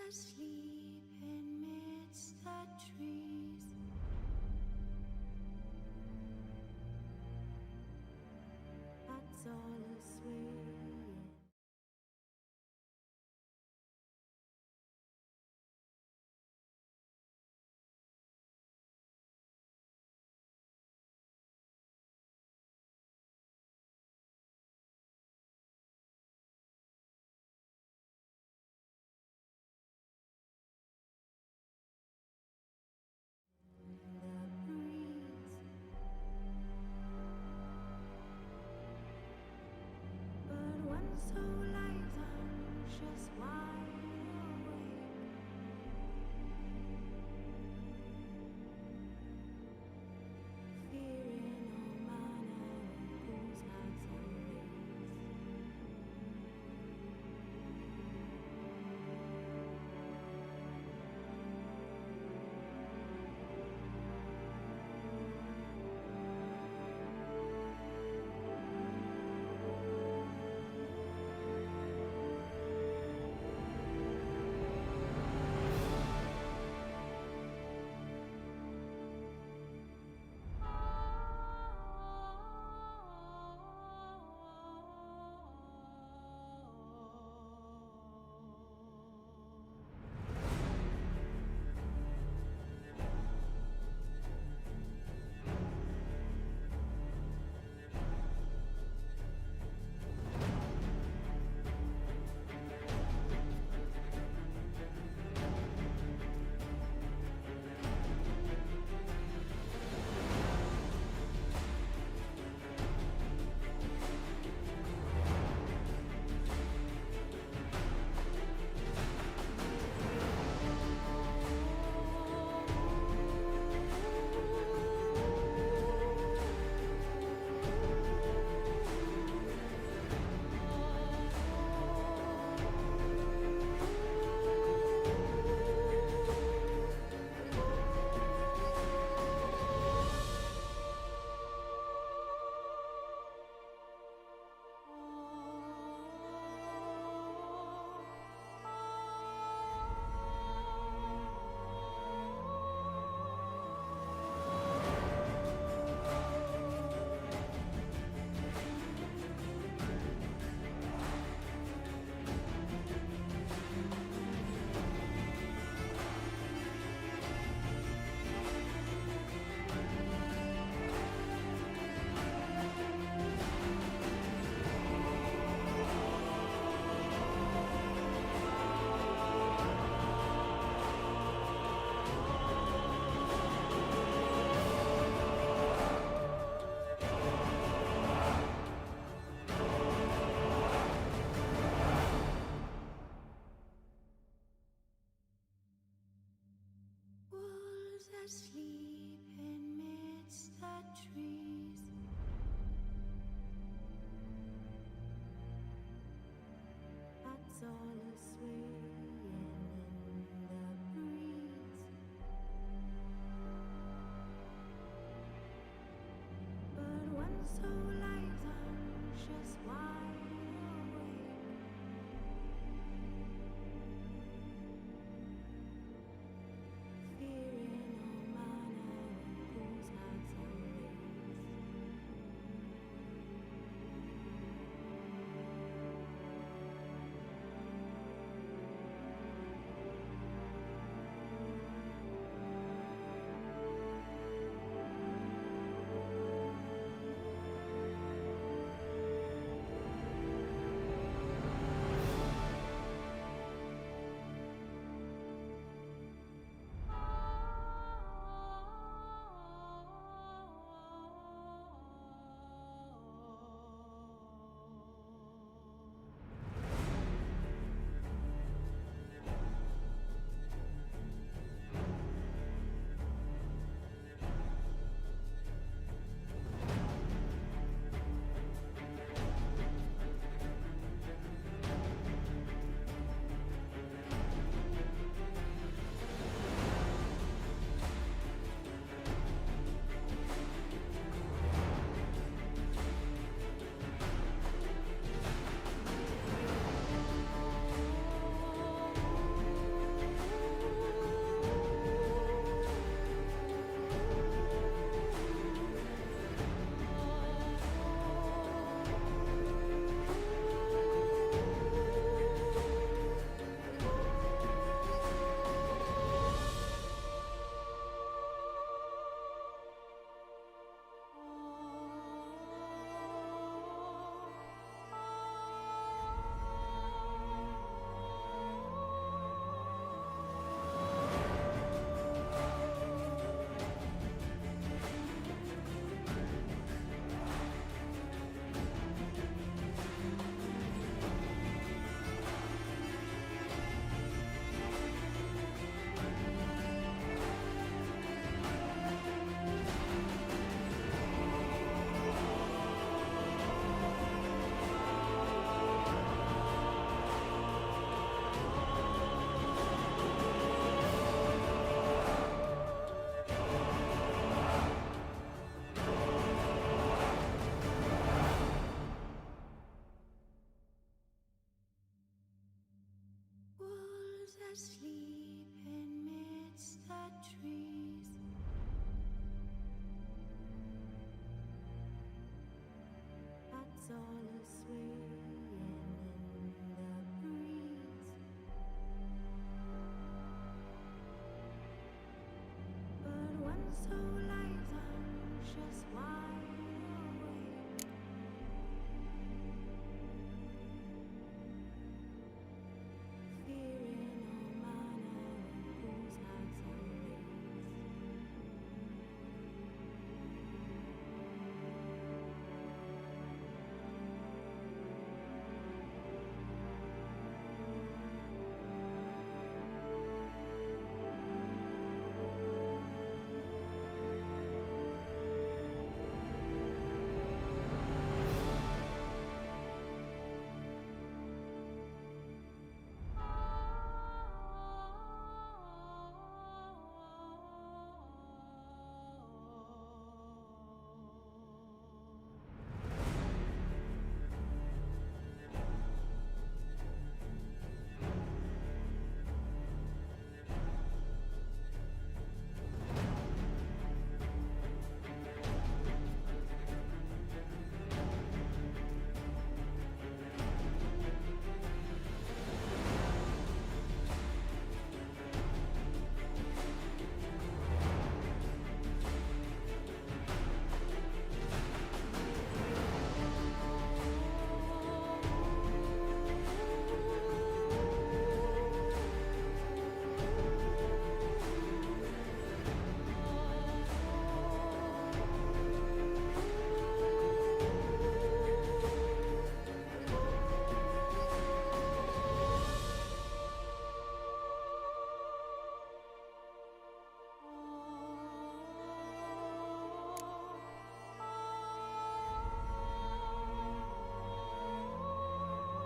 asleep amidst the trees. That's all a swaying. So light, anxious, wide awake. Fearing all manner of fools, hearts and asleep amidst the trees. That's all a swaying in the breeze. But when so light, anxious, wide awake. Fearing all manner of fools, hearts and ways.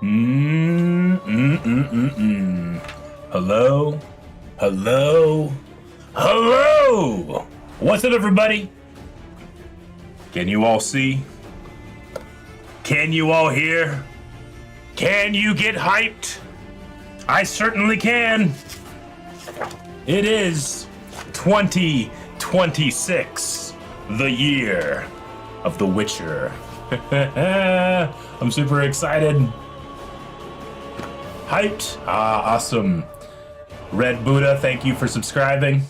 Hello? Hello? Hello? What's up, everybody? Can you all see? Can you all hear? Can you get hyped? I certainly can. It is 2026, the year of The Witcher. I'm super excited. Hyped. Awesome. Red Buddha, thank you for subscribing.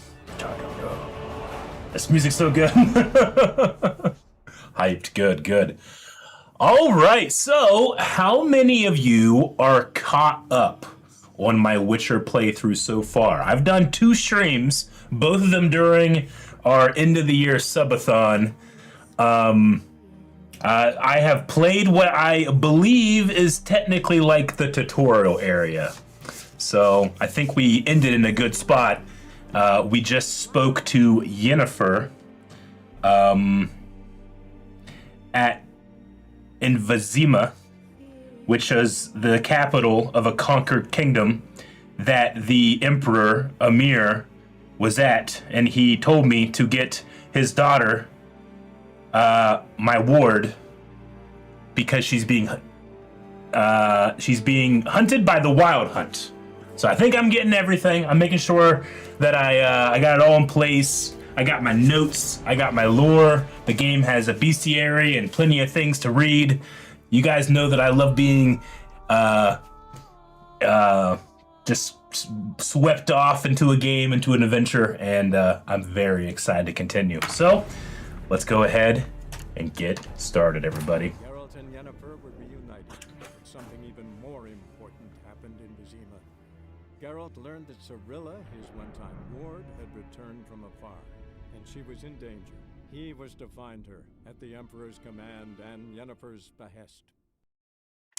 This music's so good. Hyped. Good, good. All right, so how many of you are caught up on my Witcher playthrough so far? I've done 2 streams, both of them during our end of the year subathon. I have played what I believe is technically like the tutorial area. So I think we ended in a good spot. We just spoke to Yennefer in Vizima, which is the capital of a conquered kingdom that the Emperor Emir was at, and he told me to get his daughter, my ward, because she's being hunted by the Wild Hunt. So I think I'm getting everything. I'm making sure that I got it all in place. I got my notes. I got my lore. The game has a bestiary and plenty of things to read. You guys know that I love being just swept off into a game, into an adventure, and I'm very excited to continue. So let's go ahead and get started, everybody. Geralt and Yennefer were reunited, but something even more important happened in Vizima. Geralt learned that Cirilla, his one-time ward, had returned from afar, and she was in danger. He was to find her at the Emperor's command and Yennefer's behest.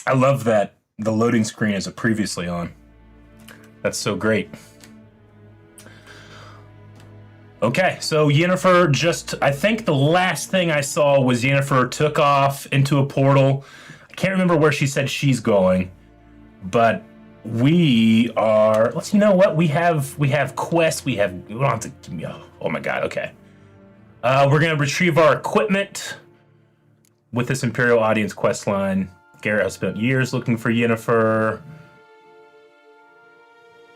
I love that the loading screen is a previously on. That's so great. Okay, so Yennefer I think the last thing I saw was Yennefer took off into a portal. I can't remember where she said she's going, but we are, you know what? We have quests, we don't have to, oh my God, okay. We're gonna retrieve our equipment with this Imperial audience quest line. Garrett has spent years looking for Yennefer.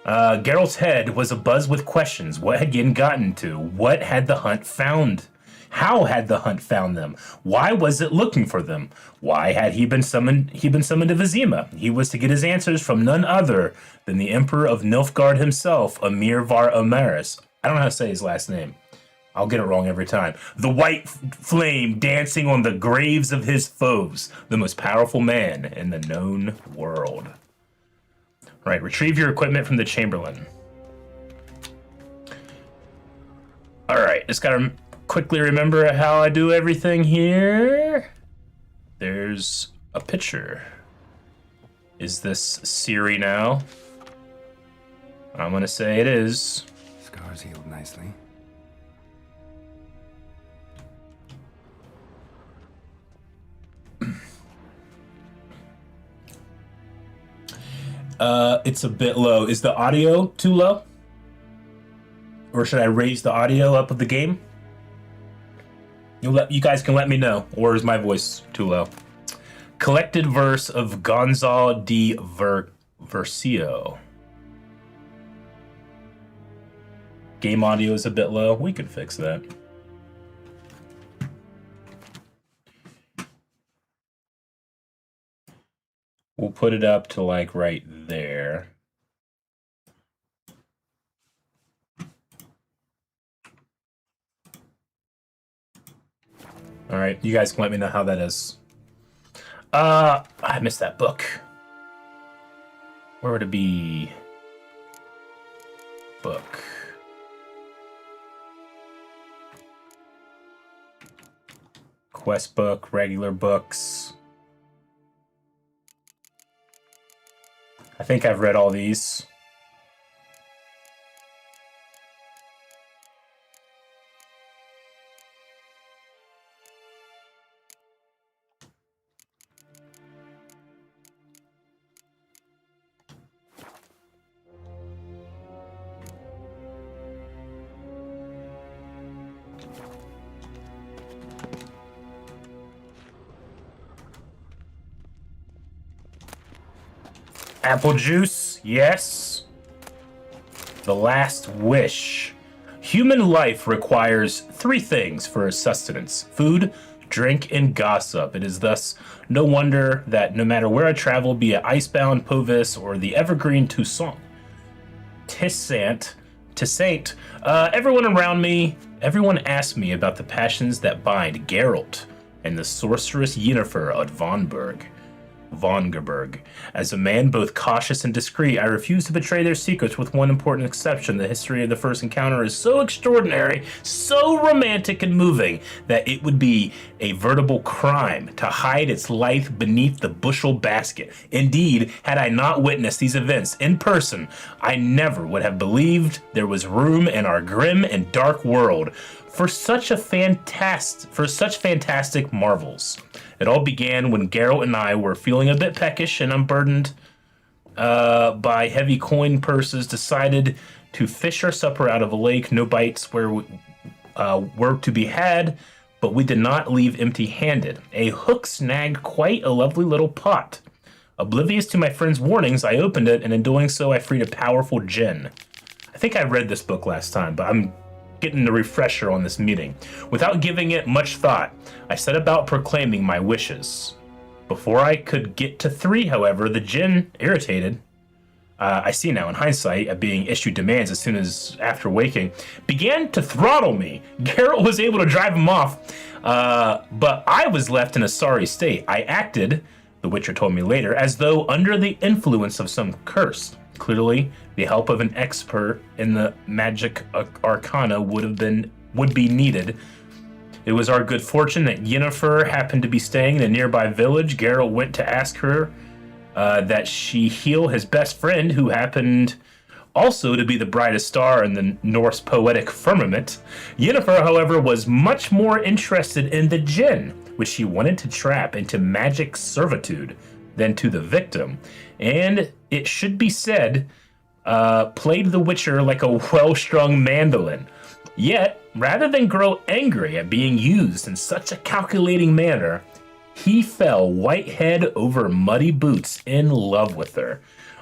Geralt's head was abuzz with questions. What had Yen gotten to? What had the hunt found? How had the hunt found them? Why was it looking for them? Why had he been summoned? To Vizima. He was to get his answers from none other than the Emperor of Nilfgaard himself, Emir var Amaris. I don't know how to say his last name. I'll get it wrong every time. The white flame dancing on the graves of his foes, the most powerful man in the known world. Right, retrieve your equipment from the Chamberlain. All right, just gotta quickly remember how I do everything here. There's a picture. Is this Ciri now? I'm gonna say it is. Scars healed nicely. It's a bit low. Is the audio too low? Or should I raise the audio up of the game? You guys can let me know. Or is my voice too low? Collected verse of Gonzalo di Versio. Game audio is a bit low. We can fix that. We'll put it up to like right there. All right, you guys can let me know how that is. I missed that book. Where would it be? Book. Quest book, regular books. I think I've read all these. Apple juice, yes. The last wish. Human life requires three things for sustenance: food, drink, and gossip. It is thus no wonder that no matter where I travel, be it Icebound, Povis, or the evergreen Toussaint, everyone around me, everyone asked me about the passions that bind Geralt and the sorceress Yennefer of Vongerberg. As a man both cautious and discreet, I refuse to betray their secrets with one important exception. The history of the first encounter is so extraordinary, so romantic and moving, that it would be a veritable crime to hide its life beneath the bushel basket. Indeed, had I not witnessed these events in person, I never would have believed there was room in our grim and dark world for such fantastic marvels. It all began when Geralt and I were feeling a bit peckish and unburdened by heavy coin purses, decided to fish our supper out of a lake. No bites were to be had, but we did not leave empty-handed. A hook snagged quite a lovely little pot. Oblivious to my friend's warnings, I opened it, and in doing so, I freed a powerful djinn. I think I read this book last time, but I'm getting the refresher on this meeting. Without giving it much thought, I set about proclaiming my wishes. Before I could get to 3, however, the djinn, irritated, I see now in hindsight, at being issued demands as soon as after waking, began to throttle me. Geralt was able to drive him off, but I was left in a sorry state. I acted, the Witcher told me later, as though under the influence of some curse. Clearly, the help of an expert in the magic arcana would be needed. It was our good fortune that Yennefer happened to be staying in a nearby village. Geralt went to ask her that she heal his best friend, who happened also to be the brightest star in the Norse poetic firmament. Yennefer, however, was much more interested in the djinn, which she wanted to trap into magic servitude, than to the victim. And it should be said, played the Witcher like a well-strung mandolin. Yet, rather than grow angry at being used in such a calculating manner, he fell white head over muddy boots in love with her.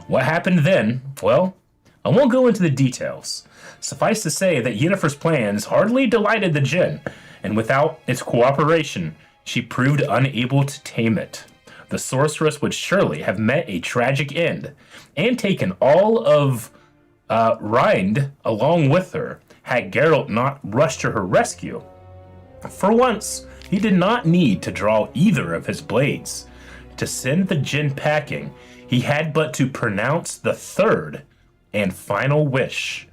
What happened then? Well, I won't go into the details. Suffice to say that Yennefer's plans hardly delighted the djinn, and without its cooperation, she proved unable to tame it. The sorceress would surely have met a tragic end, and taken all of Rind along with her, had Geralt not rushed to her rescue. For once, he did not need to draw either of his blades. To send the djinn packing, he had but to pronounce the third and final wish.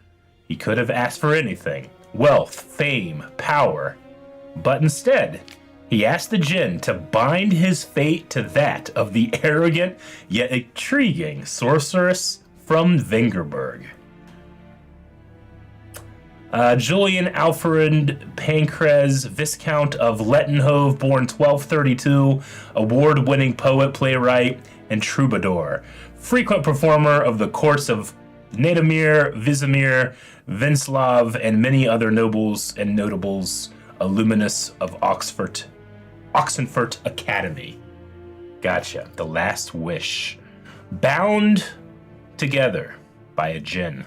He could have asked for anything: wealth, fame, power. But instead, he asked the djinn to bind his fate to that of the arrogant yet intriguing sorceress from Vingerberg. Julian Alfred Pancrez, Viscount of Lettenhove, born 1232, award-winning poet, playwright, and troubadour. Frequent performer of the courts of Nadimir, Vizimir, Venslav, and many other nobles and notables, alumnus of Oxford Academy. Gotcha. The Last Wish. Bound together by a djinn.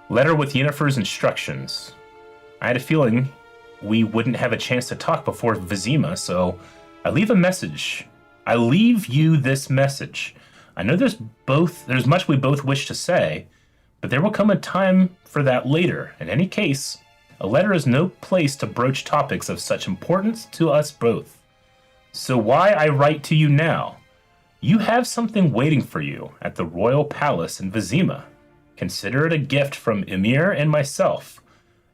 Letter with Yennefer's instructions. I had a feeling we wouldn't have a chance to talk before Vizima, so I leave a message. I leave you this message. I know there's much we both wish to say, but there will come a time for that later. In any case, a letter is no place to broach topics of such importance to us both. So why I write to you now? You have something waiting for you at the royal palace in Vizima. Consider it a gift from Emir and myself.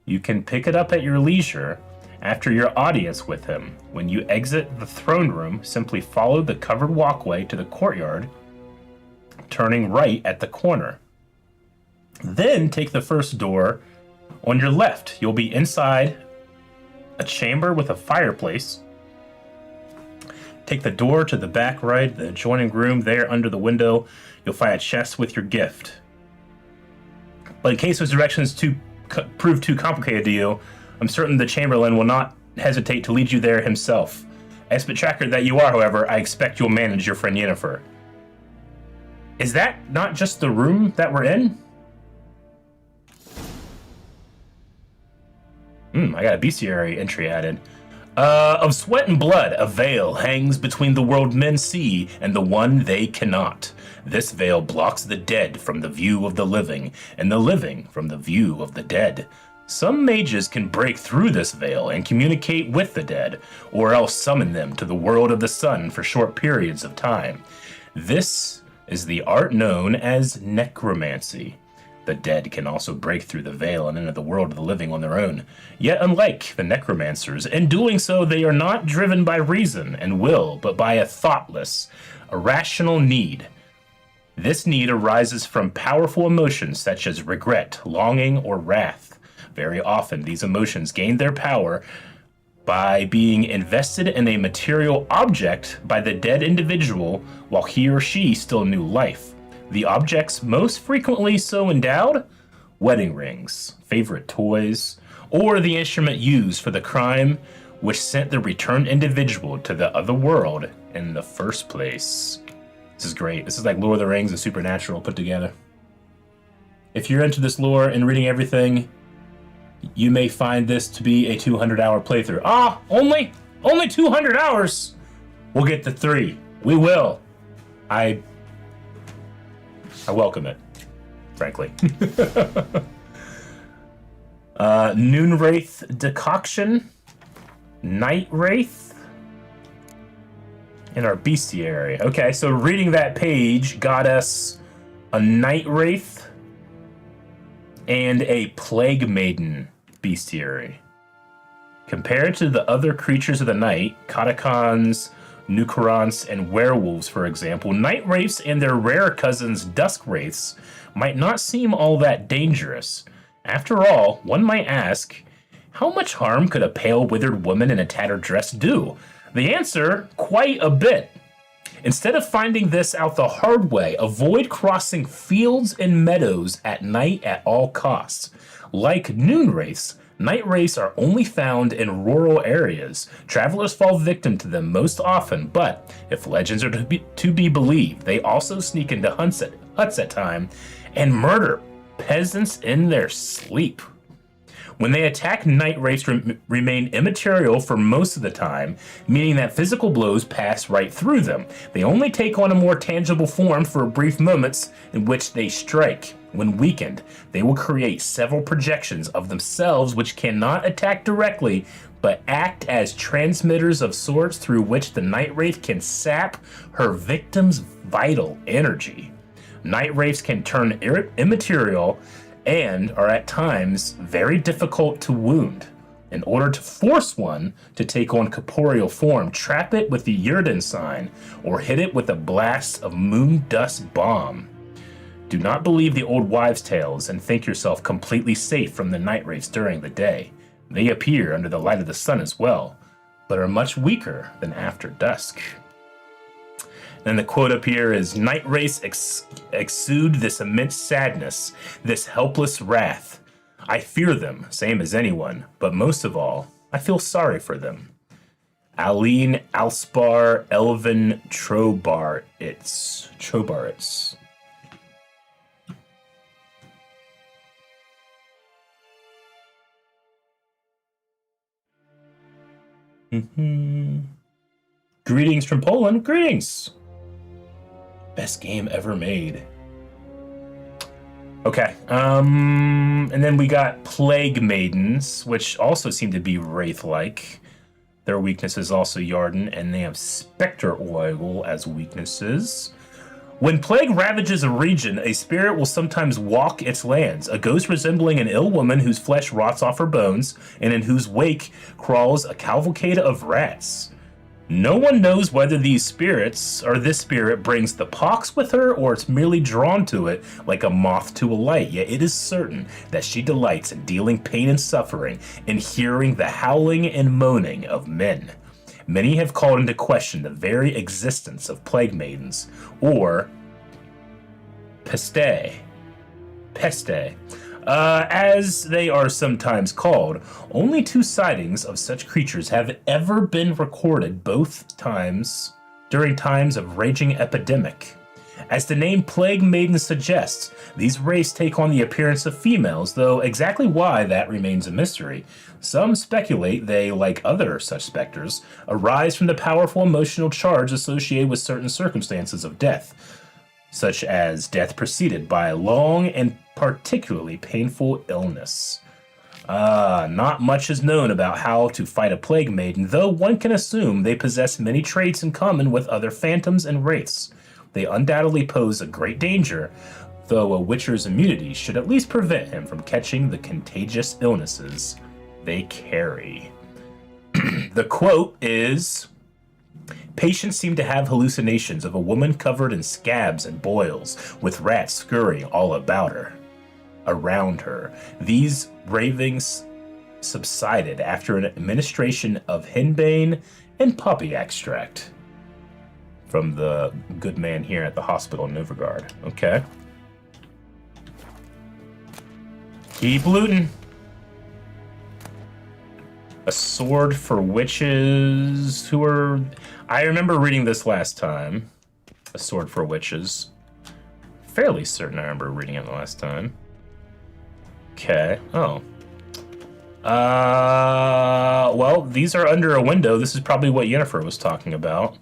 You can pick it up at your leisure after your audience with him. When you exit the throne room, simply follow the covered walkway to the courtyard, turning right at the corner. Then take the first door on your left. You'll be inside a chamber with a fireplace. Take the door to the back right, the adjoining room. There under the window, you'll find a chest with your gift. But in case those directions prove too complicated to you, I'm certain the Chamberlain will not hesitate to lead you there himself. Expert tracker that you are, however, I expect you'll manage your friend Yennefer. Is that not just the room that we're in? I got a bestiary entry added. Of sweat and blood, a veil hangs between the world men see and the one they cannot. This veil blocks the dead from the view of the living, and the living from the view of the dead. Some mages can break through this veil and communicate with the dead, or else summon them to the world of the sun for short periods of time. This is the art known as necromancy. The dead can also break through the veil and enter the world of the living on their own. Yet unlike the necromancers, in doing so they are not driven by reason and will, but by a thoughtless, irrational need. This need arises from powerful emotions such as regret, longing, or wrath. Very often these emotions gain their power by being invested in a material object by the dead individual while he or she still knew life. The objects most frequently so endowed? Wedding rings, favorite toys, or the instrument used for the crime which sent the returned individual to the other world in the first place. This is great. This is like Lord of the Rings and Supernatural put together. If you're into this lore and reading everything, you may find this to be a 200-hour playthrough. Only 200 hours? We'll get to 3. We will. I welcome it, frankly. Noonwraith decoction, Night Wraith, and our bestiary. Okay, so reading that page got us a Night Wraith and a Plague Maiden bestiary. Compared to the other creatures of the night, catacons, Nukarons, and werewolves, for example, night wraiths and their rare cousins dusk wraiths might not seem all that dangerous. After all, one might ask, how much harm could a pale, withered woman in a tattered dress do? The answer, quite a bit. Instead of finding this out the hard way, avoid crossing fields and meadows at night at all costs. Like noon wraiths, night wraiths are only found in rural areas. Travelers fall victim to them most often, but if legends are to be believed, they also sneak into huts at time and murder peasants in their sleep. When they attack, night wraiths remain immaterial for most of the time, meaning that physical blows pass right through them. They only take on a more tangible form for brief moments in which they strike. When weakened, they will create several projections of themselves which cannot attack directly, but act as transmitters of sorts through which the night wraith can sap her victim's vital energy. Night wraiths can turn immaterial and are at times very difficult to wound. In order to force one to take on corporeal form, trap it with the Yrden sign or hit it with a blast of moon dust bomb. Do not believe the old wives' tales and think yourself completely safe from the night wraiths during the day. They appear under the light of the sun as well, but are much weaker than after dusk. Then the quote up here is, night wraiths exude this immense sadness, this helpless wrath. I fear them, same as anyone, but most of all, I feel sorry for them. Aline Alspar Elvin Trobaritz. Greetings from Poland. Greetings. Best game ever made. Okay. And then we got Plague Maidens, which also seem to be Wraith-like. Their weakness is also Yarden, and they have Spectre Oil as weaknesses. When plague ravages a region, a spirit will sometimes walk its lands, a ghost resembling an ill woman whose flesh rots off her bones, and in whose wake crawls a cavalcade of rats. No one knows whether these spirits, or this spirit, brings the pox with her, or it's merely drawn to it like a moth to a light, yet it is certain that she delights in dealing pain and suffering, in hearing the howling and moaning of men. Many have called into question the very existence of plague maidens, or peste, As they are sometimes called, only 2 sightings of such creatures have ever been recorded, both times during times of raging epidemic. As the name Plague Maiden suggests, these wraiths take on the appearance of females, though exactly why that remains a mystery. Some speculate they, like other such specters, arise from the powerful emotional charge associated with certain circumstances of death, such as death preceded by a long and particularly painful illness. Not much is known about how to fight a plague maiden, though one can assume they possess many traits in common with other phantoms and wraiths. They undoubtedly pose a great danger, though a witcher's immunity should at least prevent him from catching the contagious illnesses they carry. The quote is, patients seem to have hallucinations of a woman covered in scabs and boils, with rats scurrying all about her, around her. These ravings subsided after an administration of henbane and poppy extract. From the good man here at the hospital in Novigrad. Okay. Keep looting. A sword for witches. Who are... I remember reading this last time. A sword for witches. Fairly certain I remember reading it the last time. Okay. Oh. Well, these are under a window. This is probably what Yennefer was talking about.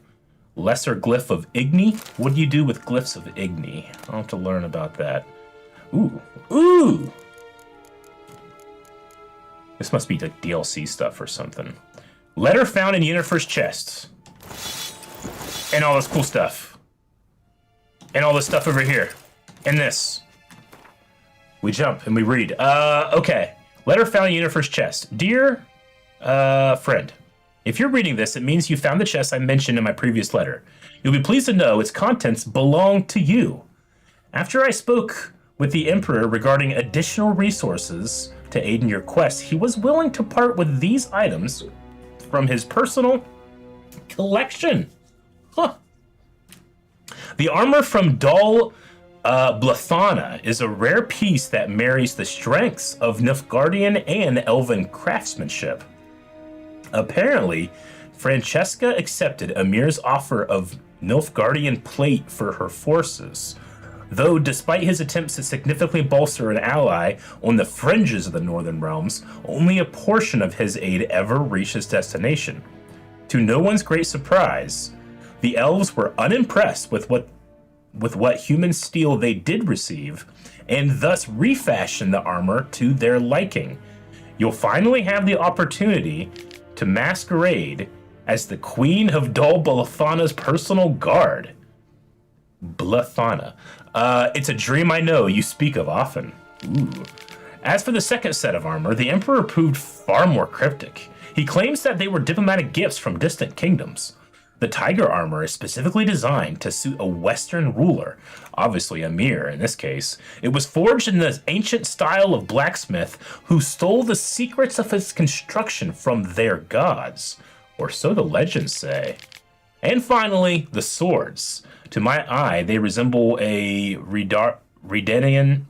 Lesser Glyph of Igni? What do you do with Glyphs of Igni? I'll have to learn about that. Ooh. Ooh! This must be like DLC stuff or something. Letter found in Yennefer's chest. And all this cool stuff. And all this stuff over here. And this. We jump and we read. Okay. Letter found in Yennefer's chest. Dear, friend. If you're reading this, it means you found the chest I mentioned in my previous letter. You'll be pleased to know its contents belong to you. After I spoke with the Emperor regarding additional resources to aid in your quest, he was willing to part with these items from his personal collection. Huh. The armor from Dol Blathana is a rare piece that marries the strengths of Nilfgaardian and Elven craftsmanship. Apparently, Francesca accepted Amir's offer of Nilfgaardian plate for her forces, though despite his attempts to significantly bolster an ally on the fringes of the Northern Realms, only a portion of his aid ever reached its destination. To no one's great surprise, the elves were unimpressed with what human steel they did receive, and thus refashioned the armor to their liking. You'll finally have the opportunity to masquerade as the Queen of Dol Blathana's personal guard. Blathana. It's a dream I know you speak of often. Ooh. As for the second set of armor, the Emperor proved far more cryptic. He claims that they were diplomatic gifts from distant kingdoms. The tiger armor is specifically designed to suit a Western ruler, obviously Amir in this case. It was forged in the ancient style of blacksmith who stole the secrets of its construction from their gods, or so the legends say. And finally, the swords. To my eye, they resemble a Redanian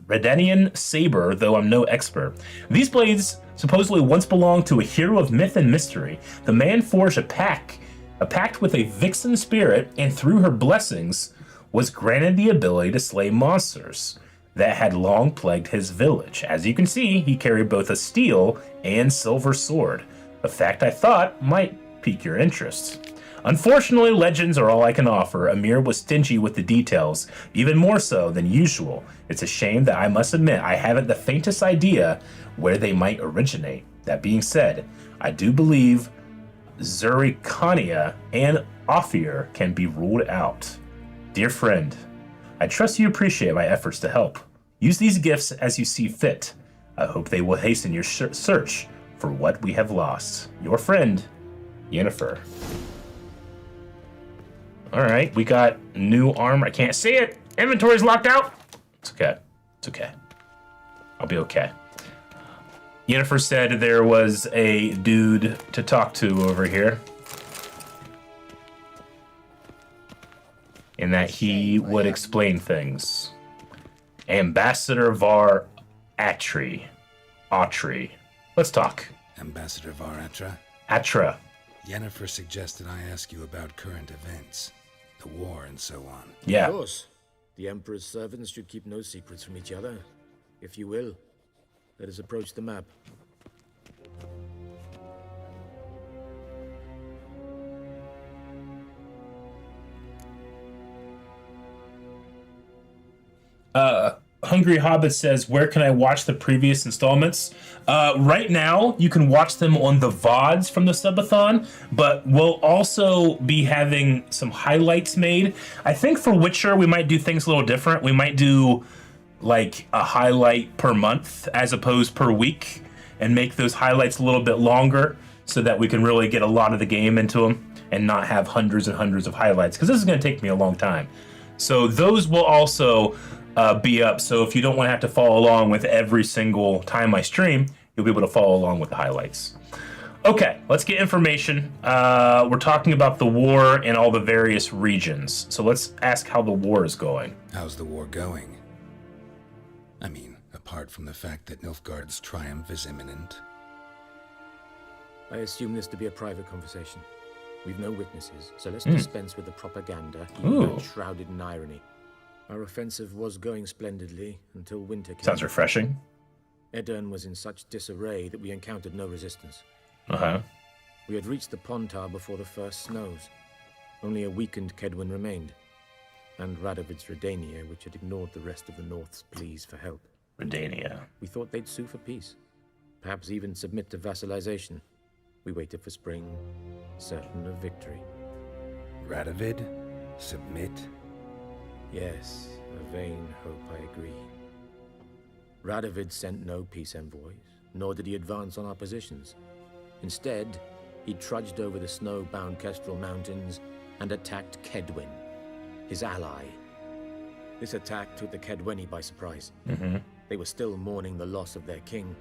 saber, though I'm no expert. These blades supposedly once belonged to a hero of myth and mystery. The man forged a pact with a vixen spirit, and through her blessings was granted the ability to slay monsters that had long plagued his village. As you can see, he carried both a steel and silver sword, a fact I thought might pique your interest. Unfortunately, legends are all I can offer. Amir was stingy with the details, even more so than usual. It's a shame that I must admit I haven't the faintest idea where they might originate. That being said, I do believe Zurikania and Ophir can be ruled out. Dear friend, I trust you appreciate my efforts to help. Use these gifts as you see fit. I hope they will hasten your search for what we have lost. Your friend, Yennefer. Alright, we got new armor. I can't see it. Inventory's locked out. It's okay. It's okay. I'll be okay. Yennefer said there was a dude to talk to over here. And that he would explain things. Ambassador Var Autry. Let's talk. Ambassador Varatra, Atra. Yennefer suggested I ask you about current events, the war and so on. Yeah. Of course. The Emperor's servants should keep no secrets from each other. If you will, let us approach the map. Hungry Hobbit says, where can I watch the previous installments? Right now, you can watch them on the VODs from the subathon, but we'll also be having some highlights made. I think for Witcher, we might do things a little different. We might do like a highlight per month as opposed per week and make those highlights a little bit longer so that we can really get a lot of the game into them and not have hundreds and hundreds of highlights, because this is going to take me a long time. So those will also be up. So if you don't want to have to follow along with every single time I stream, you'll be able to follow along with the highlights. Okay, let's get information. We're talking about the war in all the various regions. So let's ask how the war is going. How's the war going? I mean, apart from the fact that Nilfgaard's triumph is imminent. I assume this to be a private conversation. We've no witnesses, so let's dispense with the propaganda, even though it's shrouded in irony. Our offensive was going splendidly until winter came. Sounds refreshing. Edirne was in such disarray that we encountered no resistance. Uh-huh. We had reached the Pontar before the first snows. Only a weakened Kedwin remained, and Radovid's Redania, which had ignored the rest of the North's pleas for help. Redania. We thought they'd sue for peace, perhaps even submit to vassalization. We waited for spring, certain of victory. Radovid? Submit? Yes, a vain hope, I agree. Radovid sent no peace envoys, nor did he advance on our positions. Instead, he trudged over the snow-bound Kestrel Mountains and attacked Kedwin, his ally. This attack took the Kedweni by surprise. They were still mourning the loss of their king.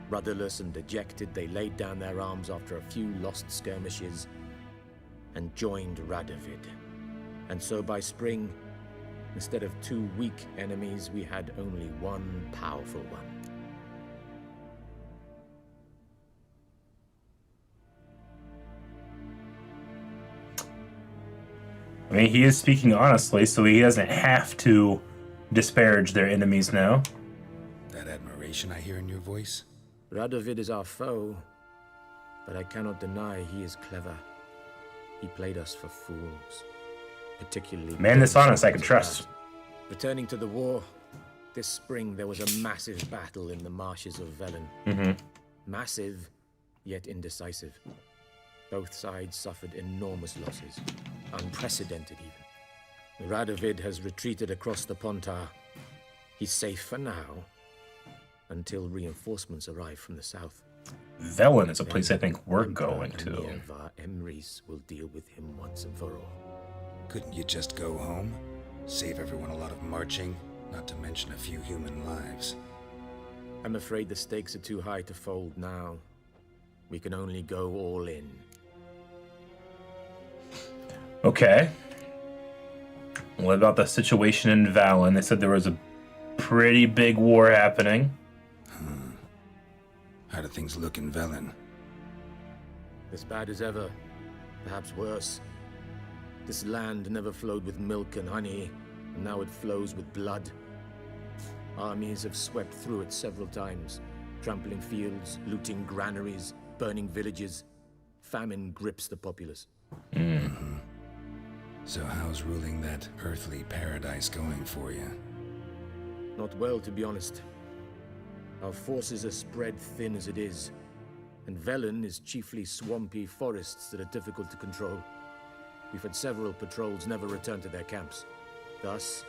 Rudderless and dejected, they laid down their arms after a few lost skirmishes and joined Radovid. And so by spring, instead of two weak enemies, we had only one powerful one. I mean, he is speaking honestly, so he doesn't have to disparage their enemies now. That admiration I hear in your voice? Radovid is our foe, but I cannot deny he is clever. He played us for fools, particularly... Man that's honest, I can trust. Returning to the war, this spring there was a massive battle in the marshes of Velen. Massive, yet indecisive. Both sides suffered enormous losses, unprecedented even. Radovid has retreated across the Pontar. He's safe for now, until reinforcements arrive from the south. Velen is a place I think we're going to. Emir Emrys will deal with him once and for all. Couldn't you just go home? Save everyone a lot of marching, not to mention a few human lives. I'm afraid the stakes are too high to fold now. We can only go all in. Okay. What about the situation in Velen? They said there was a pretty big war happening. How do things look in Velen? As bad as ever, perhaps worse. This land never flowed with milk and honey, and now it flows with blood. Armies have swept through it several times, trampling fields, looting granaries, burning villages. Famine grips the populace. So how's ruling that earthly paradise going for you? Not well, to be honest. Our forces are spread thin as it is, and Velen is chiefly swampy forests that are difficult to control. We've had several patrols never return to their camps. Thus,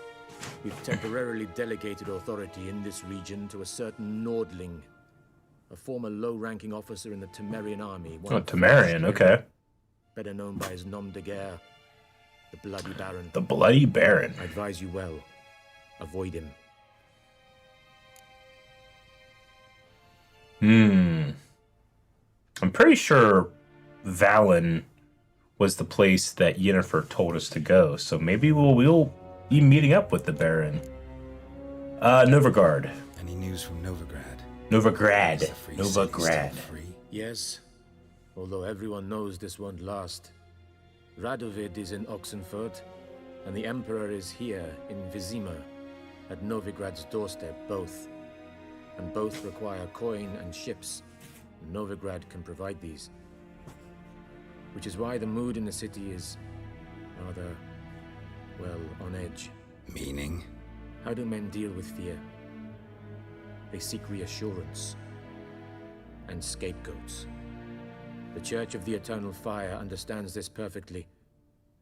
we've temporarily delegated authority in this region to a certain Nordling, a former low-ranking officer in the Temerian army. Oh, Temerian, okay. Better known by his nom de guerre, the Bloody Baron. The Bloody Baron. I advise you well. Avoid him. I'm pretty sure Velen was the place that Yennefer told us to go, so maybe we'll be meeting up with the Baron. Novergard. Any news from Novigrad? Novigrad. Is the free city still Novigrad. free? Yes, although everyone knows this won't last. Radovid is in Oxenfurt, and the Emperor is here in Vizima, at Novigrad's doorstep, both. And both require coin and ships. Novigrad can provide these. Which is why the mood in the city is rather, well, on edge. Meaning? How do men deal with fear? They seek reassurance and scapegoats. The Church of the Eternal Fire understands this perfectly,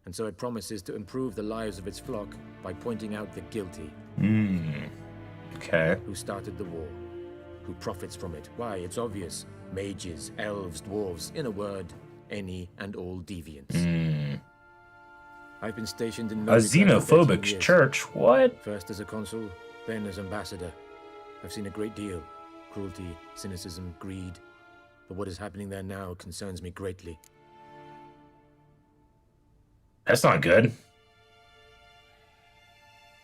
and so it promises to improve the lives of its flock by pointing out the guilty. Okay. Who started the war? Who profits from it? Why, it's obvious. Mages, elves, dwarves, in a word, any and all deviants. I've been stationed in A Novigrad for 13 xenophobic years. church? What? First as a consul, then as ambassador. I've seen a great deal. Cruelty, cynicism, greed. But what is happening there now concerns me greatly. That's not good.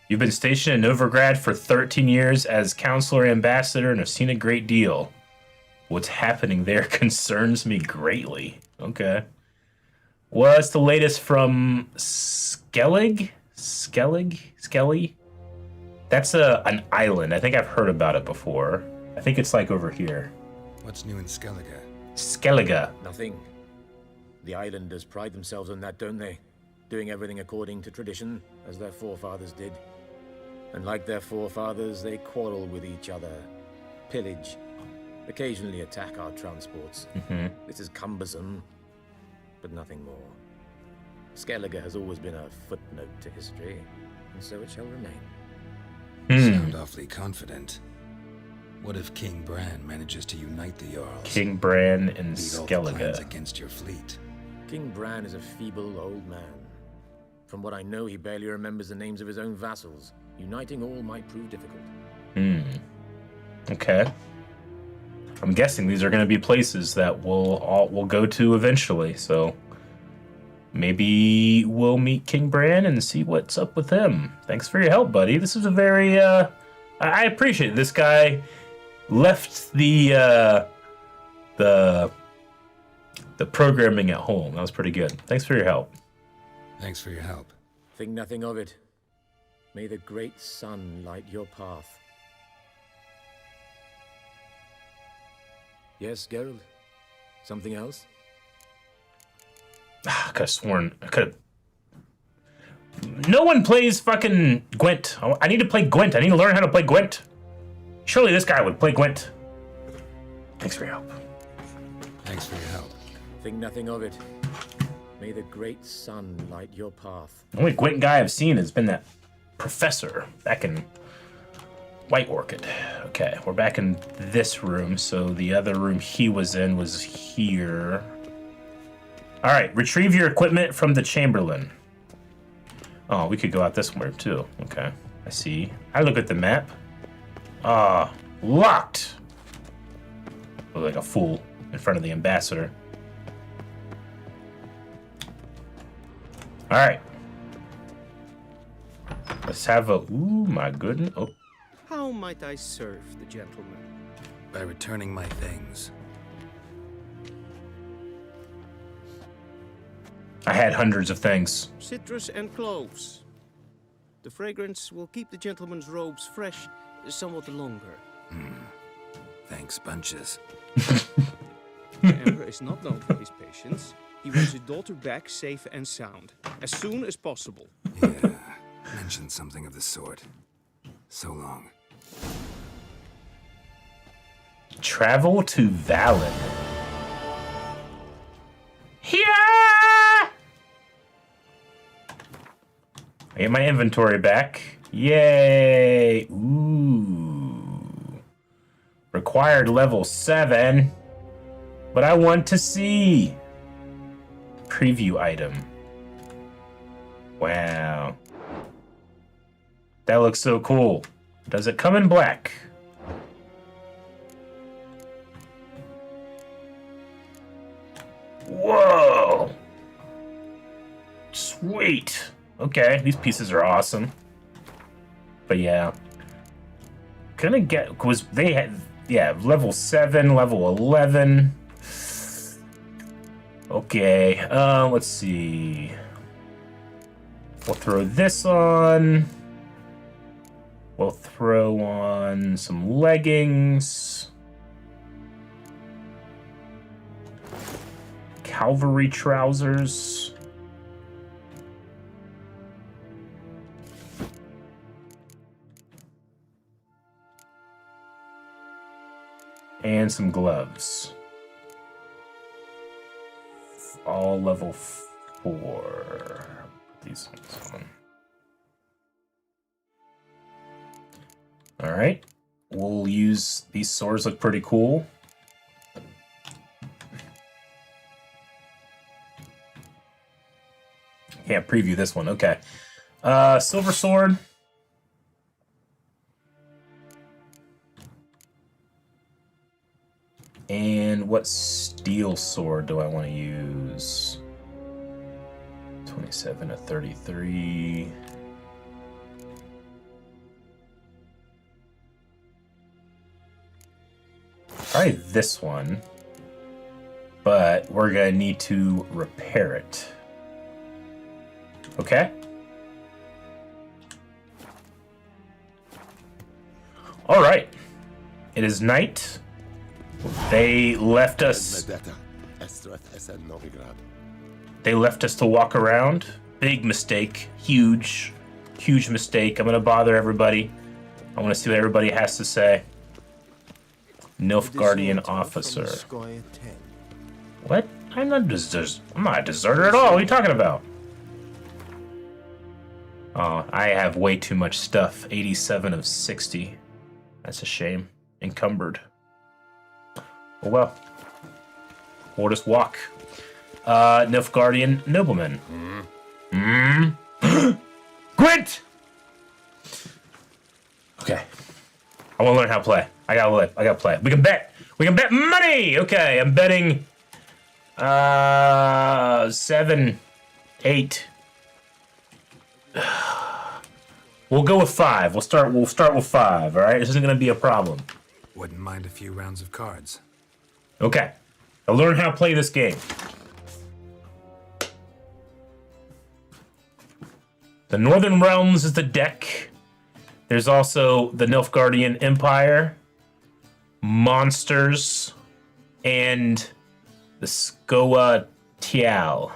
You've been stationed in Novigrad for 13 years as counselor ambassador and have seen a great deal. What's happening there concerns me greatly. Okay. What's the latest from Skellig? Skelly? That's an island. I think I've heard about it before. I think it's like over here. What's new in Skellige? Skellige. Nothing. The islanders pride themselves on that, don't they? Doing everything according to tradition, as their forefathers did. And like their forefathers, they quarrel with each other, pillage, occasionally attack our transports. This is cumbersome, but nothing more. Skellige has always been a footnote to history, and so it shall remain. Sound awfully confident. What if King Bran manages to unite the Jarls? King Bran and Lead all the clans Skellige. against your fleet. King Bran is a feeble old man. From what I know, he barely remembers the names of his own vassals. Uniting all might prove difficult. Okay. I'm guessing these are going to be places that we'll go to eventually, so maybe we'll meet King Bran and see what's up with him. Thanks for your help, buddy. This is a very I appreciate it. This guy left the programming at home. That was pretty good. Thanks for your help. Thanks for your help. Think nothing of it. May the great sun light your path. Yes, Geralt? Something else? I could have sworn. No one plays fucking Gwent. I need to play Gwent. I need to learn how to play Gwent. Surely this guy would play Gwent. Thanks for your help. Thanks for your help. Think nothing of it. May the great sun light your path. The only Gwent guy I've seen has been that professor back in White Orchid. Okay, we're back in this room, so the other room he was in was here. All right, retrieve your equipment from the Chamberlain. Oh, we could go out this way too. Okay, I see. I look at the map. Locked. Look like a fool in front of the ambassador. All right. Let's have a. Ooh, my goodness. Oh, How might I serve the gentleman? By returning my things. I had hundreds of things. Citrus and cloves. The fragrance will keep the gentleman's robes fresh somewhat longer. Thanks, bunches. The Emperor is not known for his patience. He wants his daughter back safe and sound, as soon as possible. Yeah, mentioned something of the sort. So long. Travel to Velen. Yeah! I get my inventory back. Yay! Ooh. Required level 7. But I want to see. Preview item. Wow. That looks so cool. Does it come in black? Whoa! Sweet. Okay, these pieces are awesome. But yeah. gonna get, was they had, yeah, level 7, level 11. Okay, let's see. We'll throw this on. We'll throw on some leggings. Cavalry trousers. And some gloves. All level 4. Put these ones on. Alright. We'll use these swords, look pretty cool. Can't preview this one. Okay. Silver sword. And what steel sword do I want to use? 27 to 33. Try this one. But we're going to need to repair it. Okay? Alright. It is night. They left us. They left us to walk around. Big mistake. Huge mistake. I'm gonna bother everybody. I want to see what everybody has to say. Nilfgaardian officer. What? I'm not a deserter at all. What are you talking about? Oh, I have way too much stuff. 87 of 60. That's a shame. Encumbered. Oh well. We'll just walk. Nilfgaardian nobleman. Gwent! Okay. I want to learn how to play. I gotta play. We can bet. We can bet money! Okay, I'm betting 7, 8. We'll go with 5. We'll start with 5, alright? This isn't gonna be a problem. Wouldn't mind a few rounds of cards. Okay. I'll learn how to play this game. The Northern Realms is the deck. There's also the Nilfgaardian Empire, Monsters, and the Skoa Tial.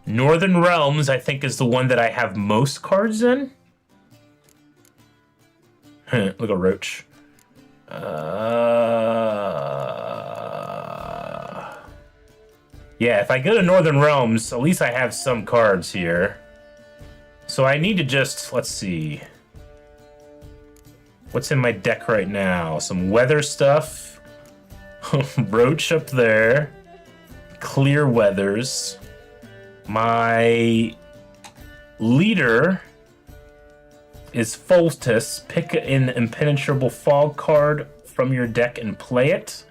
Northern Realms, I think, is the one that I have most cards in. Look at Roach. Yeah, if I go to Northern Realms, at least I have some cards here. So I need to just, let's see. What's in my deck right now? Some weather stuff. Roach up there. Clear weathers. My leader is Foltis. Pick an impenetrable fog card from your deck and play it.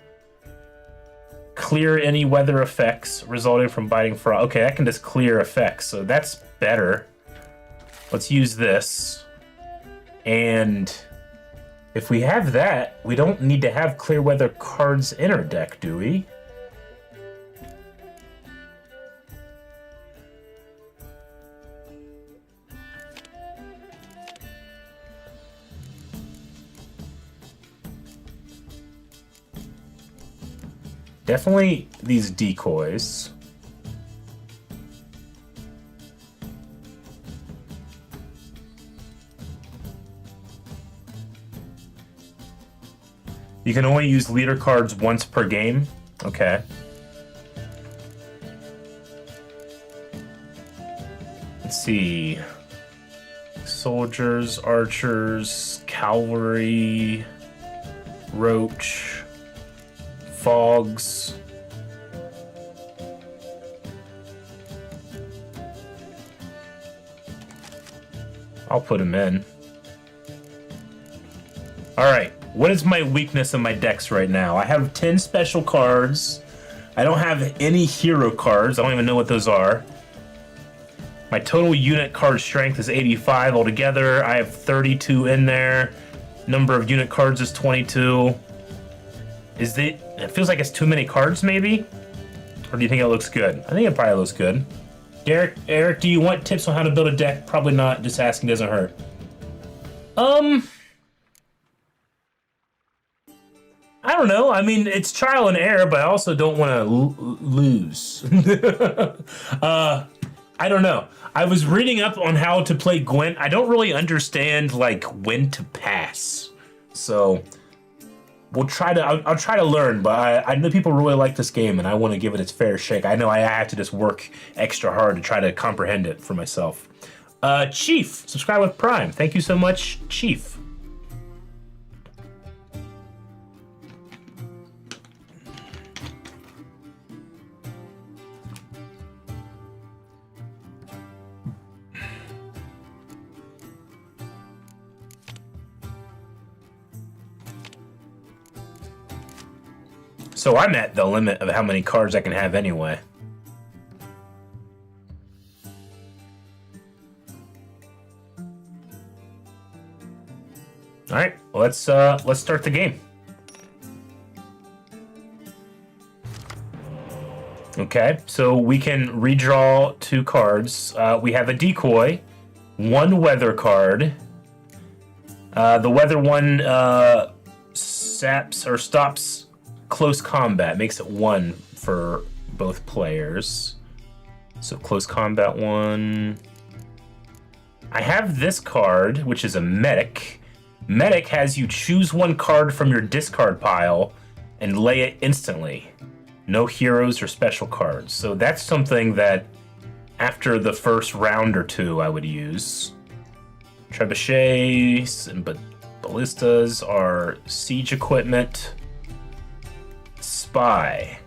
Clear any weather effects resulting from biting frost. Okay, I can just clear effects, so that's better. Let's use this. And if we have that, we don't need to have clear weather cards in our deck, do we? Definitely these decoys. You can only use leader cards once per game. Okay. Let's see. Soldiers, archers, cavalry, roach, fogs. I'll put him in. Alright, what is my weakness in my decks right now? I have 10 special cards. I don't have any hero cards. I don't even know what those are. My total unit card strength is 85 altogether. I have 32 in there. Number of unit cards is 22. It feels like it's too many cards, maybe? Or do you think it looks good? I think it probably looks good. Eric, do you want tips on how to build a deck? Probably not. Just asking doesn't hurt. I don't know. I mean, it's trial and error, but I also don't want to lose. I don't know. I was reading up on how to play Gwent. I don't really understand like when to pass. So we'll try to. I'll try to learn. But I know people really like this game, and I want to give it its fair shake. I know I have to just work extra hard to try to comprehend it for myself. Chief, subscribe with Prime. Thank you so much, Chief. So I'm at the limit of how many cards I can have anyway. All right, let's start the game. Okay, so we can redraw 2 cards. We have a decoy, 1 weather card. The weather one saps or stops close combat, makes it 1 for both players. So close combat 1. I have this card, which is a medic. Medic has you choose 1 card from your discard pile and lay it instantly. No heroes or special cards. So that's something that after the first round or 2 I would use. Trebuchets and ballistas are siege equipment. Spy.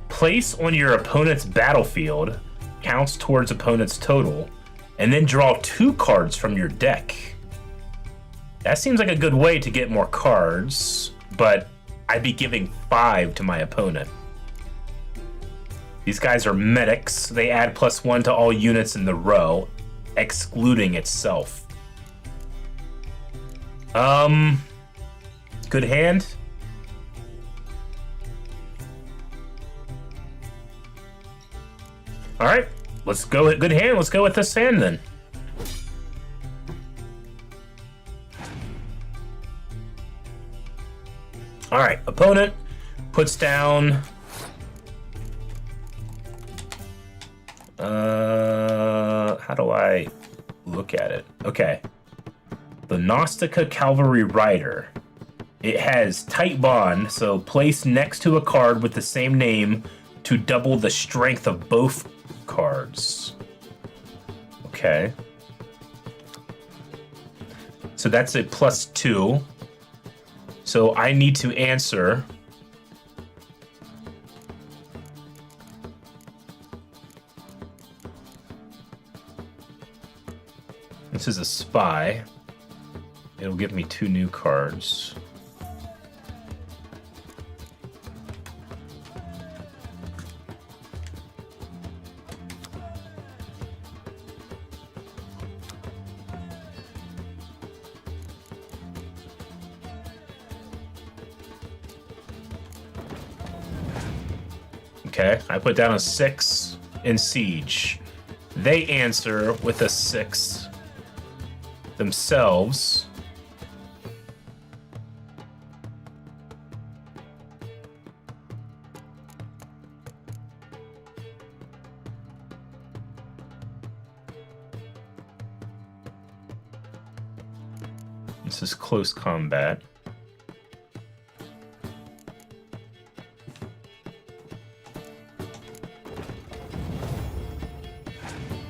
Place on your opponent's battlefield, counts towards opponent's total, and then draw 2 cards from your deck. That seems like a good way to get more cards, but I'd be giving 5 to my opponent. These guys are medics. They add +1 to all units in the row, excluding itself. Good hand. All right, let's go. Good hand. Let's go with this hand then. All right, opponent puts down. How do I look at it? Okay, the Gnostica Cavalry Rider. It has tight bond, so place next to a card with the same name to double the strength of both cards. Okay. So that's a +2. So I need to answer. This is a spy. It'll give me 2 new cards. Okay, I put down a 6 in siege. They answer with a 6 themselves. This is close combat.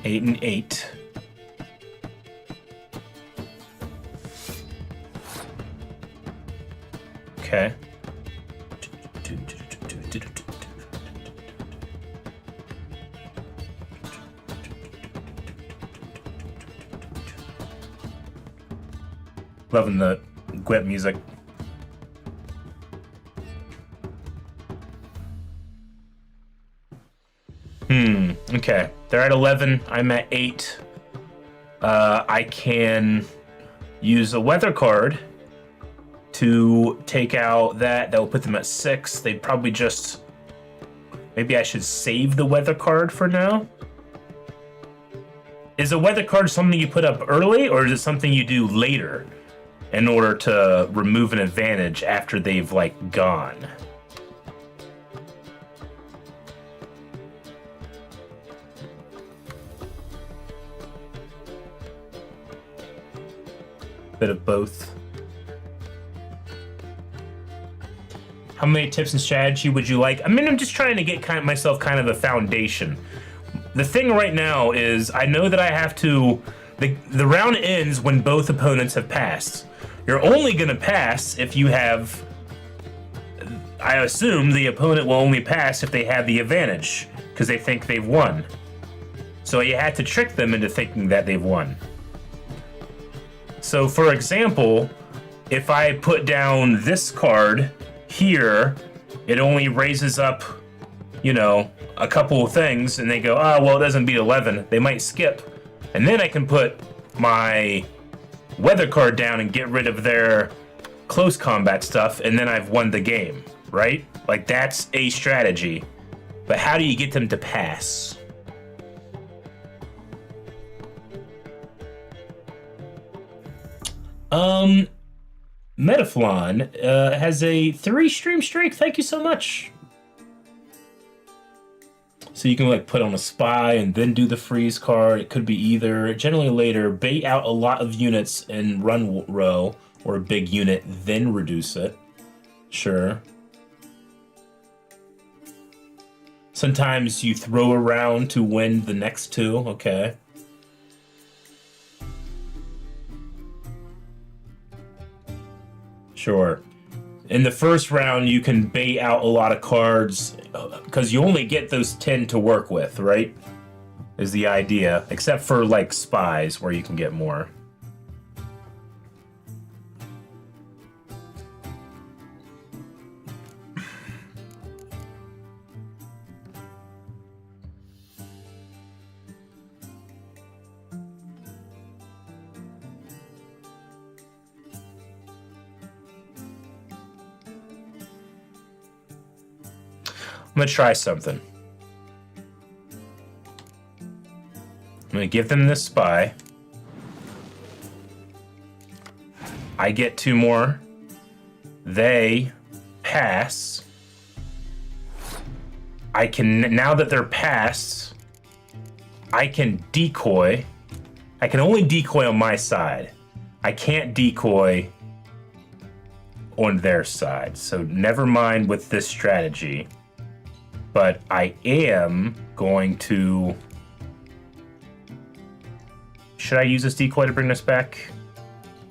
Eight and 8. Okay. Loving the Gwent music. Okay. They're at 11. I'm at 8. I can use a weather card to take out that. That will put them at 6. They'd probably just... Maybe I should save the weather card for now? Is a weather card something you put up early, or is it something you do later in order to remove an advantage after they've, like, gone? Bit of both. How many tips and strategy would you like? I mean, I'm just trying to get myself kind of a foundation. The thing right now is I know that I have to... The round ends when both opponents have passed. You're only going to pass if you have... I assume the opponent will only pass if they have the advantage, because they think they've won. So you have to trick them into thinking that they've won. So, for example, if I put down this card here, it only raises up, you know, a couple of things, and they go, oh, well, it doesn't beat 11. They might skip. And then I can put my weather card down and get rid of their close combat stuff, and then I've won the game, right? Like, that's a strategy. But how do you get them to pass? Metaflon has a 3-stream streak. Thank you so much. So you can like put on a spy and then do the freeze card. It could be either. Generally later, bait out a lot of units in run row or a big unit, then reduce it. Sure. Sometimes you throw around to win the next 2. Okay. Sure. In the first round, you can bait out a lot of cards because you only get those 10 to work with, right? Is the idea. Except for, like, spies, where you can get more. I'm gonna try something. I'm gonna give them this spy. I get 2 more. They pass. I can, now that they're passed, I can decoy. I can only decoy on my side. I can't decoy on their side. So never mind with this strategy. But I am going to... Should I use this decoy to bring this back?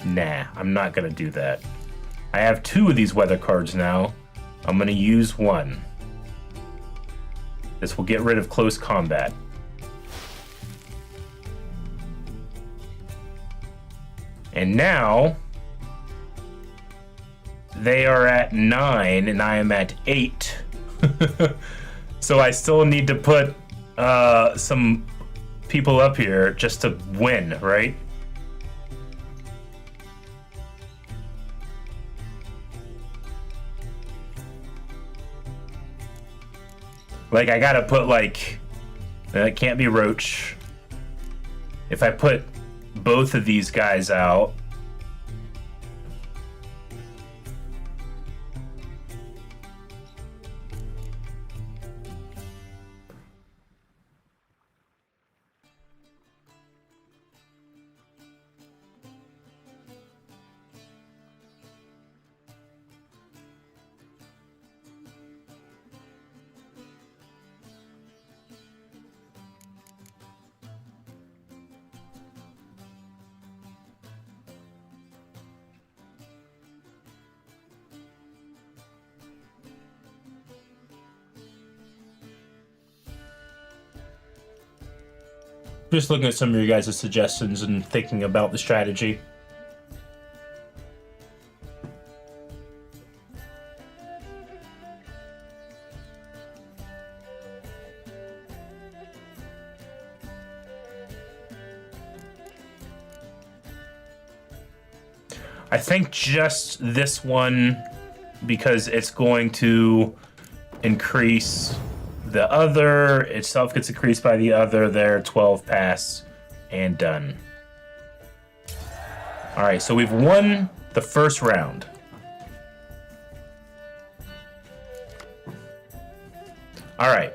Nah, I'm not going to do that. I have 2 of these weather cards now. I'm going to use 1. This will get rid of close combat. And now... they are at 9 and I am at 8. So I still need to put some people up here just to win, right? Like, I gotta put, like... it can't be Roach. If I put both of these guys out... Just looking at some of your guys' suggestions and thinking about the strategy. I think just this one, because it's going to increase the other. Itself gets increased by the other. There, 12 pass and done. All right, so we've won the first round. All right.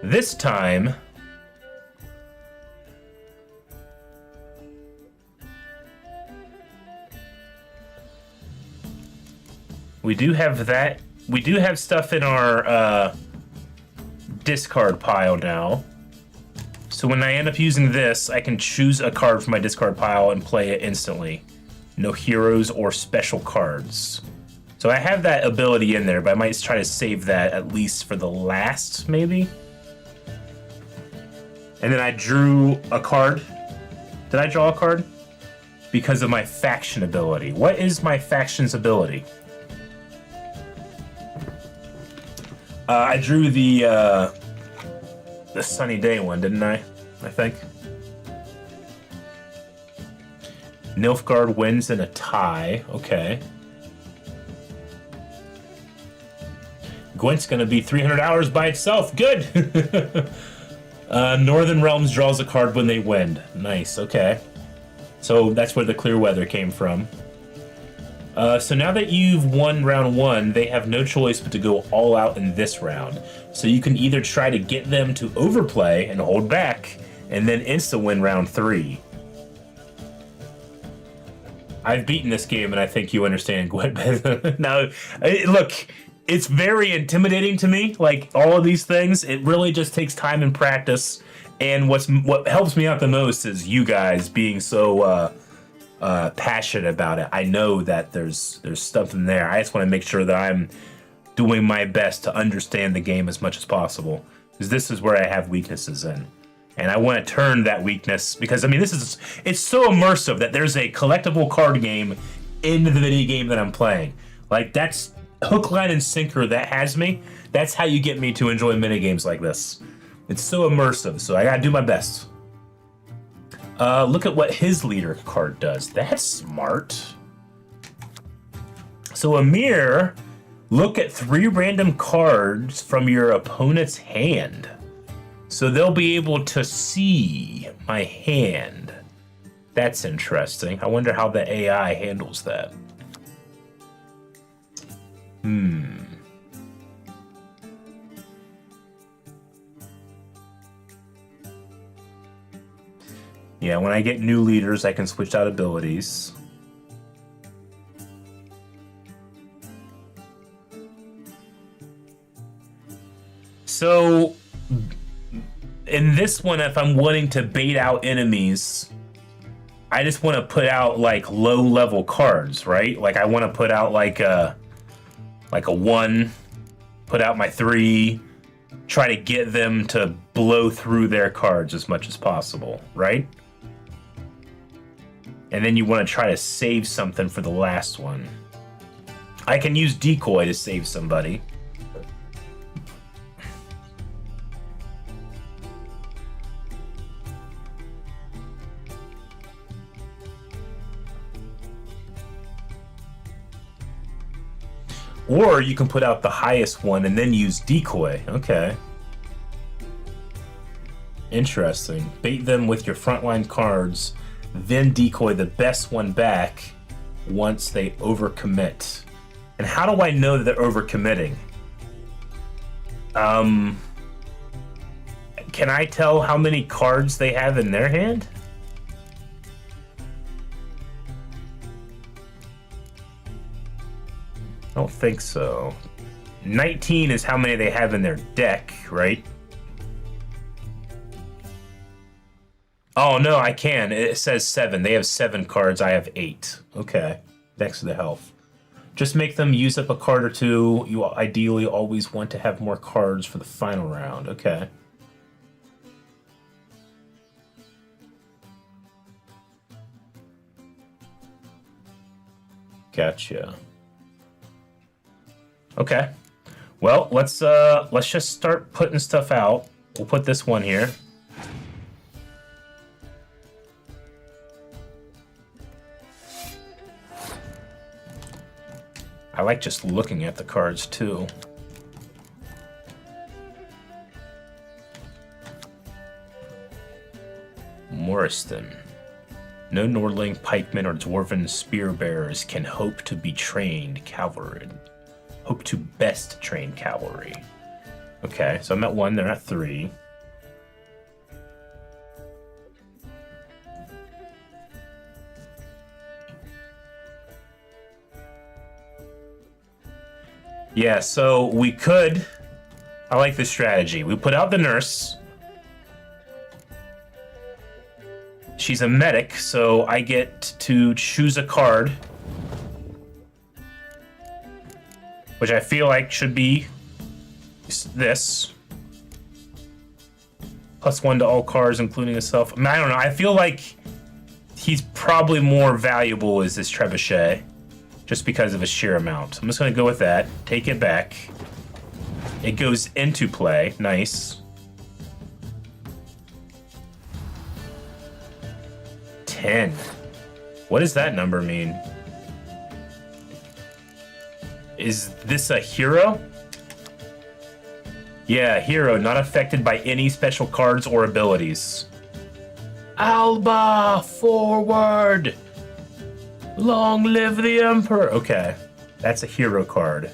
This time, we do have that. We do have stuff in our discard pile now. So when I end up using this, I can choose a card from my discard pile and play it instantly. No heroes or special cards. So I have that ability in there, but I might try to save that at least for the last, maybe. And then I drew a card. Did I draw a card? Because of my faction ability. What is my faction's ability? I drew the sunny day one, didn't I? I think. Nilfgaard wins in a tie. Okay. Gwent's gonna be 300 hours by itself. Good. Northern Realms draws a card when they win. Nice. Okay. So that's where the clear weather came from. So now that you've won round one, they have no choice but to go all out in this round. So you can either try to get them to overplay and hold back, and then insta-win round three. I've beaten this game, and I think you understand Gwent better. Now, look, it's very intimidating to me, like all of these things. It really just takes time and practice, and what helps me out the most is you guys being so passionate about it. I know that there's something there. I just want to make sure that I'm doing my best to understand the game as much as possible, because this is where I have weaknesses in, and I want to turn that weakness, because I mean it's so immersive that there's a collectible card game in the video game that I'm playing. Like, that's hook, line, and sinker that has me. That's how you get me to enjoy minigames like this. It's so immersive, so I gotta do my best. Look at what his leader card does. That's smart. So Amir, look at 3 random cards from your opponent's hand. So they'll be able to see my hand. That's interesting. I wonder how the AI handles that. Yeah, when I get new leaders, I can switch out abilities. So, in this one, if I'm wanting to bait out enemies, I just want to put out, like, low-level cards, right? Like, I want to put out, like a 1, put out my 3, try to get them to blow through their cards as much as possible, right? And then you want to try to save something for the last one. I can use decoy to save somebody. Or you can put out the highest one and then use decoy. Okay. Interesting. Bait them with your frontline cards, then decoy the best one back once they overcommit. And how do I know that they're overcommitting? Can I tell how many cards they have in their hand? I don't think so. 19 is how many they have in their deck, right? Oh, no, I can. It says 7. They have 7 cards. I have 8. Okay. Thanks for the help. Just make them use up a card or 2. You ideally always want to have more cards for the final round. Okay. Gotcha. Okay. Well, let's just start putting stuff out. We'll put this one here. I like just looking at the cards too. Morriston. No Nordling pikemen or dwarven spear bearers can hope to be trained cavalry. Hope to best train cavalry. Okay, so I'm at 1, they're at 3. Yeah, so we could... I like this strategy. We put out the nurse. She's a medic, so I get to choose a card. Which I feel like should be this. +1 to all cards, including himself. I mean, I don't know. I feel like he's probably more valuable as this trebuchet. Just because of his sheer amount. I'm just going to go with that. Take it back. It goes into play. Nice. 10. What does that number mean? Is this a hero? Yeah, hero. Not affected by any special cards or abilities. Alba! Forward! Long live the Emperor. Okay, that's a hero card.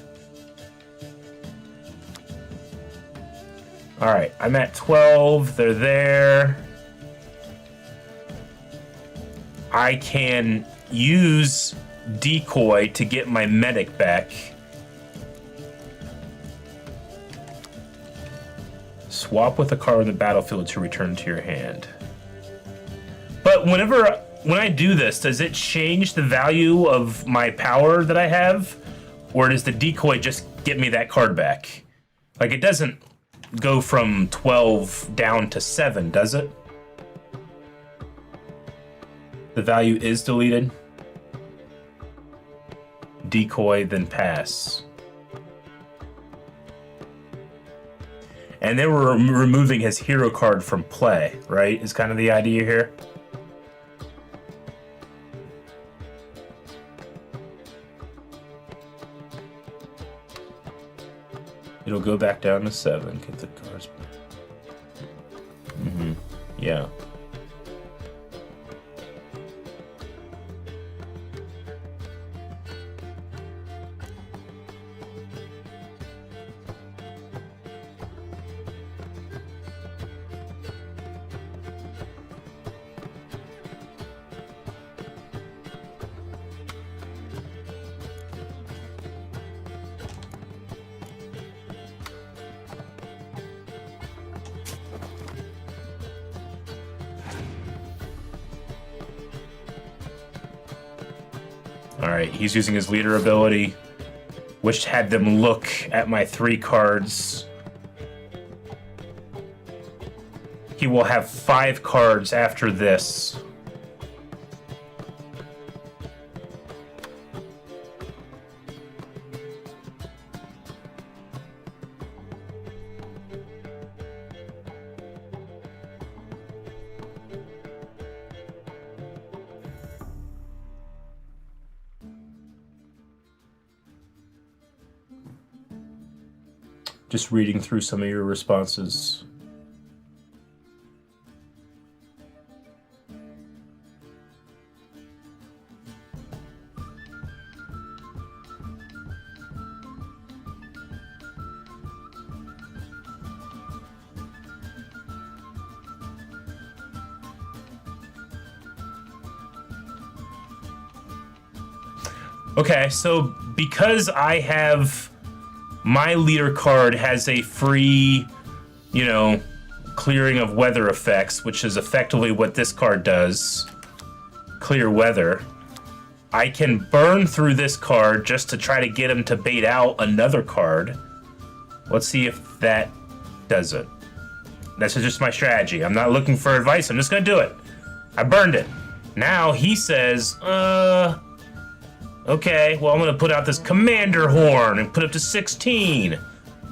All right, I'm at 12. They're there. I can use decoy to get my medic back. Swap with a card on the battlefield to return to your hand. But when I do this, does it change the value of my power that I have? Or does the decoy just get me that card back? Like, it doesn't go from 12 down to 7, does it? The value is deleted. Decoy, then pass. And then we're removing his hero card from play, right? Is kind of the idea here. It'll go back down to 7. Get the cards back. Yeah. Alright, he's using his leader ability, which had them look at my 3 cards. He will have 5 cards after this. Just reading through some of your responses. Okay, so because I have my leader card has a free, clearing of weather effects, which is effectively what this card does. Clear weather. I can burn through this card just to try to get him to bait out another card. Let's see if that does it. That's just my strategy. I'm not looking for advice. I'm just going to do it. I burned it. Now he says, okay, well, I'm going to put out this commander horn and put it to 16.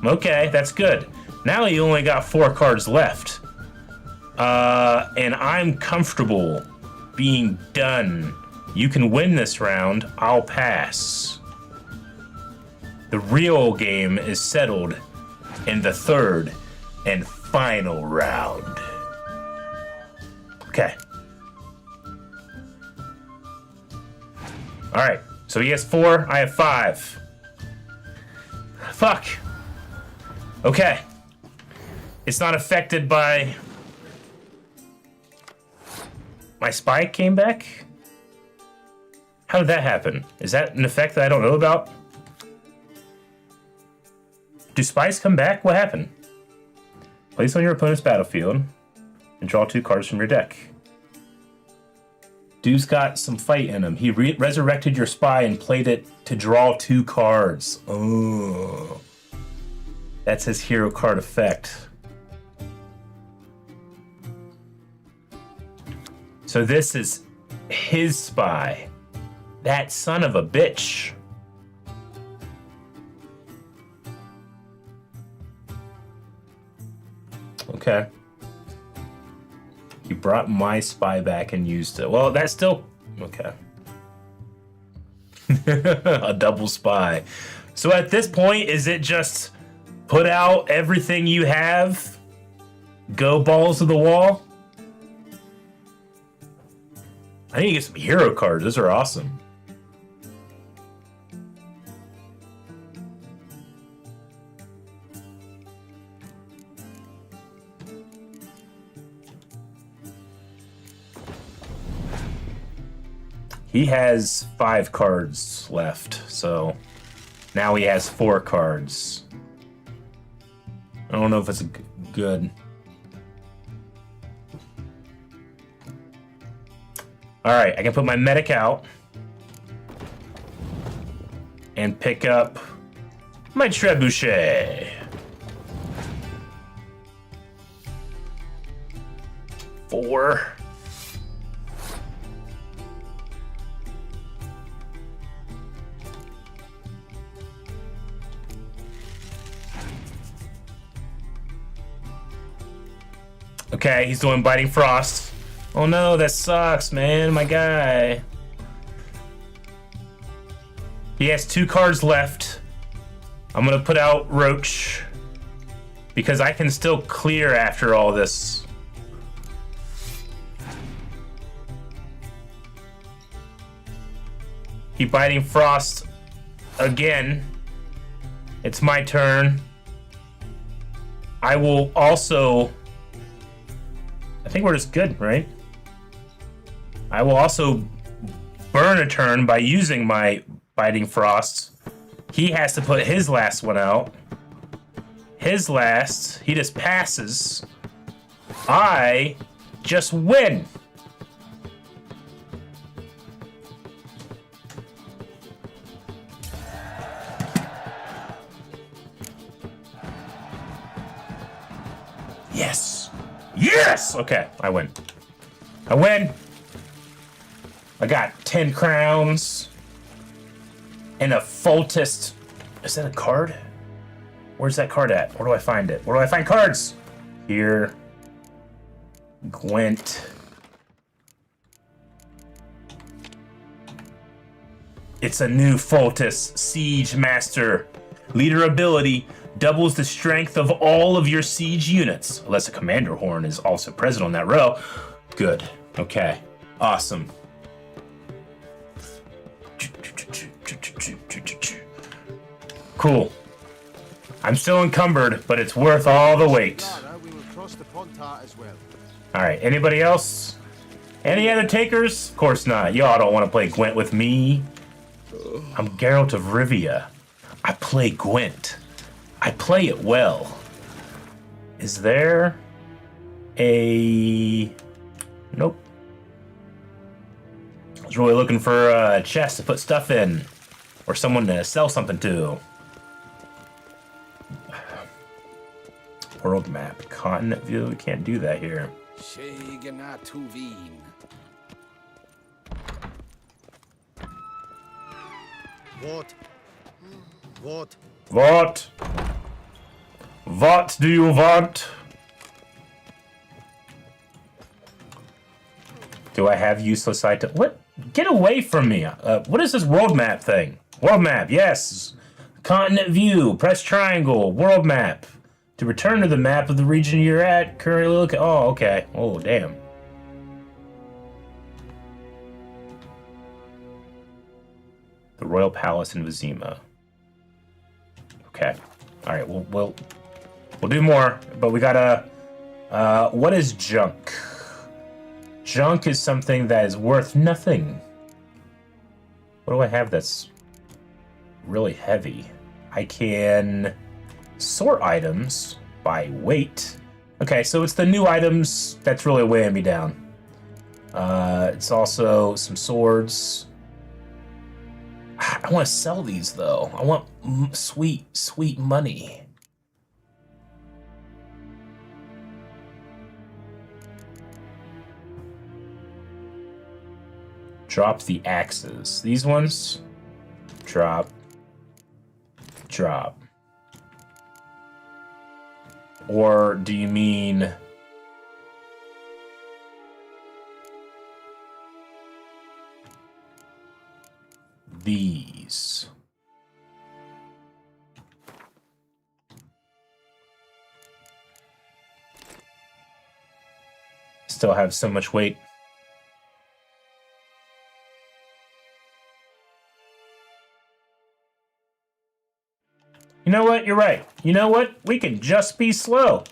Okay, that's good. Now he only got 4 cards left. And I'm comfortable being done. You can win this round. I'll pass. The real game is settled in the third and final round. Okay. All right. So he has 4. I have 5. Fuck. Okay. It's not affected by... My spy came back? How did that happen? Is that an effect that I don't know about? Do spies come back? What happened? Place on your opponent's battlefield and draw 2 cards from your deck. Dude's got some fight in him. He resurrected your spy and played it to draw 2 cards. Oh. That's his hero card effect. So this is his spy. That son of a bitch. Okay. You brought my spy back and used it. Well, that's still... Okay. A double spy. So at this point, is it just put out everything you have? Go balls to the wall? I need to get some hero cards. Those are awesome. He has 5 cards left, so now he has 4 cards. I don't know if it's good. All right, I can put my medic out and pick up my trebuchet. 4. Okay, he's doing Biting Frost. Oh no, that sucks, man, my guy. He has 2 cards left. I'm gonna put out Roach because I can still clear after all this. He Biting Frost again. It's my turn. I will also... I think we're just good, right? I will also burn a turn by using my Biting Frost. He has to put his last one out. His last, he just passes. I just win. Yes. Yes! Okay, I win. I win. I got 10 crowns. And a Fultist. Is that a card? Where's that card at? Where do I find it? Where do I find cards? Here. Gwent. It's a new Fultist. Siege Master. Leader ability. Doubles the strength of all of your siege units. Unless a commander horn is also present on that row. Good. Okay. Awesome. Cool. I'm still encumbered, but it's worth all the wait. Alright, anybody else? Any other takers? Of course not. Y'all don't want to play Gwent with me. I'm Geralt of Rivia. I play Gwent. I play it well. Is there a... Nope. I was really looking for a chest to put stuff in. Or someone to sell something to. World map. Continent view. We can't do that here. What? What do you want? Do I have useless item? What? Get away from me. What is this world map thing? World map, yes. Continent view. Press triangle. World map. To return to the map of the region you're at, currently look. Oh, okay. Oh, damn. The Royal Palace in Vizima. Okay. All right. We'll do more, but we gotta. What is junk? Junk is something that is worth nothing. What do I have that's really heavy? I can sort items by weight. Okay, so it's the new items that's really weighing me down. It's also some swords. I want to sell these though. I want sweet money. Drop the axes. These ones. Drop. Drop. Or do you mean these? Still have so much weight. You know what? You're right. You know what? We can just be slow.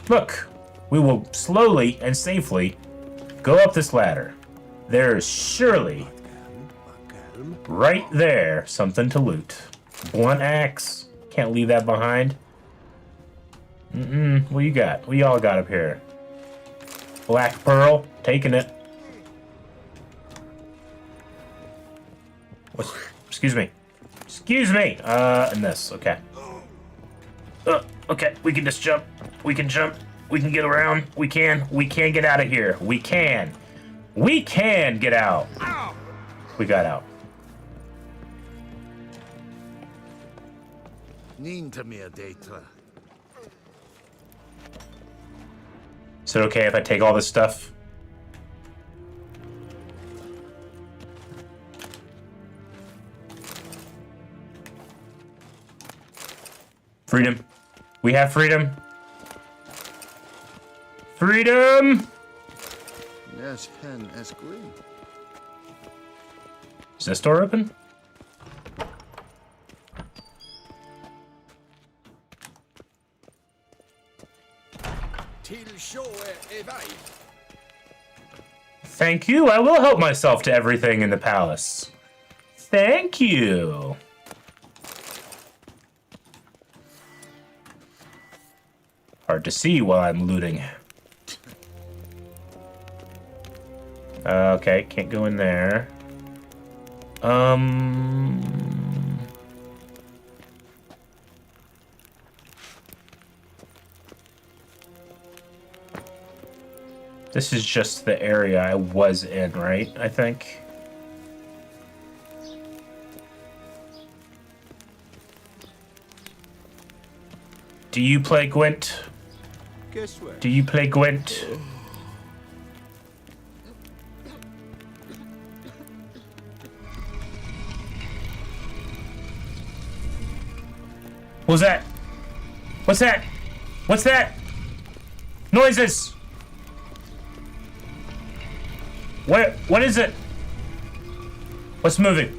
Look, we will slowly and safely go up this ladder. There's surely, right there, something to loot. Blunt axe. Can't leave that behind. What you got? What y'all got up here? Black pearl. Taking it. What's... Excuse me. Excuse me. And this. Okay. Okay. We can just jump. We can jump. We can get around. We can get out of here. We can get out. We got out. Is it okay if I take all this stuff? Freedom. We have freedom. Freedom! Yes, pen is green. Is this door open? Thank you. I will help myself to everything in the palace. Thank you. Hard to see while I'm looting. Okay, can't go in there. This is just the area I was in, right? I think. Do you play Gwent? Guess what? Do you play Gwent? What's that? What's that? What's that? Noises! What is it? What's moving?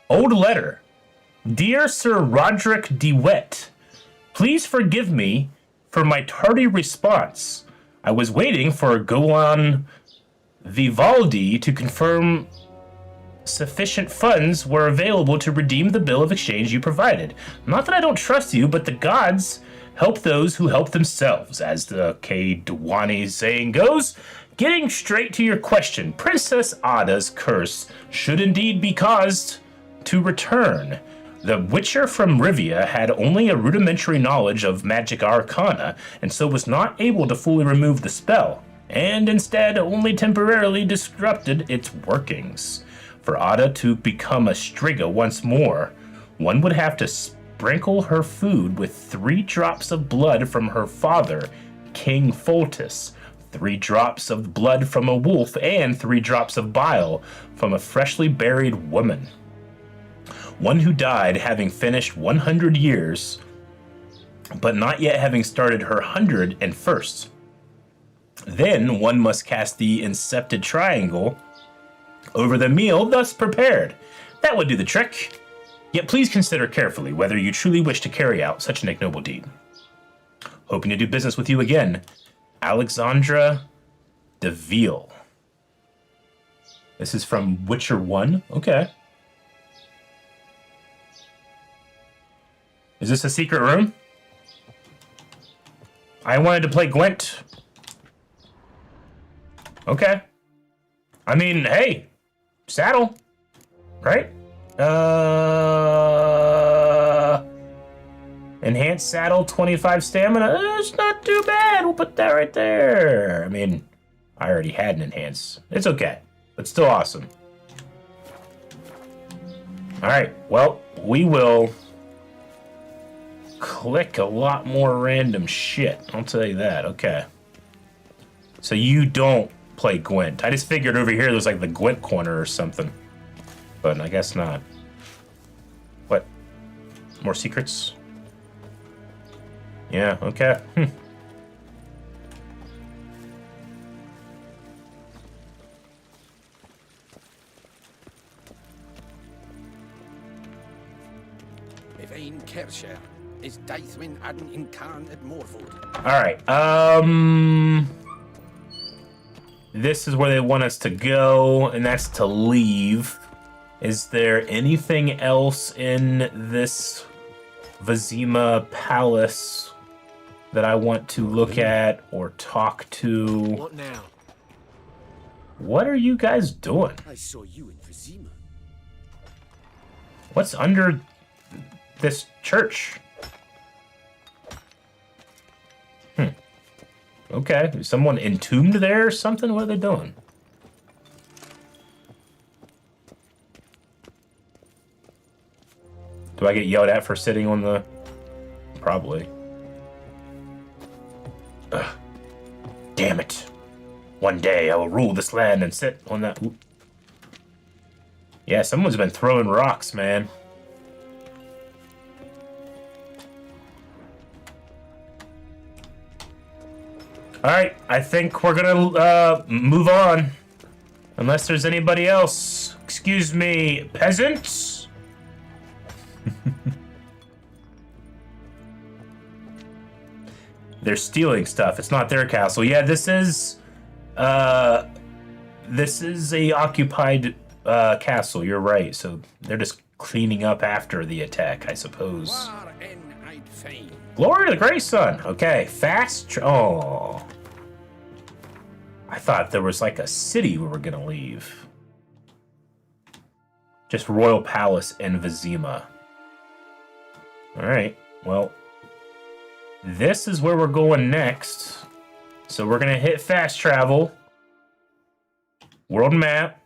Old letter. Dear Sir Roderick DeWitt, please forgive me for my tardy response. I was waiting for Golan Vivaldi to confirm sufficient funds were available to redeem the bill of exchange you provided. Not that I don't trust you, but the gods help those who help themselves, as the K. Dwani saying goes. Getting straight to your question, Princess Ada's curse should indeed be caused to return. The Witcher from Rivia had only a rudimentary knowledge of magic arcana, and so was not able to fully remove the spell, and instead only temporarily disrupted its workings. For Ada to become a Striga once more, one would have to sprinkle her food with 3 drops of blood from her father, King Foltest, 3 drops of blood from a wolf, and 3 drops of bile from a freshly buried woman. One who died having finished 100 years, but not yet having started her 101st. Then one must cast the Incepted Triangle over the meal thus prepared. That would do the trick. Yet please consider carefully whether you truly wish to carry out such an ignoble deed. Hoping to do business with you again, Alexandra de Ville. This is from Witcher 1. Okay. Is this a secret room? I wanted to play Gwent. Okay. I mean, hey, saddle, right? Enhanced saddle, 25 stamina. It's not too bad. We'll put that right there. I mean, I already had an enhanced. It's okay, but still awesome. All right, well, we will click a lot more random shit. I'll tell you that. Okay. So you don't play Gwent. I just figured over here there's like the Gwent corner or something. But I guess not. What? More secrets? Yeah, okay. Evain Kersher is Daithwin Adden in Khan at Morvold. Alright, this is where they want us to go, and that's to leave. Is there anything else in this Vizima palace that I want to look at or talk to? What now? What are you guys doing? I saw you in Vizima. What's under this church? Okay, is someone entombed there or something? What are they doing? Do I get yelled at for sitting on the... Probably. Ugh. Damn it. One day I will rule this land and sit on that... Ooh. Yeah, someone's been throwing rocks, man. Alright, I think we're gonna move on. Unless there's anybody else. Excuse me, peasants? They're stealing stuff. It's not their castle. Yeah, this is a occupied castle. You're right. So they're just cleaning up after the attack, I suppose. Glory to the Grey Sun. Okay, oh. I thought there was like a city we were gonna leave. Just Royal Palace and Vizima. Alright, well, this is where we're going next. So we're gonna hit fast travel. World map.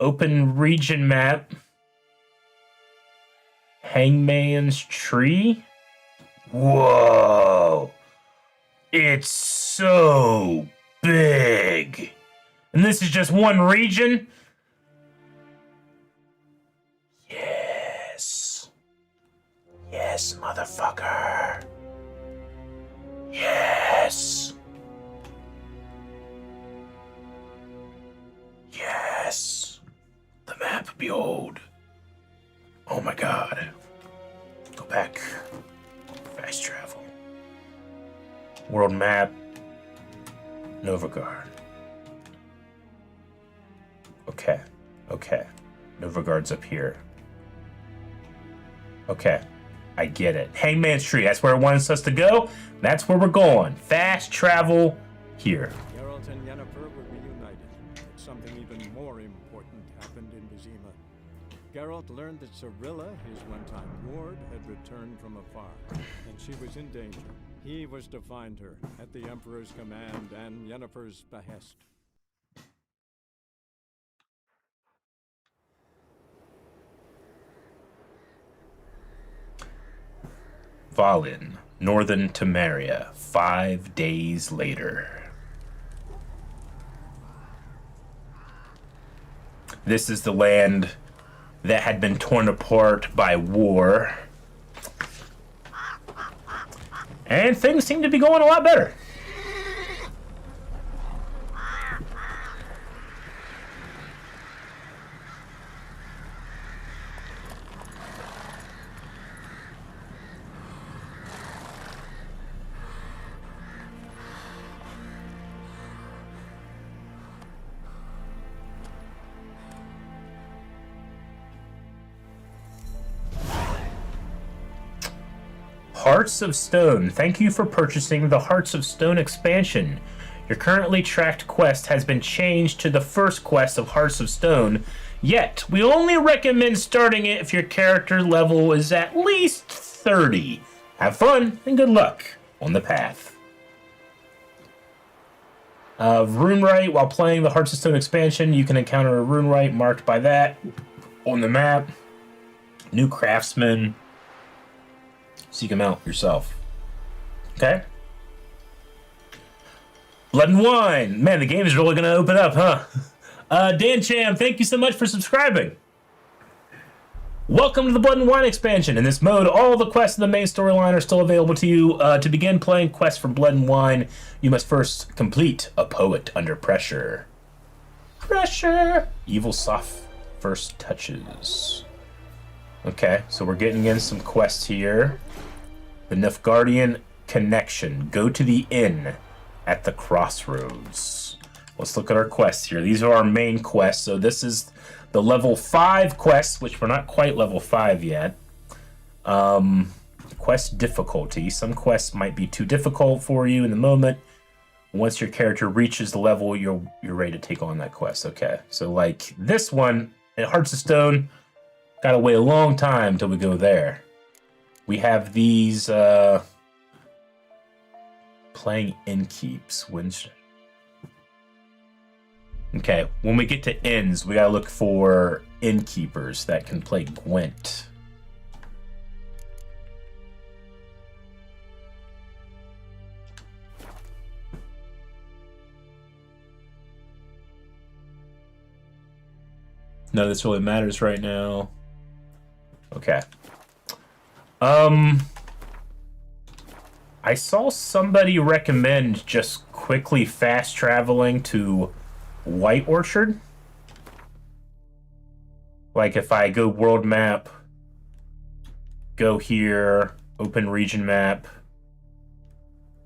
Open region map. Hangman's Tree. Whoa. It's so big. And this is just one region? Yes. Yes, motherfucker. Yes. Yes. The map, behold. Oh my god. Go back. Fast travel. World map. Novagard. Okay. Okay. Novagard's up here. Okay. I get it. Hangman's Tree. That's where it wants us to go. That's where we're going. Fast travel here. Geralt and Yennefer were reunited, but something even more important happened in Vizima. Geralt learned that Cirilla, his one-time ward, had returned from afar, and she was in danger. He was to find her at the Emperor's command and Yennefer's behest. Velen, northern Temeria, 5 days later. This is the land that had been torn apart by war. And things seem to be going a lot better. Hearts of Stone. Thank you for purchasing the Hearts of Stone expansion. Your currently tracked quest has been changed to the first quest of Hearts of Stone, yet we only recommend starting it if your character level is at least 30. Have fun and good luck on the path. Runewright. While playing the Hearts of Stone expansion, you can encounter a Runewright marked by that on the map. New craftsman. Seek them out yourself. Okay? Blood and Wine. Man, the game is really going to open up, huh? Dan Cham, thank you so much for subscribing. Welcome to the Blood and Wine expansion. In this mode, all the quests in the main storyline are still available to you. To begin playing quests for Blood and Wine, you must first complete A Poet Under Pressure. Pressure! Evil soft first touches. Okay, so we're getting in some quests here. The Nilfgaardian Connection. Go to the inn at the Crossroads. Let's look at our quests here. These are our main quests. So this is the level 5 quests, which we're not quite level 5 yet. Quest difficulty. Some quests might be too difficult for you in the moment. Once your character reaches the level, you're ready to take on that quest. Okay, so like this one at Hearts of Stone, gotta wait a long time till we go there. We have these playing innkeeps. Okay, when we get to inns, we gotta look for innkeepers that can play Gwent. None of this really matters right now. Okay. I saw somebody recommend just quickly fast traveling to White Orchard. Like if I go world map, go here, open region map,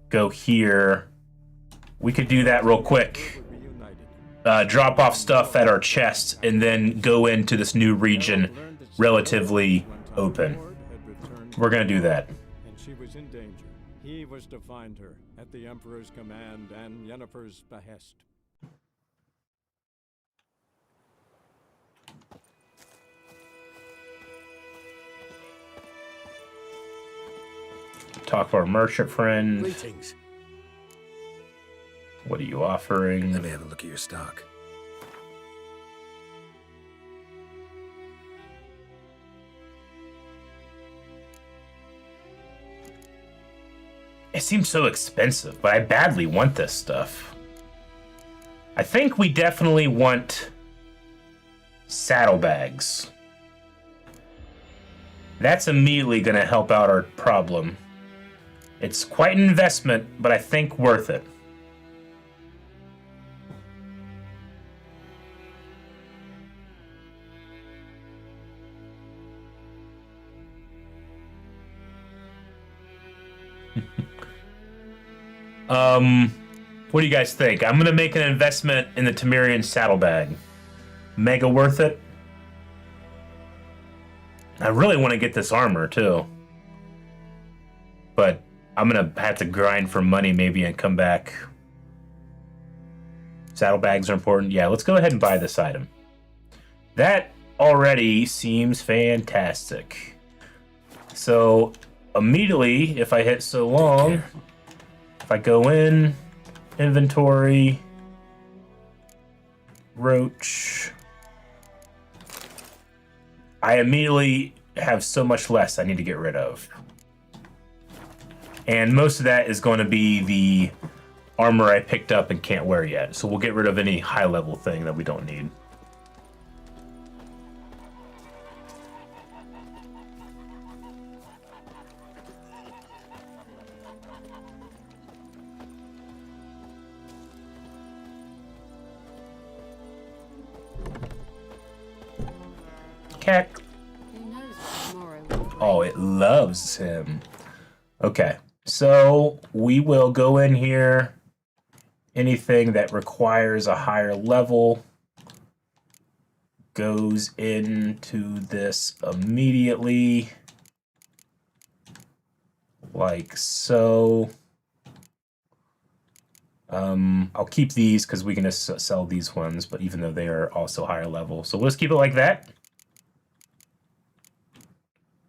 go here. We could do that real quick. Drop off stuff at our chest and then go into this new region relatively open. We're gonna do that. And she was in danger. He was to find her at the Emperor's command and Yennefer's behest. Talk to our merchant friend. Greetings. What are you offering? Let me have a look at your stock. It seems so expensive, but I badly want this stuff. I think we definitely want saddlebags. That's immediately going to help out our problem. It's quite an investment, but I think worth it. What do you guys think? I'm gonna make an investment in the Temerian saddlebag. Mega worth it. I really want to get this armor too, but I'm gonna have to grind for money maybe and come back. Saddlebags are important. Yeah, let's go ahead and buy this item. That already seems fantastic. So immediately, if I hit so long, if I go in, inventory, roach, I immediately have so much less I need to get rid of. And most of that is going to be the armor I picked up and can't wear yet. So we'll get rid of any high level thing that we don't need. Cat. Who knows what tomorrow will bring? Oh, it loves him. Okay, so we will go in here. Anything that requires a higher level goes into this immediately. Like so. I'll keep these because we can just sell these ones, but even though they are also higher level. So let's keep it like that.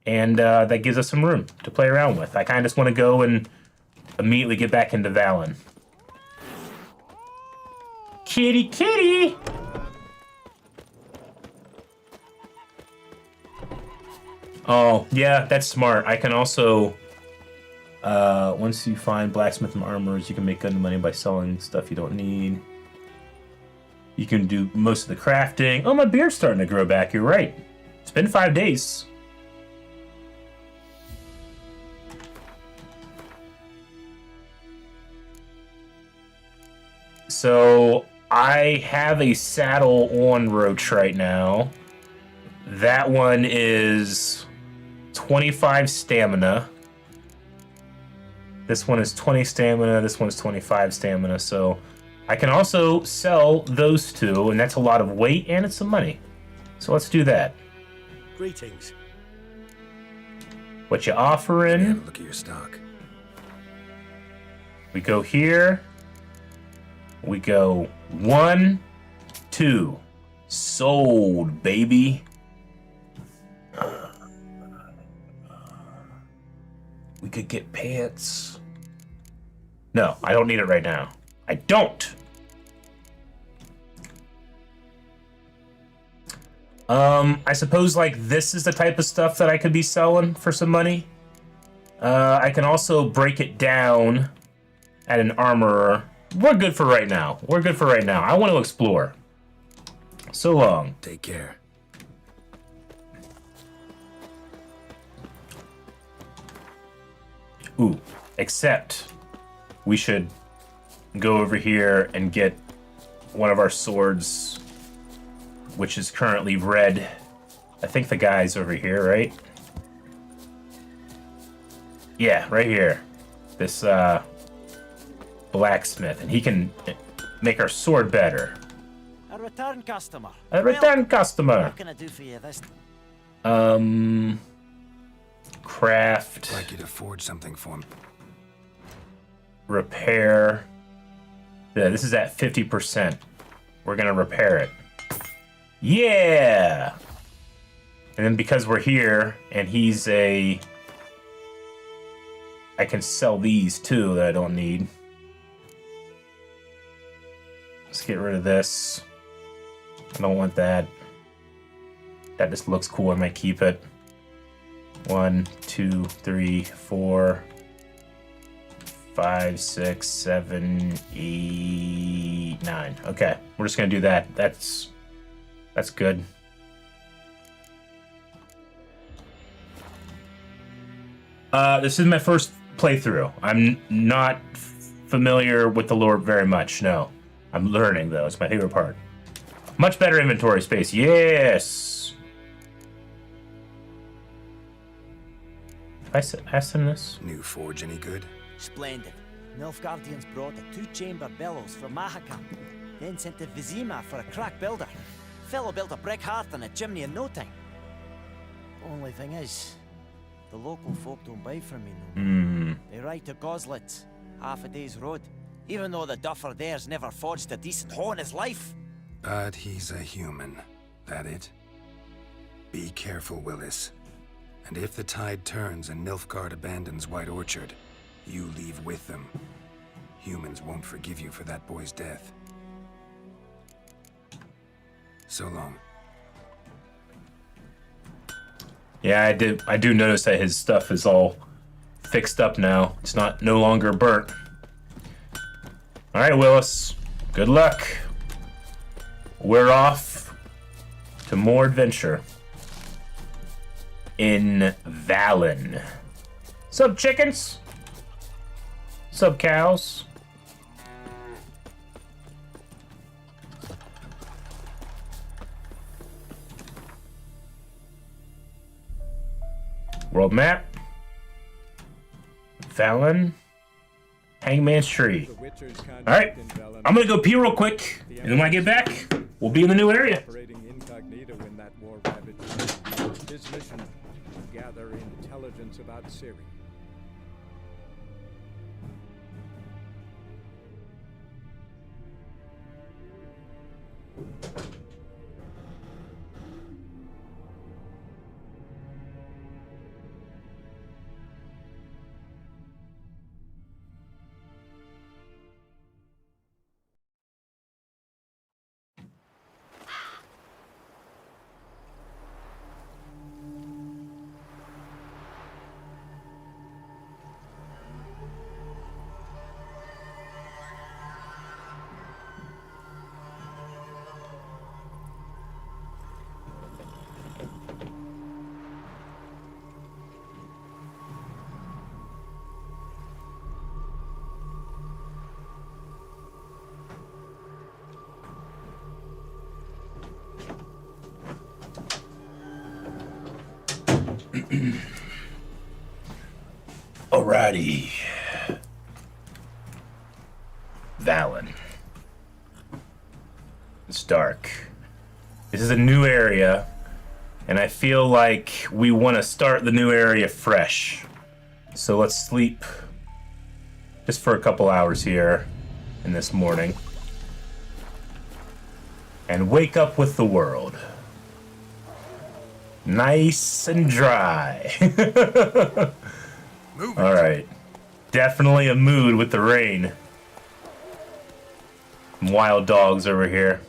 And that gives us some room to play around with. I kind of just want to go and immediately get back into Velen. Kitty, kitty! Oh, yeah, that's smart. I can also, once you find blacksmith and armors, you can make good money by selling stuff you don't need. You can do most of the crafting. Oh, my beard's starting to grow back. You're right. It's been 5 days. So I have a saddle on Roach right now. That one is 25 stamina. This one is 20 stamina. This one's 25 stamina. So I can also sell those two, and that's a lot of weight and it's some money. So let's do that. Greetings. What you offering? Yeah, look at your stock. We go here. We go 1, 2. Sold, baby. We could get pants. No, I don't need it right now. I don't. I suppose like this is the type of stuff that I could be selling for some money. I can also break it down at an armorer. We're good for right now. We're good for right now. I want to explore. So long. Take care. Ooh, except we should go over here and get one of our swords, which is currently red. I think the guy's over here, right? Yeah, right here. This, blacksmith, and he can make our sword better. A return customer. A return customer. What can I do for you this? Craft. I'd like you to forge something for me. Repair. Yeah, this is at 50%. We're gonna repair it. Yeah! And then because we're here, and he's a... I can sell these too that I don't need. Let's get rid of this. I don't want that. That just looks cool. I might keep it. 1, 2, 3, 4, 5, 6, 7, 8, 9. Okay, we're just gonna do that. That's good. This is my first playthrough. I'm not familiar with the lore very much. No. I'm learning, though. It's my favorite part. Much better inventory space. Yes! I asked him this. New forge any good? Splendid. Nilfgaardians brought a 2-chamber bellows from Mahakam, then sent to Vizima for a crack builder. Fellow built a brick hearth and a chimney in no time. Only thing is, the local folk don't buy from me no more. They ride to Goslitz, half a day's road. Even though the duffer there's never forged a decent hoe in his life. But he's a human. That it? Be careful, Willis. And if the tide turns and Nilfgaard abandons White Orchard, you leave with them. Humans won't forgive you for that boy's death. So long. Yeah, I do notice that his stuff is all fixed up now. It's no longer burnt. All right, Willis. Good luck. We're off to more adventure in Velen. Sup, chickens? Sup, cows? World map. Velen. Hangman's Tree. Alright, I'm gonna go pee real quick, and then when I get back, we'll be in the new area. Operating incognito in that war-ravaged. His mission, gather intelligence about Ciri. Alrighty. Velen. It's dark. This is a new area, and I feel like we want to start the new area fresh. So let's sleep just for a couple hours here in this morning and wake up with the world. Nice and dry. All right. Definitely a mood with the rain. Wild dogs over here.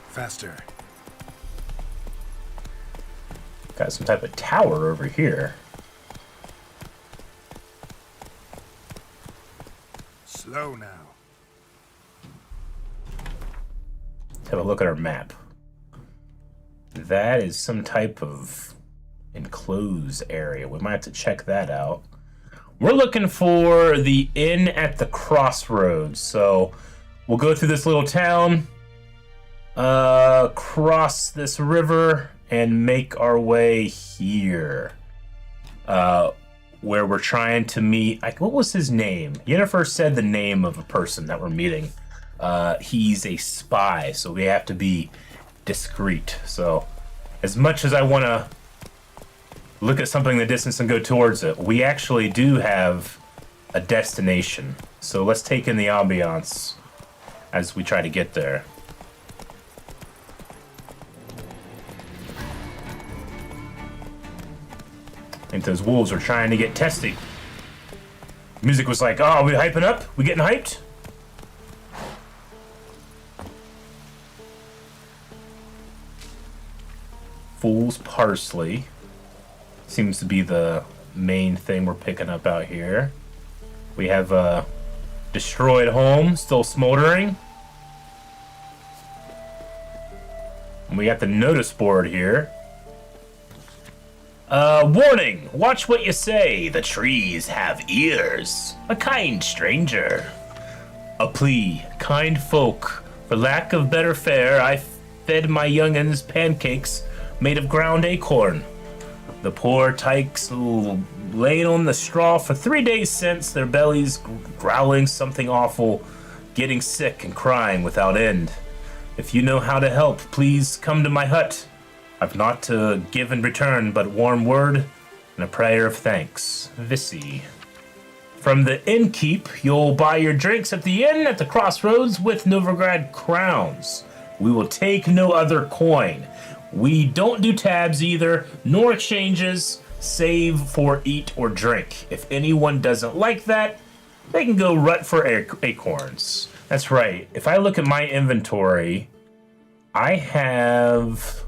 Faster. Got some type of tower over here. Slow now. Let's have a look at our map. That is some type of enclosed area. We might have to check that out. We're looking for the inn at the Crossroads. So we'll go through this little town, cross this river, and make our way here. Where we're trying to meet, what was his name? Yennefer said the name of a person that we're meeting. He's a spy, so we have to be discreet. So as much as I want to look at something in the distance and go towards it, we actually do have a destination. So let's take in the ambiance as we try to get there. I think those wolves are trying to get testy. Music was like, oh, are we hyping up? We getting hyped? Fool's parsley seems to be the main thing we're picking up out here. We have a destroyed home still smoldering. And we got the notice board here. Warning! Watch what you say. The trees have ears. A kind stranger. A plea. Kind folk. For lack of better fare, I fed my young'uns pancakes made of ground acorn. The poor tykes laid on the straw for 3 days since, their bellies growling something awful, getting sick and crying without end. If you know how to help, please come to my hut. I've naught to give in return but warm word and a prayer of thanks. Visi. From the innkeep, you'll buy your drinks at the inn at the Crossroads with Novigrad crowns. We will take no other coin. We don't do tabs either, nor exchanges, save for eat or drink. If anyone doesn't like that, they can go rut for acorns. That's right. If I look at my inventory, I have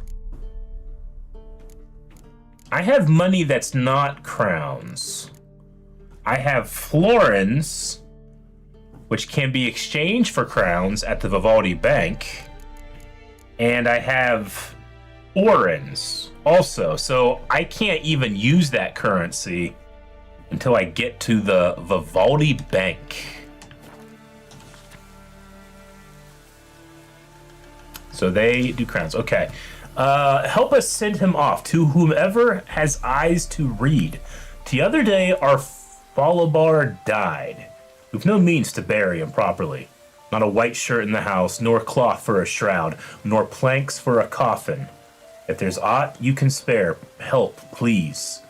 money that's not crowns. I have florins, which can be exchanged for crowns at the Vivaldi Bank. And I have orens also. So I can't even use that currency until I get to the Vivaldi Bank. So they do crowns. Okay. Help us send him off to whomever has eyes to read. The other day, our Falabar died. We've no means to bury him properly. Not a white shirt in the house, nor cloth for a shroud, nor planks for a coffin. If there's aught you can spare, help, please.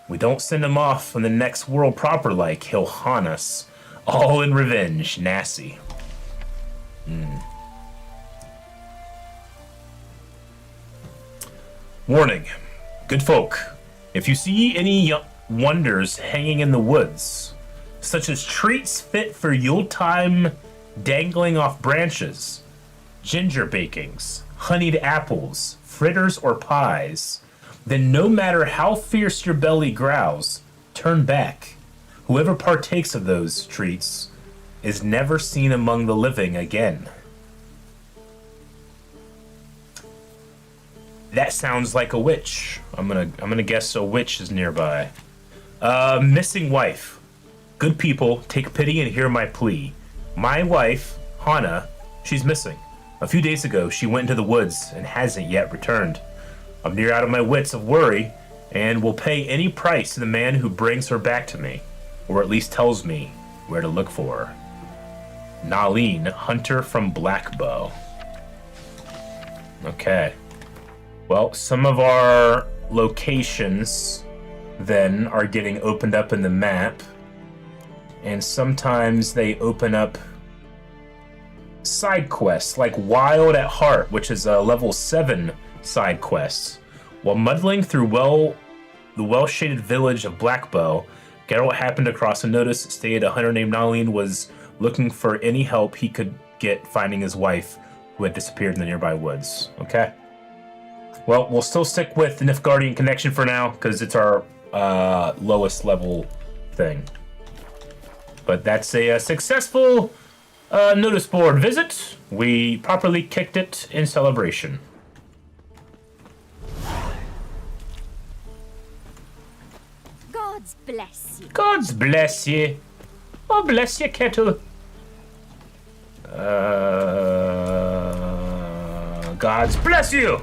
We don't send him off in the next world proper like he'll haunt us. All in revenge, Nasty. Warning, good folk. If you see any wonders hanging in the woods, such as treats fit for Yule time dangling off branches, ginger bakings, honeyed apples, fritters or pies, then no matter how fierce your belly growls, turn back. Whoever partakes of those treats is never seen among the living again. That sounds like a witch. I'm gonna guess a witch is nearby. Missing wife. Good people, take pity and hear my plea. My wife, Hana, she's missing. A few days ago, she went into the woods and hasn't yet returned. I'm near out of my wits of worry and will pay any price to the man who brings her back to me, or at least tells me where to look for her. Nalin, hunter from Blackbow. Okay. Well, some of our locations then are getting opened up in the map, and sometimes they open up side quests like Wild at Heart, which is a level 7 side quest. While muddling through the well-shaded village of Blackbow, Geralt happened across a notice that stated a hunter named Nalin was looking for any help he could get finding his wife who had disappeared in the nearby woods. Okay. Well, we'll still stick with the Nilfgaardian connection for now, because it's our lowest level thing. But that's a successful notice board visit. We properly kicked it in celebration. God's bless you. God's bless you. Oh, bless you, Kettle. God's bless you.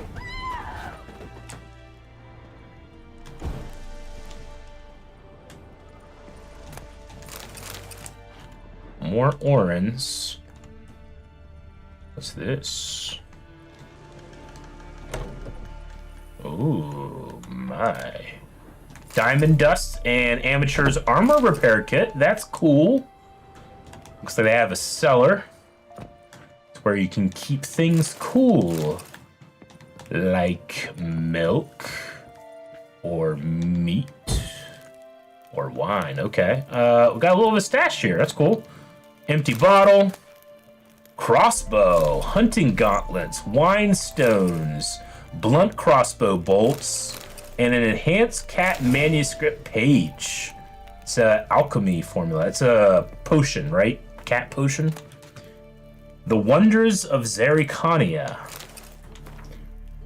More orens. What's this? Oh my. Diamond dust and amateur's armor repair kit. That's cool. Looks like they have a cellar. It's where you can keep things cool. Like milk or meat or wine. Okay. We got a little of a stash here. That's cool. Empty bottle, crossbow, hunting gauntlets, wine stones, blunt crossbow bolts, and an enhanced cat manuscript page. It's a alchemy formula. It's a potion, right? Cat potion. The Wonders of Zerikania.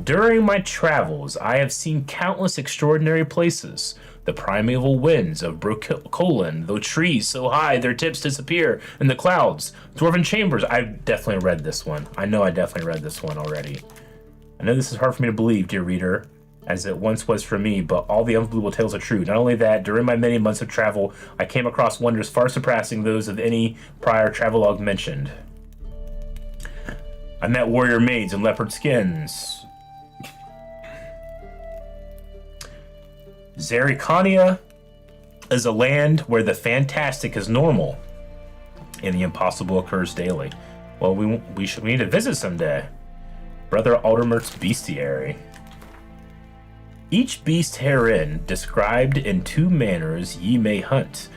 During my travels, I have seen countless extraordinary places. The primeval winds of Brocolin, though trees so high their tips disappear in the clouds. Dwarven chambers. I've definitely read this one. I know I definitely read this one already. I know this is hard for me to believe, dear reader, as it once was for me, but all the unbelievable tales are true. Not only that, during my many months of travel, I came across wonders far surpassing those of any prior travelogue mentioned. I met warrior maids in leopard skins. Zerikania is a land where the fantastic is normal and the impossible occurs daily. Well, we need to visit someday. Brother Aldermert's Bestiary. Each beast herein, described in two manners ye may hunt.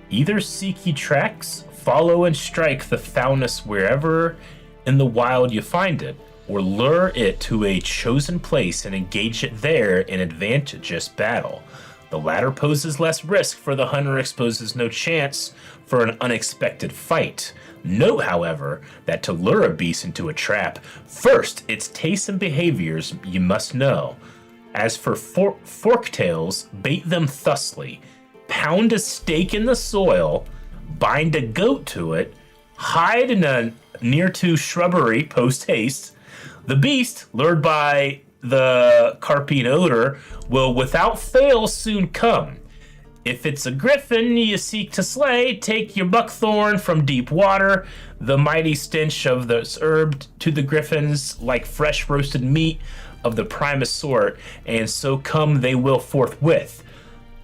Either seek ye tracks, follow and strike the foulness wherever in the wild you find it, or lure it to a chosen place and engage it there in advantageous battle. The latter poses less risk, for the hunter exposes no chance for an unexpected fight. Note, however, that to lure a beast into a trap, first its tastes and behaviors you must know. As for forktails, bait them thusly. Pound a stake in the soil, bind a goat to it, hide in a near to shrubbery post-haste. The beast, lured by the carpine odor, will without fail soon come. If it's a griffin you seek to slay, take your buckthorn from deep water. The mighty stench of this herb to the griffins, like fresh roasted meat of the primest sort, and so come they will forthwith,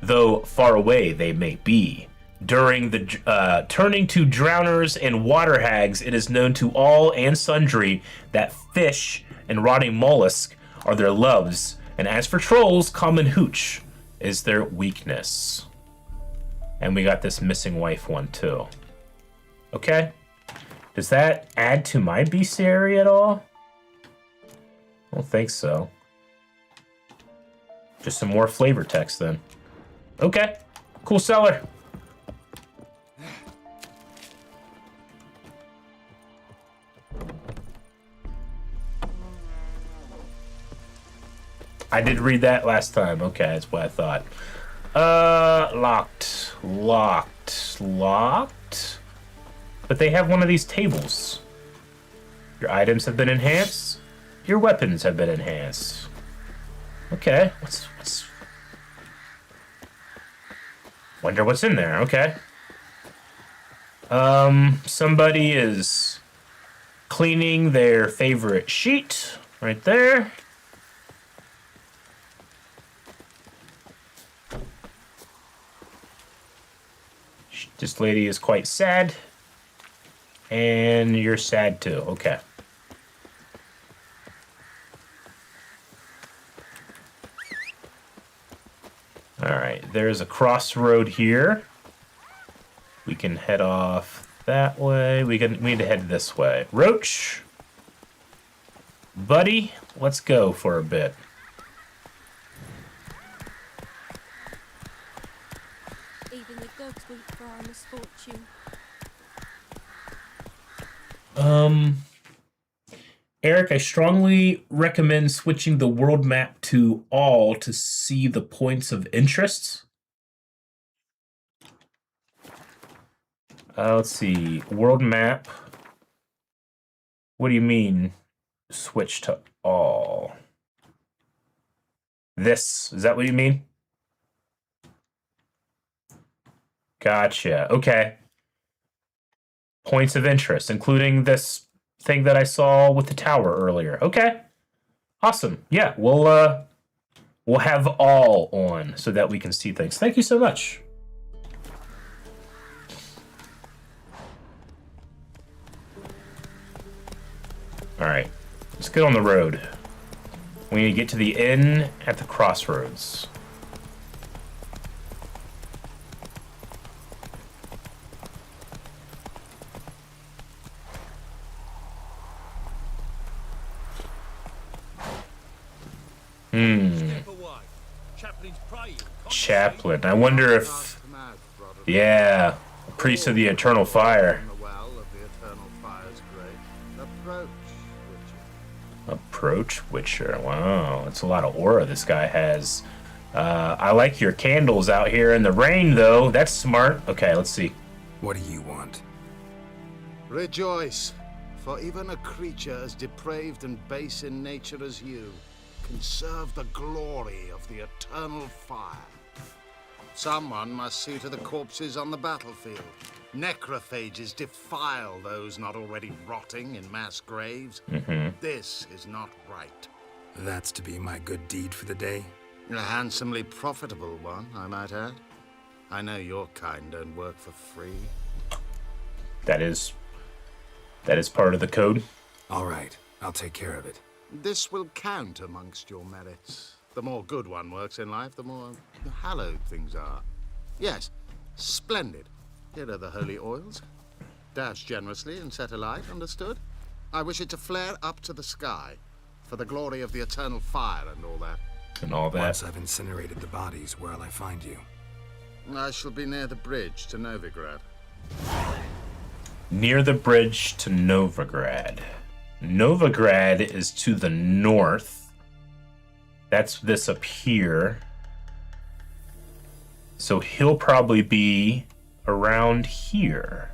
though far away they may be. During the turning to drowners and water hags, it is known to all and sundry that fish and rotting mollusk are their loves, and as for trolls, common hooch is their weakness. And we got this missing wife one too. Okay. Does that add to my bestiary at all? I don't think so. Just some more flavor text then. Okay. Cool seller. I did read that last time. Okay, that's what I thought. Locked. But they have one of these tables. Your items have been enhanced. Your weapons have been enhanced. Okay, what's... Wonder what's in there, okay. Somebody is cleaning their favorite sheet right there. This lady is quite sad. And you're sad too. Okay. Alright, there's a crossroad here. We can head off that way. We need to head this way. Roach. Buddy, let's go for a bit. Even the gods weep for our misfortune. Eric, I strongly recommend switching the world map to all to see the points of interest. Let's see. World map. What do you mean switch to all? This. Is that what you mean? Gotcha. Okay. Points of interest, including this thing that I saw with the tower earlier. Okay. Awesome. Yeah, we'll have all on so that we can see things. Thank you so much. All right. Let's get on the road. We need to get to the inn at the crossroads. Chaplain. I wonder if... Yeah. Priest of the Eternal Fire. Approach Witcher. Wow. That's a lot of aura this guy has. I like your candles out here in the rain, though. That's smart. Okay, let's see. What do you want? Rejoice, for even a creature as depraved and base in nature as you can serve the glory of the eternal fire. Someone must see to the corpses on the battlefield. Necrophages defile those not already rotting in mass graves. This is not right. That's to be my good deed for the day? A handsomely profitable one, I might add. I know your kind don't work for free. That is part of the code. All right, I'll take care of it. This will count amongst your merits. The more good one works in life, the more hallowed things are. Yes, splendid. Here are the holy oils. Dash generously and set alight, understood? I wish it to flare up to the sky, for the glory of the eternal fire and all that. And all that. Once I've incinerated the bodies, where'll I find you? I shall be near the bridge to Novigrad. Near the bridge to Novigrad. Novigrad is to the north. That's this up here. So he'll probably be around here.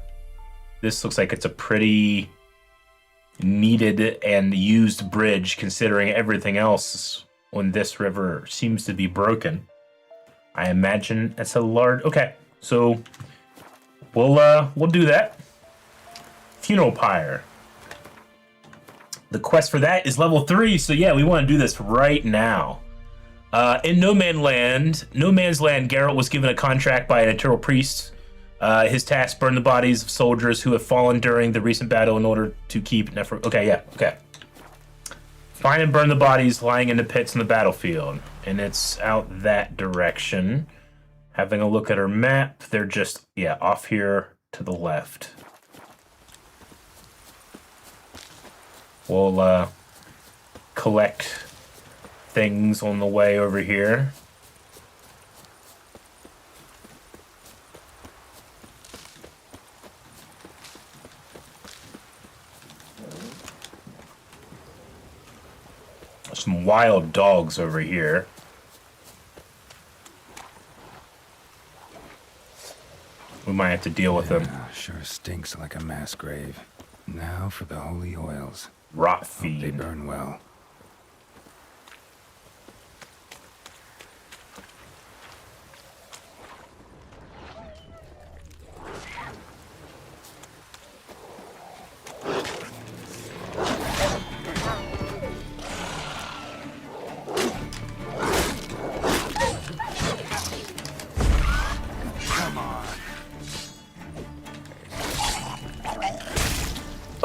This looks like it's a pretty needed and used bridge, considering everything else on this river seems to be broken. I imagine it's a large... Okay, so we'll do that. Funeral pyre. The quest for that is level 3, so yeah, we want to do this right now. In No Man's Land, Geralt was given a contract by an Imperial priest. His task: burn the bodies of soldiers who have fallen during the recent battle in order to keep Nefer. Okay, yeah, okay. Find and burn the bodies lying in the pits on the battlefield, and it's out that direction. Having a look at our map, they're just off here to the left. We'll collect things on the way over here. Some wild dogs over here. We might have to deal with them. Sure stinks like a mass grave. Now for the holy oils. Rot Hope fiend. they burn well.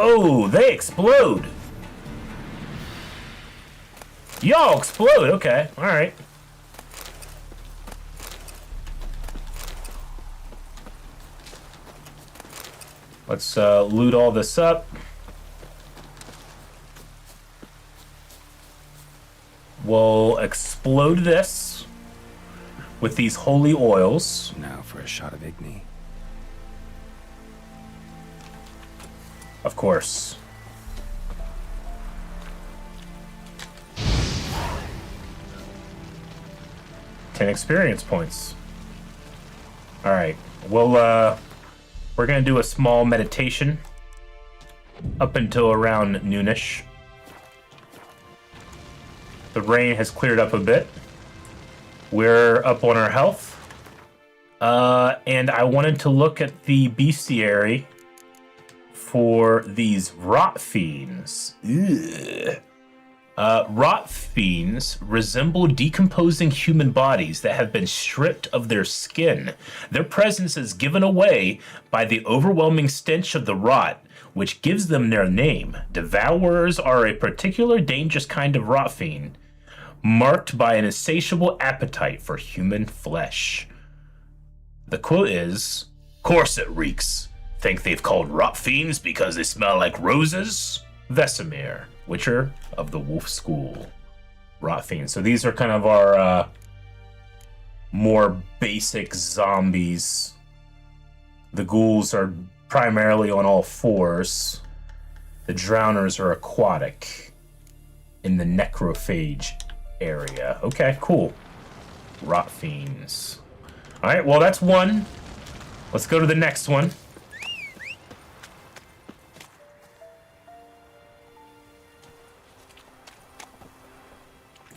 Oh, they explode. Y'all explode. Okay, all right. Let's loot all this up. We'll explode this with these holy oils. Now for a shot of Igni. Of course. Ten experience points. All right. We're gonna do a small meditation up until around noonish. The rain has cleared up a bit. We're up on our health. And I wanted to look at the bestiary for these rot fiends. Ugh. Rot fiends resemble decomposing human bodies that have been stripped of their skin. Their presence is given away by the overwhelming stench of the rot, which gives them their name. Devourers are a particular dangerous kind of rot fiend, marked by an insatiable appetite for human flesh. The quote is, "Course it reeks. Think they've called rot fiends because they smell like roses?" Vesemir, Witcher of the Wolf School. Rot fiends. So these are kind of our more basic zombies. The ghouls are primarily on all fours. The drowners are aquatic in the necrophage area. Okay, cool. Rot fiends. All right, well, that's one. Let's go to the next one.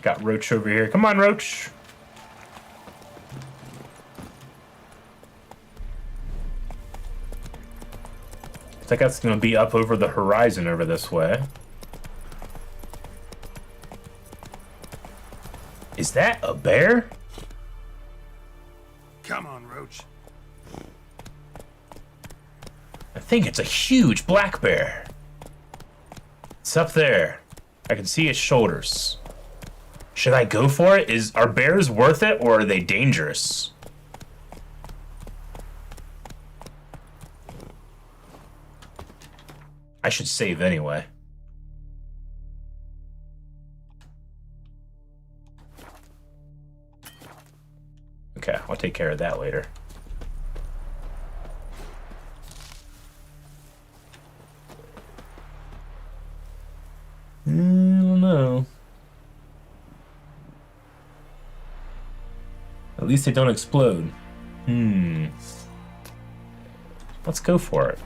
Got Roach over here. Come on, Roach. Looks like that's going to be up over the horizon over this way. Is that a bear? Come on, Roach. I think it's a huge black bear. It's up there. I can see his shoulders. Should I go for it? Are bears worth it, or are they dangerous? I should save anyway. Okay, I'll take care of that later. I don't know. At least they don't explode. Let's go for it.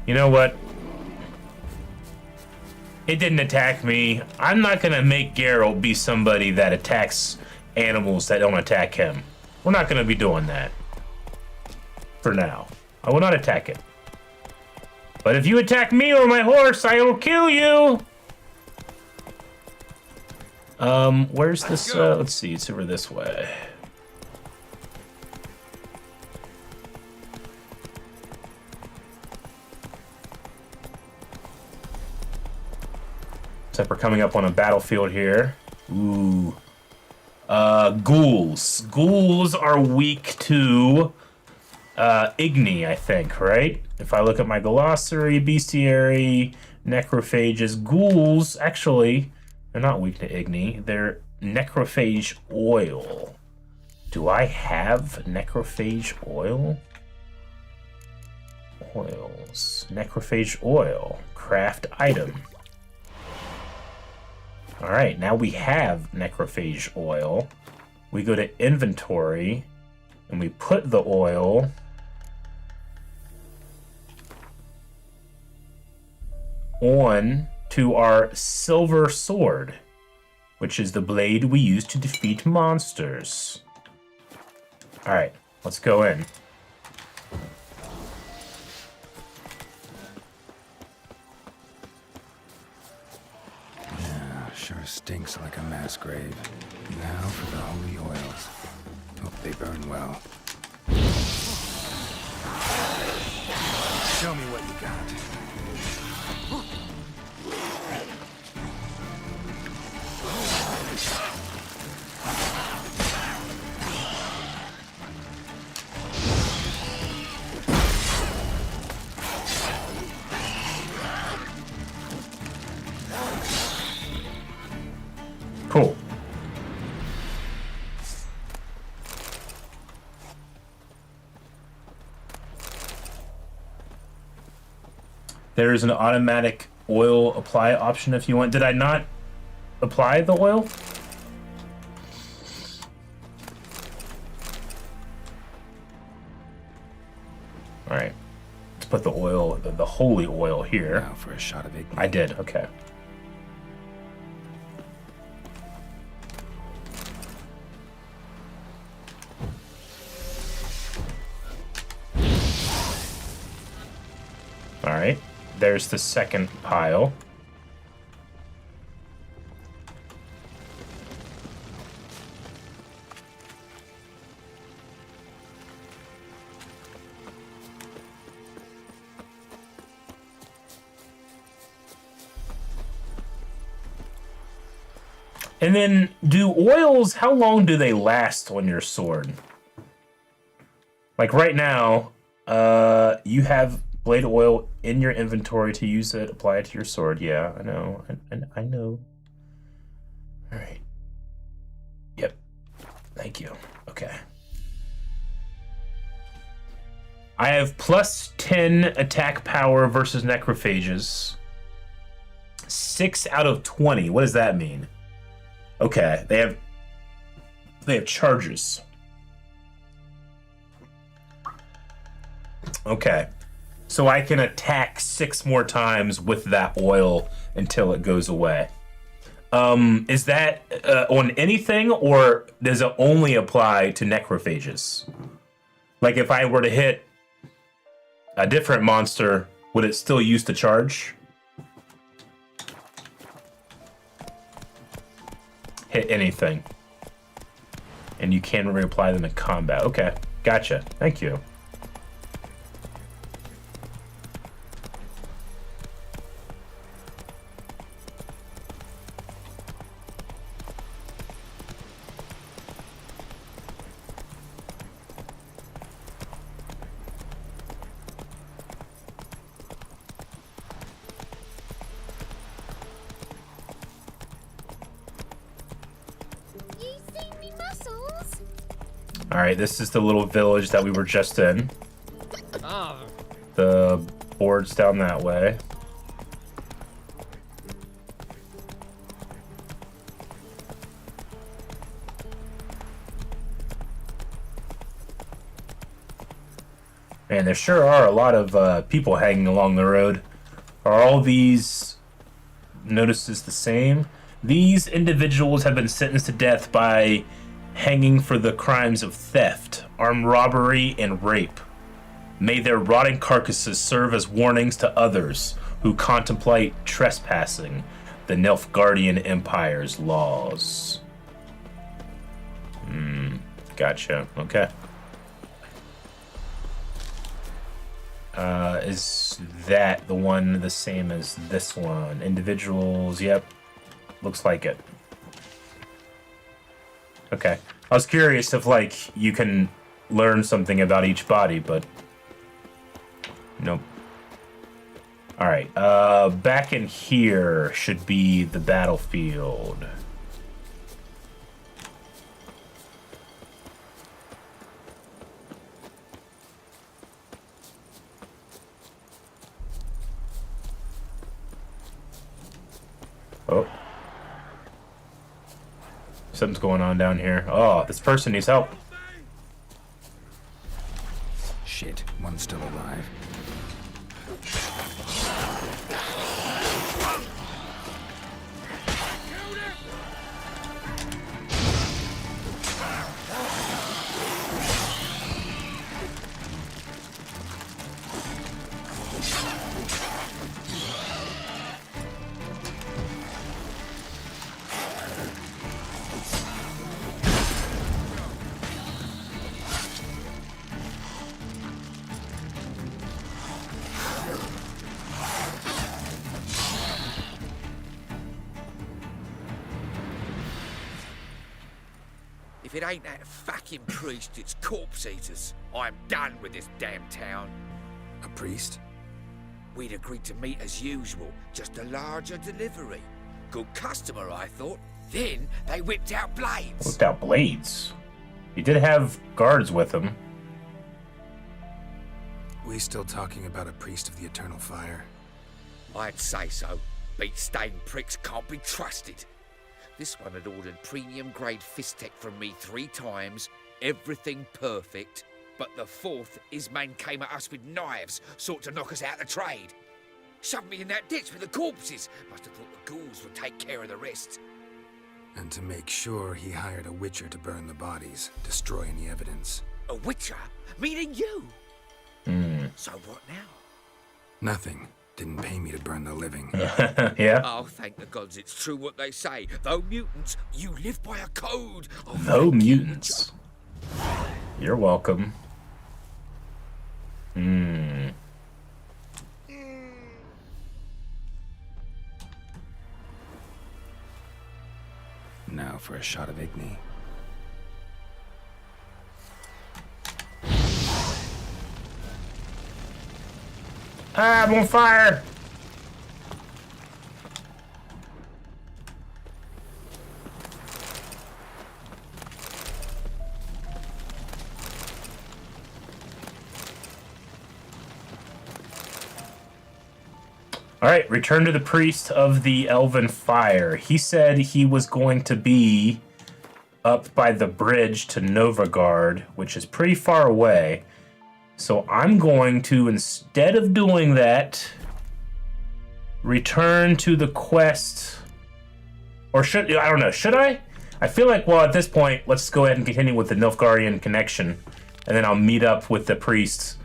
You know what? It didn't attack me. I'm not gonna make Geralt be somebody that attacks animals that don't attack him. We're not gonna be doing that. For now. I will not attack it. But if you attack me or my horse, I will kill you! Where's this, let's see, it's over this way. Except we're coming up on a battlefield here. Ooh. Ghouls. Ghouls are weak to Igni, I think, right? If I look at my glossary, bestiary, necrophages, ghouls, actually, they're not weak to Igni. They're necrophage oil. Do I have necrophage oil? Oils. Necrophage oil. Craft item. Alright, now we have necrophage oil. We go to inventory, and we put the oil on to our silver sword, which is the blade we use to defeat monsters. Alright, let's go in. Sure stinks like a mass grave. Now for the holy oils. Hope they burn well. Show me what you got. Cool. There is an automatic oil apply option if you want. Did I not apply the oil? All right. Let's put the oil, the holy oil here. Now for a shot of it. I did. Okay. All right, there's the second pile. And then, do oils, how long do they last on your sword? Like right now, you have blade oil in your inventory to use it, apply it to your sword. Yeah, I know. I know. All right. Yep. Thank you. Okay. I have plus 10 attack power versus necrophages. 6 out of 20. What does that mean? Okay, they have charges. Okay. So I can attack 6 more times with that oil until it goes away. Is that on anything, or does it only apply to necrophages? Like if I were to hit a different monster, would it still use the charge? Hit anything. And you can reapply them in combat. Okay, gotcha. Thank you. All right, this is the little village that we were just in. The board's down that way. Man, there sure are a lot of people hanging along the road. Are all these notices the same? These individuals have been sentenced to death by hanging for the crimes of theft, armed robbery, and rape. May their rotting carcasses serve as warnings to others who contemplate trespassing the Nilfgaardian Empire's laws. Gotcha. Okay. Is that the one the same as this one? Individuals, yep. Looks like it. Okay. I was curious if, like, you can learn something about each body, but... Nope. Alright, back in here should be the battlefield. Oh. Something's going on down here. Oh, this person needs help. Shit, one's still alive. If it ain't that fucking priest, it's corpse eaters. I'm done with this damn town. A priest? We'd agreed to meet as usual, just a larger delivery. Good customer, I thought. Then they whipped out blades. Whipped out blades? He did have guards with him. We still talking about a priest of the Eternal Fire? I'd say so. Beat-stained pricks can't be trusted. This one had ordered premium-grade fisstech from me 3 times, everything perfect, but the 4th, his man came at us with knives, sought to knock us out of trade. Shoved me in that ditch with the corpses. Must have thought the ghouls would take care of the rest. And to make sure, he hired a witcher to burn the bodies, destroy any evidence. A witcher? Meaning you? So what now? Nothing. Didn't pay me to burn the living. Yeah. Oh, thank the gods it's true what they say. Though mutants, you live by a code. Oh, Though mutants. You're welcome. Now for a shot of Igni. Ah, I'm on fire! Alright, return to the priest of the Elven Fire. He said he was going to be up by the bridge to Novagard, which is pretty far away. So I'm going to, instead of doing that, return to the quest. Or should, I don't know, should I? I feel like, well, at this point, let's go ahead and continue with the Nilfgaardian connection. And then I'll meet up with the priest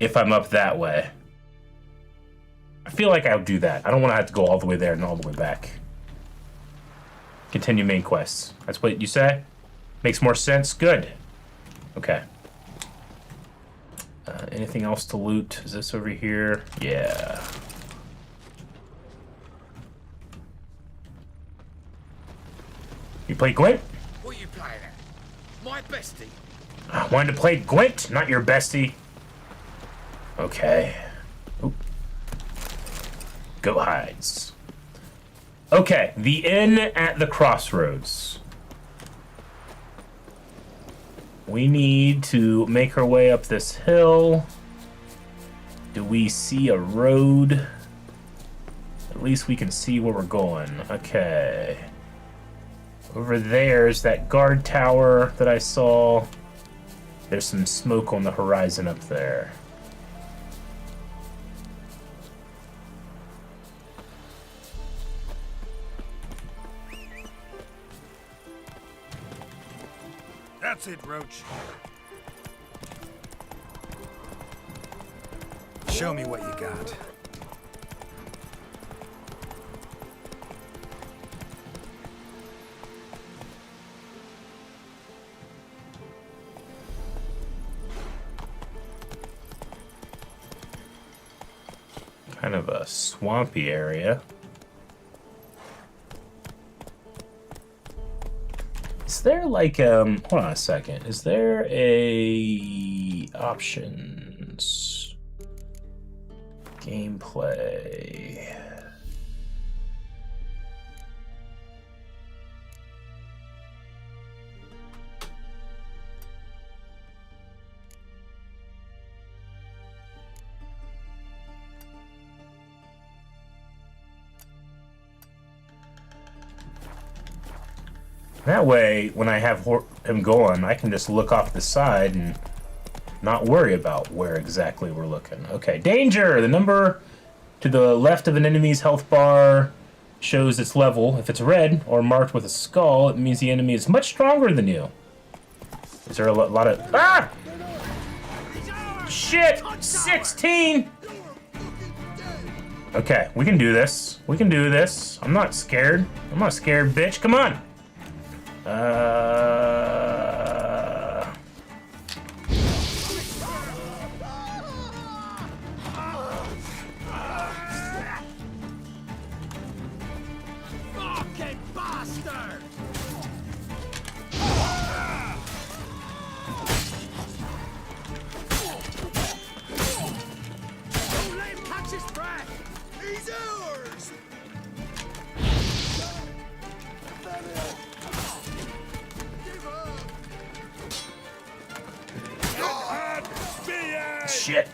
if I'm up that way. I feel like I'll do that. I don't want to have to go all the way there and all the way back. Continue main quests. That's what you say? Makes more sense? Good. Okay. Anything else to loot? Is this over here? Yeah. You play Gwent? What are you playing at? My bestie? I wanted to play Gwent, not your bestie. Okay. Oop. Go hides. Okay, the inn at the Crossroads. we need to make our way up this hill. Do we see a road? At least we can see where we're going. Okay. Over there's that guard tower that I saw. There's some smoke on the horizon up there. That's it, Roach. Show me what you got. Kind of a swampy area. Is there like hold on a second. Is there a options? Gameplay. That way, when I have him going, I can just look off the side and not worry about where exactly we're looking. Okay, danger! The number to the left of an enemy's health bar shows its level. If it's red or marked with a skull, it means the enemy is much stronger than you. Is there a lot of... Ah! Shit! 16! Okay, we can do this. We can do this. I'm not scared. I'm not scared, bitch. Come on! Fucking bastard! Don't let him catch his breath! He's ours! Shit.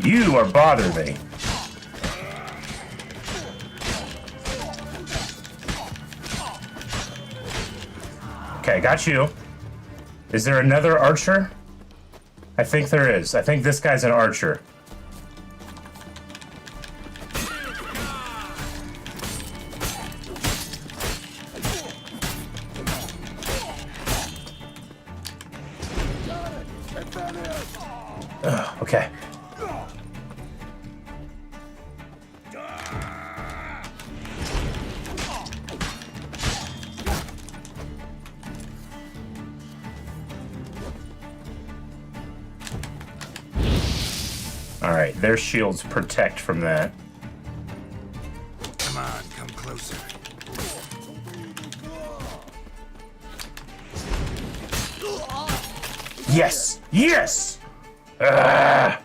You are bothering me. Okay, got you. Is there another archer? I think there is. I think this guy's an archer. Okay. Alright, their shields protect from that. Come on, come closer. Yes! Yes! Ah!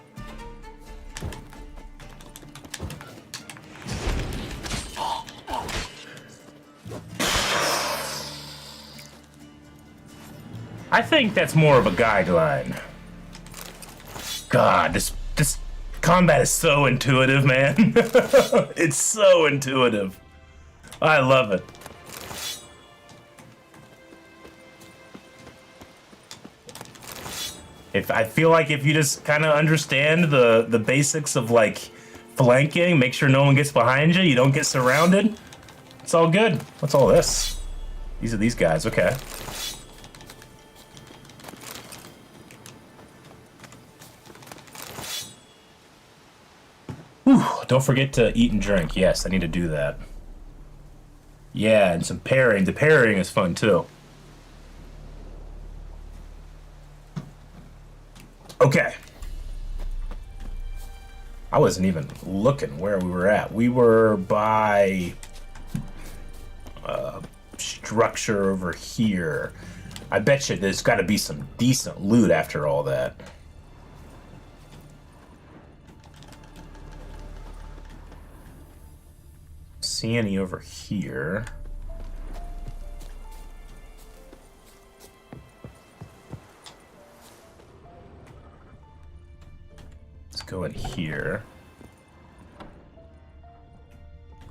I think that's more of a guideline. God, this combat is so intuitive, man. It's so intuitive. I love it. If I feel like if you just kind of understand the basics of like flanking, make sure no one gets behind you, you don't get surrounded, it's all good. What's all this? These are these guys, okay. Whew, don't forget to eat and drink. Yes, I need to do that. Yeah, and some parrying. The parrying is fun too. Okay. I wasn't even looking where we were at. We were by structure over here. I bet you there's got to be some decent loot after all that. See any over here? Let's go in here.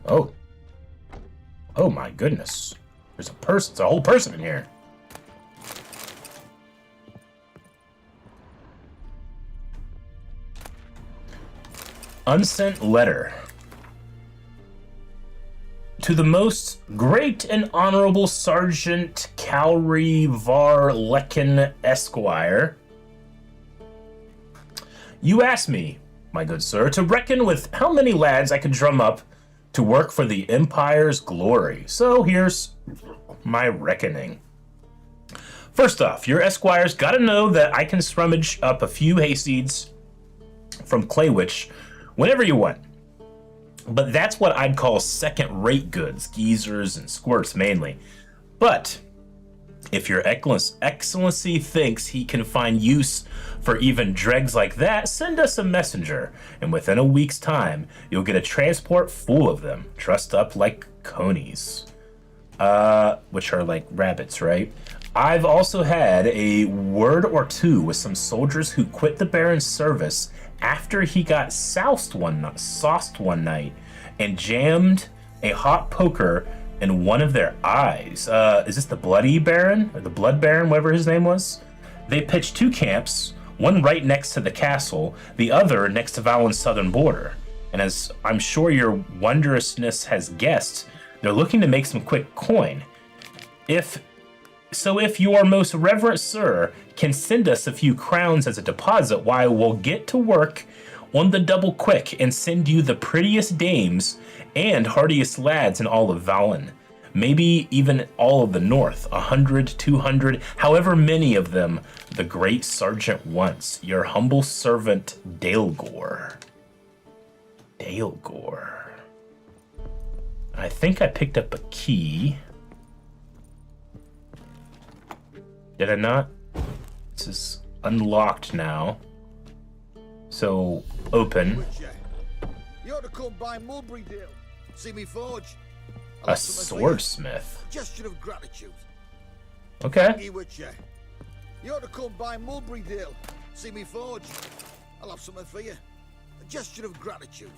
Oh. Oh my goodness. There's a person. It's a whole person in here. Unsent letter. To the most great and honorable Sergeant Calry Var Lecken Esquire. You asked me, my good sir, to reckon with how many lads I could drum up to work for the Empire's glory. So here's my reckoning. First off, your Esquire's gotta know that I can scrummage up a few hayseeds from Claywitch whenever you want. But that's what I'd call second-rate goods, geezers and squirts mainly. But if your excellency thinks he can find use for even dregs like that, send us a messenger, and within a week's time, you'll get a transport full of them, trussed up like conies. Which are like rabbits, right? I've also had a word or two with some soldiers who quit the Baron's service after he got sauced one night and jammed a hot poker in one of their eyes. Is this the Bloody Baron? Or the Blood Baron, whatever his name was? They pitched two camps, one right next to the castle, the other next to Velen's southern border. And as I'm sure your wondrousness has guessed, they're looking to make some quick coin. If your most reverent sir can send us a few crowns as a deposit, why, we'll get to work on the double quick and send you the prettiest dames and hardiest lads in all of Velen. Maybe even all of the north, 100, 200, however many of them the great sergeant wants. Your humble servant, Dalegore. Dalegore. I think I picked up a key. Did I not? This is unlocked now. So, open. You ought to come by Mulberry Dale. See me forge. A swordsmith. Gesture of gratitude. Okay. You ought to come by Mulberry Dale. See me forge. I'll have something for you. A gesture of gratitude.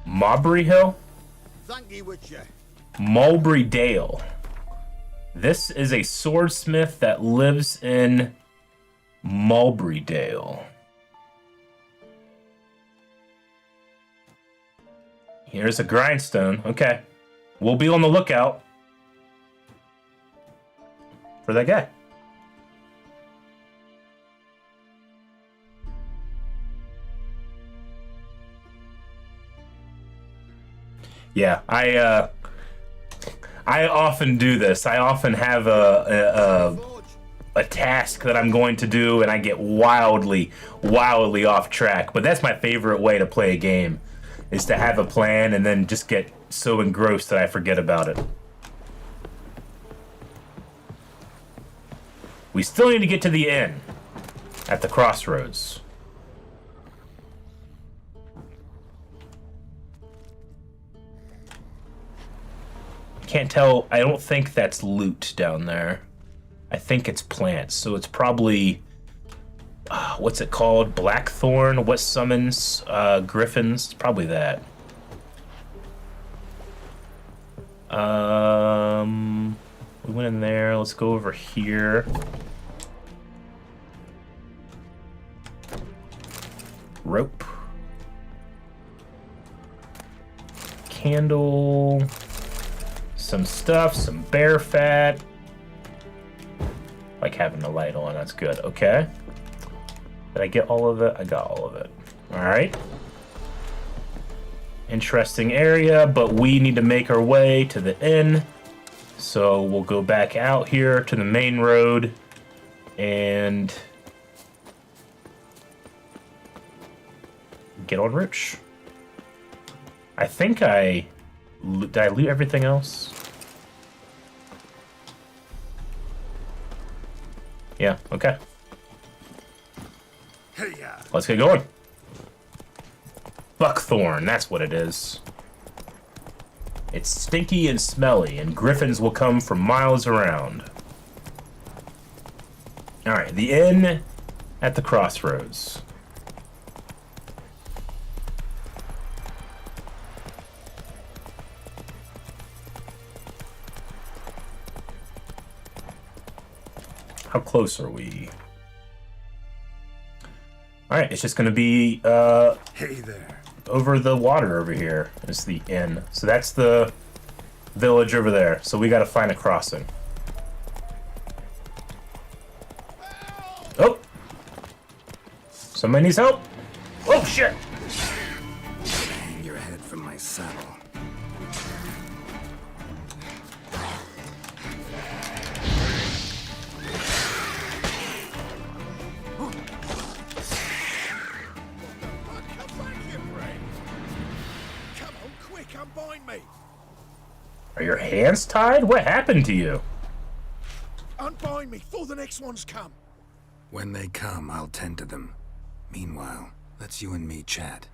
Maubury Hill? Thank you, Witcher. Mulberry Dale. This is a swordsmith that lives in Mulberry Dale. Here's a grindstone. Okay. We'll be on the lookout for that guy. Yeah, I often do this. I often have a task that I'm going to do, and I get wildly off track. But that's my favorite way to play a game, is to have a plan and then just get so engrossed that I forget about it. We still need to get to the inn at the Crossroads. Can't tell. I don't think that's loot down there. I think it's plants, so it's probably what's it called? Blackthorn? What summons griffins? It's probably that. We went in there. Let's go over here. candle, some stuff, some bear fat. Like having the light on, that's good. Okay. Did I get all of it? I got all of it. All right. Interesting area, but we need to make our way to the inn. So we'll go back out here to the main road and get on route. I think did I loot everything else? Yeah, okay. Let's get going. Buckthorn, that's what it is. It's stinky and smelly, and griffins will come from miles around. Alright, the inn at the Crossroads. How close are we? Alright, it's just gonna be Hey there. over the water over here is the inn. So that's the village over there. So we gotta find a crossing. Oh! Somebody needs help! Oh shit! Hang your head from my saddle. Unbind me! Are your hands tied? What happened to you? Unbind me before the next ones come! When they come, I'll tend to them. Meanwhile, let's you and me chat.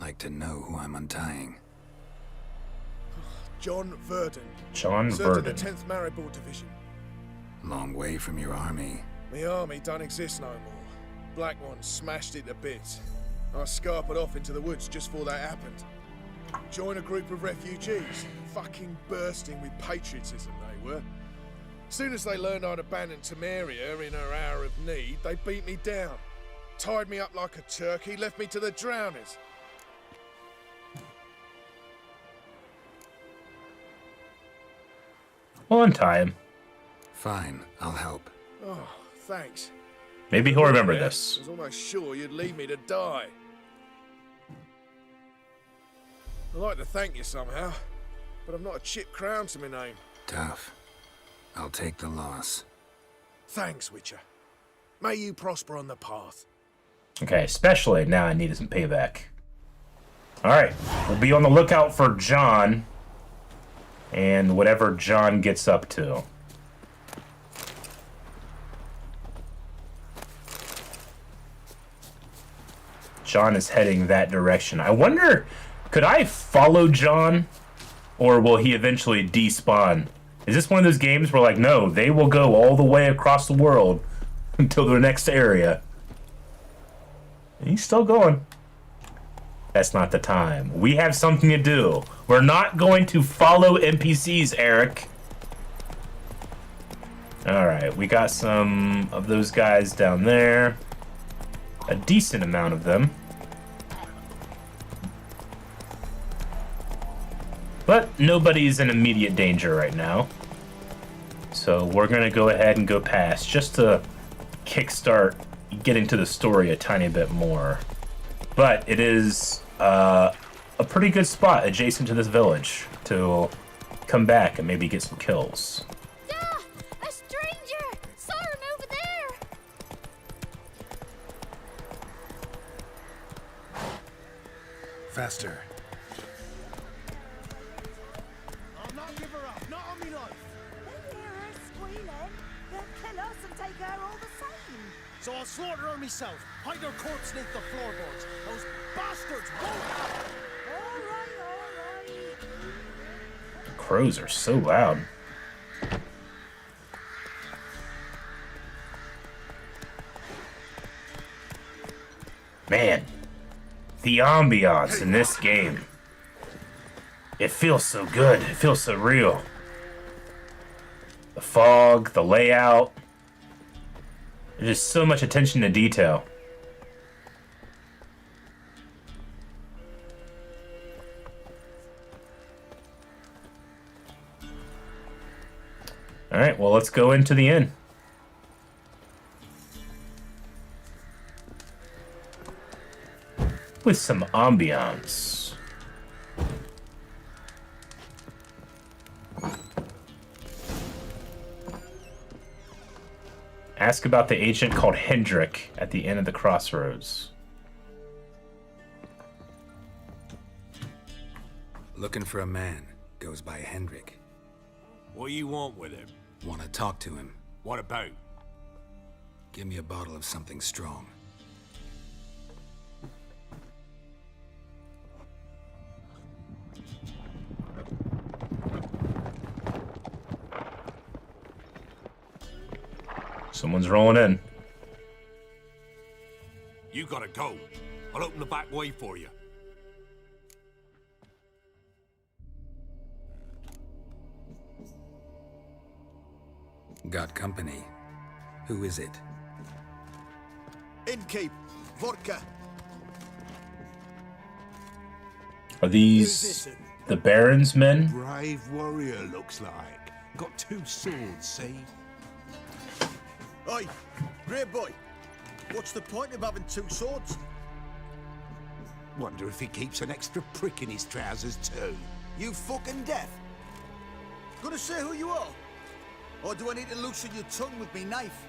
Like to know who I'm untying. John Verdon. John Served in Verdon. the 10th Maribor Division. Long way from your army. My army don't exist no more. Black Ones smashed it to bits. I scarpered off into the woods just before that happened. Joined a group of refugees. Fucking bursting with patriotism they were. Soon as they learned I'd abandoned Temeria in her hour of need, they beat me down. Tied me up like a turkey, left me to the drowners. Well, untie him. Fine, I'll help. Oh, thanks. Maybe he'll remember I this. was almost sure you'd leave me to die. I'd like to thank you somehow, but I've not a chip crown to my name. Tough. I'll take the loss. Thanks, Witcher. May you prosper on the path. Okay, especially now I needed some payback. Alright, we'll be on the lookout for John and whatever John gets up to. John is heading that direction. I wonder, could I follow John? Or will he eventually despawn? Is this one of those games where, like, no, they will go all the way across the world until their next area? And he's still going. That's not the time. We have something to do. We're not going to follow NPCs, Eric. Alright, we got some of those guys down there. A decent amount of them. But nobody's in immediate danger right now. So we're going to go ahead and go past just to kickstart getting to the story a tiny bit more. But it is a pretty good spot adjacent to this village to come back and maybe get some kills. Ah! A stranger! Saw him over there! Faster. I'll not give her up, not on me life. They hear her squealing. They'll kill us and take her all the same. So I'll slaughter her myself, hide her corpse beneath the floorboards. Those bastards won't! All right, all right. Crows are so loud. Man, the ambiance in this game. It feels so good. It feels so real. The fog, the layout. There's just so much attention to detail. All right, well, let's go into the inn. With some ambiance. Ask about the agent called Hendrick at the inn of the Crossroads. Looking for a man. Goes by Hendrick. What do you want with him? Want to talk to him. What about? Give me a bottle of something strong. Someone's rolling in. You gotta go. I'll open the back way for you. Got company. Who is it? Innkeep, vodka. Are these the Baron's men? Brave warrior, looks like. Got 2 swords, see? Oi, great boy. What's the point of having 2 swords? Wonder if he keeps an extra prick in his trousers too. You fucking deaf. Gonna say who you are? Or do I need to loosen your tongue with me knife?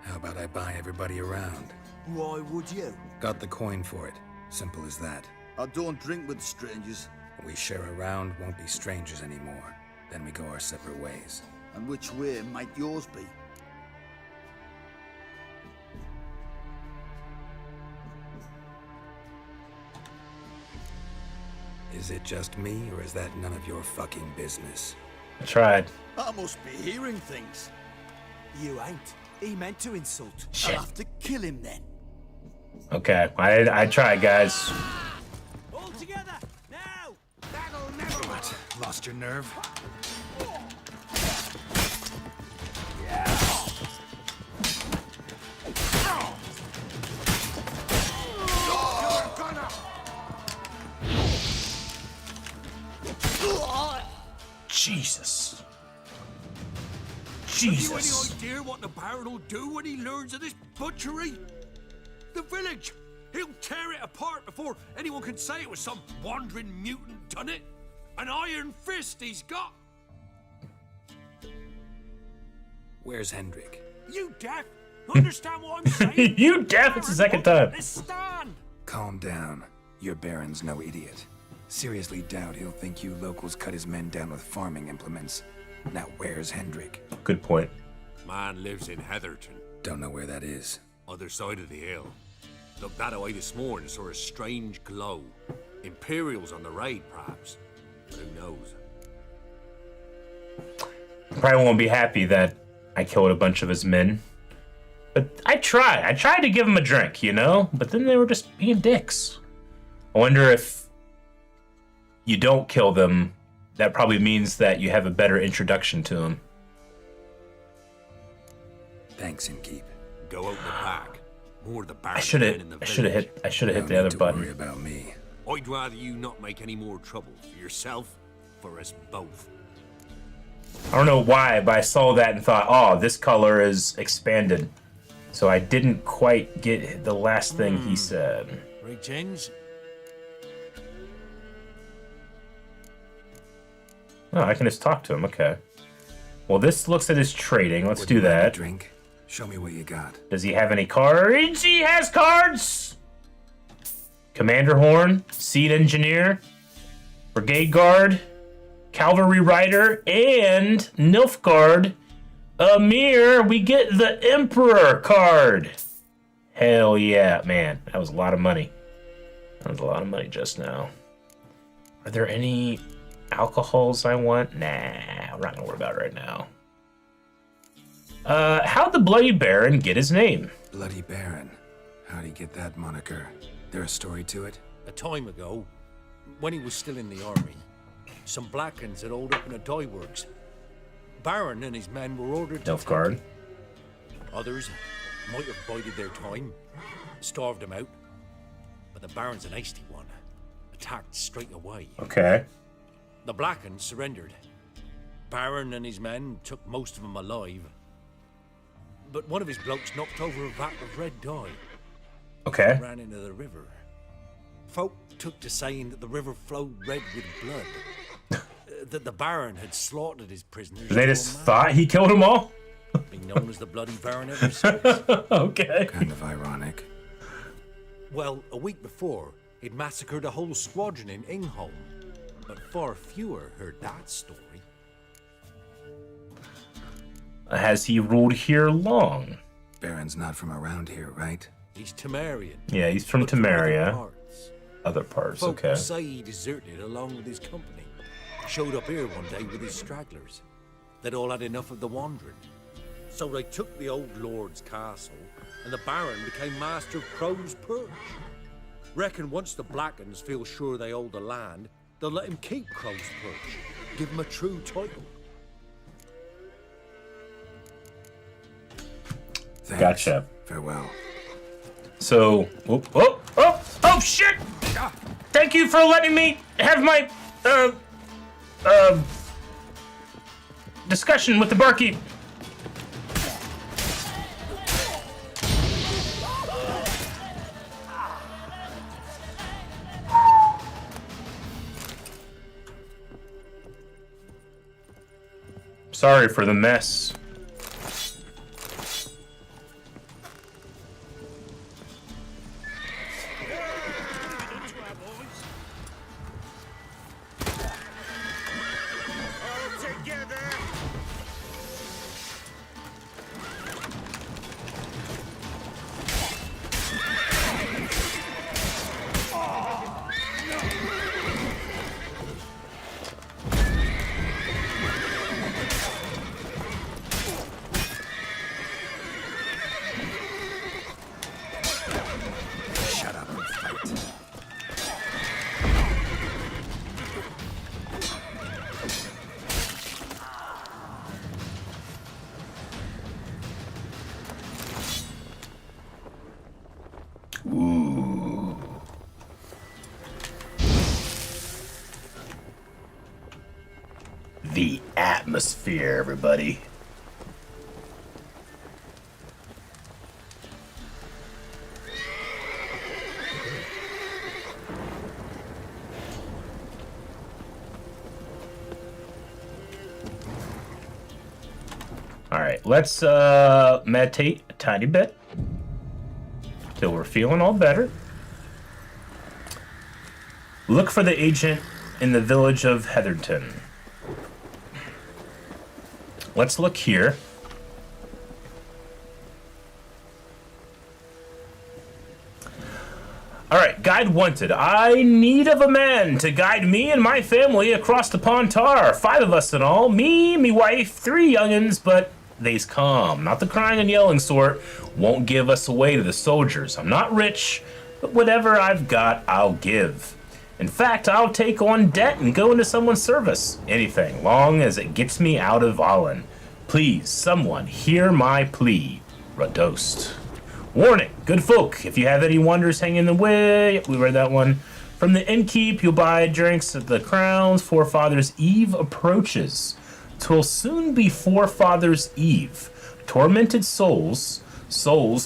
How about I buy everybody around? Why would you? Got the coin for it. Simple as that. I don't drink with strangers. We share a round, won't be strangers anymore. Then we go our separate ways. And which way might yours be? Is it just me, or is that none of your fucking business? I tried. I must be hearing things. You ain't. He meant to insult. Shit. I'll have to kill him then. Okay, I tried, guys. All together, now! That'll never What? Lost your nerve? Jesus. Have you Jesus. any idea what the Baron will do when he learns of this butchery? The village! He'll tear it apart before anyone can say it was some wandering mutant done it. An iron fist he's got. Where's Hendrick? You deaf? Understand what I'm saying? You deaf? It's the second time. Let's stand. Calm down. Your Baron's no idiot. Seriously doubt he'll think you locals cut his men down with farming implements. Now where's Hendrick? Good point. Man lives in Heatherton, Don't know where that is. other side of the hill. Looked that away this morning, saw a strange glow. Imperial's on the raid, perhaps. But who knows? Probably won't be happy that I killed a bunch of his men. But I tried. I tried to give him a drink, you know? But then they were just being dicks. I wonder if you don't kill them, that probably means that you have a better introduction to them. Thanks, Innkeep. Go out the back. More the Baron I should men have. in the I should have village. hit. I should have hit No the need other to worry button. about me. I'd rather you not make any more trouble for yourself, for us both. I don't know why, but I saw that and thought, oh, this color is expanded. So I didn't quite get the last thing he said. Greetings. Oh, I can just talk to him. Okay. Well, this looks at his trading. Let's do Wouldn't mind a that. Drink. Show me what you got. Does he have any cards? He has cards! Commander Horn, Seed Engineer, Brigade Guard, Cavalry Rider, and Nilfgaard. Amir, we get the Emperor card. Hell yeah, man. That was a lot of money. That was a lot of money just now. Are there any alcohols I want? Nah, we're not gonna worry about it right now. How'd the Bloody Baron get his name? Bloody Baron. How'd he get that moniker? There a story to it? A time ago, when he was still in the army, some Blackens had holed up in a dye works. Baron and his men were ordered to Nilfgaard. Others might have bided their time, starved them out. But the Baron's an hasty one. Attacked straight away. Okay. The Blackens surrendered. Baron and his men took most of them alive. But one of his blokes knocked over a vat of red dye. Okay. Ran into the river. Folk took to saying that the river flowed red with blood. That the Baron had slaughtered his prisoners. They just thought he killed them all? Been known as the Bloody Baron ever since. Okay. Kind of ironic. Well, a week before, he'd massacred a whole squadron in Ingholm. But far fewer heard that story. Has he ruled here long? Baron's not from around here, right? He's Temerian. Yeah, he's from Temeria. Other parts, Folk okay. say he deserted along with his company. Showed up here one day with his stragglers. They'd all had enough of the wandering. So they took the old lord's castle, and the Baron became master of Crow's Perch. Reckon once the Blackens feel sure they hold the land, they'll let him keep Crow's Perch. Give him a true title. Thanks. Gotcha. Farewell. So, oh shit! Thank you for letting me have my, discussion with the barkeep. Sorry for the mess. The atmosphere, everybody. All right, let's meditate a tiny bit till we're feeling all better. Look for the agent in the village of Heatherton. Let's look here. All right, guide wanted. I need of a man to guide me and my family across the Pontar. 5 of us in all. Me wife, 3 young'uns, but they's calm. Not the crying and yelling sort. Won't give us away to the soldiers. I'm not rich, but whatever I've got, I'll give. In fact, I'll take on debt and go into someone's service. Anything, long as it gets me out of Velen. Please, someone, hear my plea. Radost. Warning, good folk, if you have any wonders hanging in the way, yep, we read that one. From the innkeep, you'll buy drinks at the Crown's Forefathers' Eve approaches. 'Twill soon be Forefathers' Eve. Tormented souls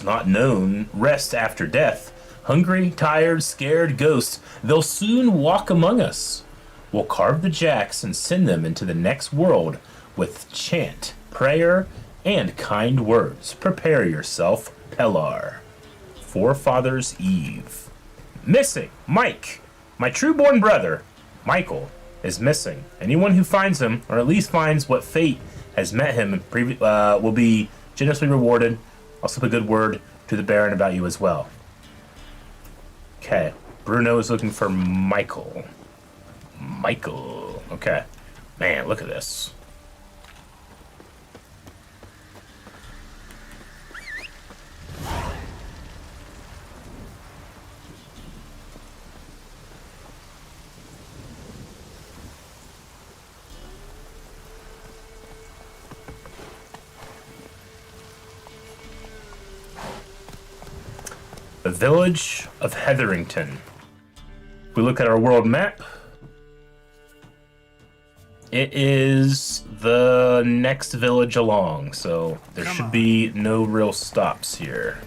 not known, rest after death. Hungry, tired, scared ghosts, they'll soon walk among us. We'll carve the jacks and send them into the next world with chant, prayer, and kind words. Prepare yourself, Pellar. Forefathers' Eve. Missing, Mike. My true-born brother, Michael, is missing. Anyone who finds him, or at least finds what fate has met him, will be generously rewarded. I'll slip a good word to the Baron about you as well. Okay, Bruno is looking for Michael. Michael, okay. Man, look at this. village of Hetherington. If we look at our world map, it is the next village along, so there should be no real stops here.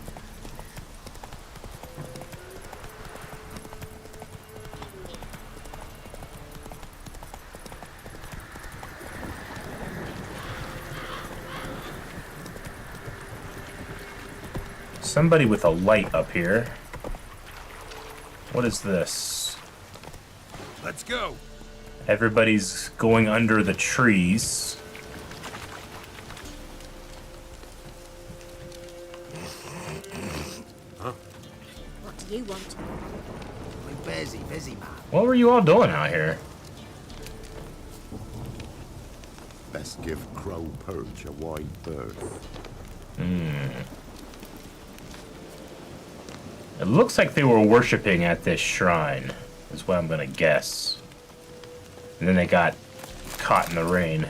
Somebody with a light up here. What is this? Let's go. Everybody's going under the trees. Huh? What do you want? We're busy, Vizima. What were you all doing out here? Best give Crow Perch a wide berth. It looks like they were worshipping at this shrine, is what I'm gonna guess. And then they got caught in the rain.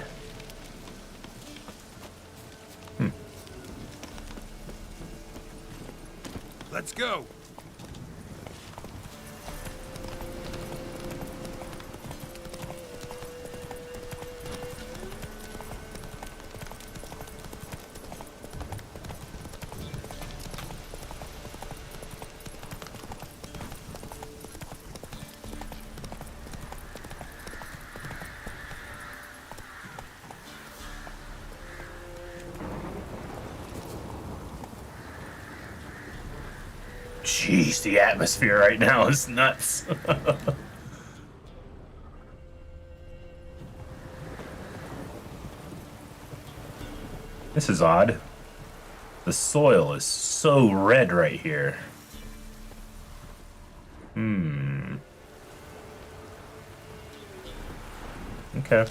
Let's go. Jeez, the atmosphere right now is nuts. This is odd. The soil is so red right here. Okay.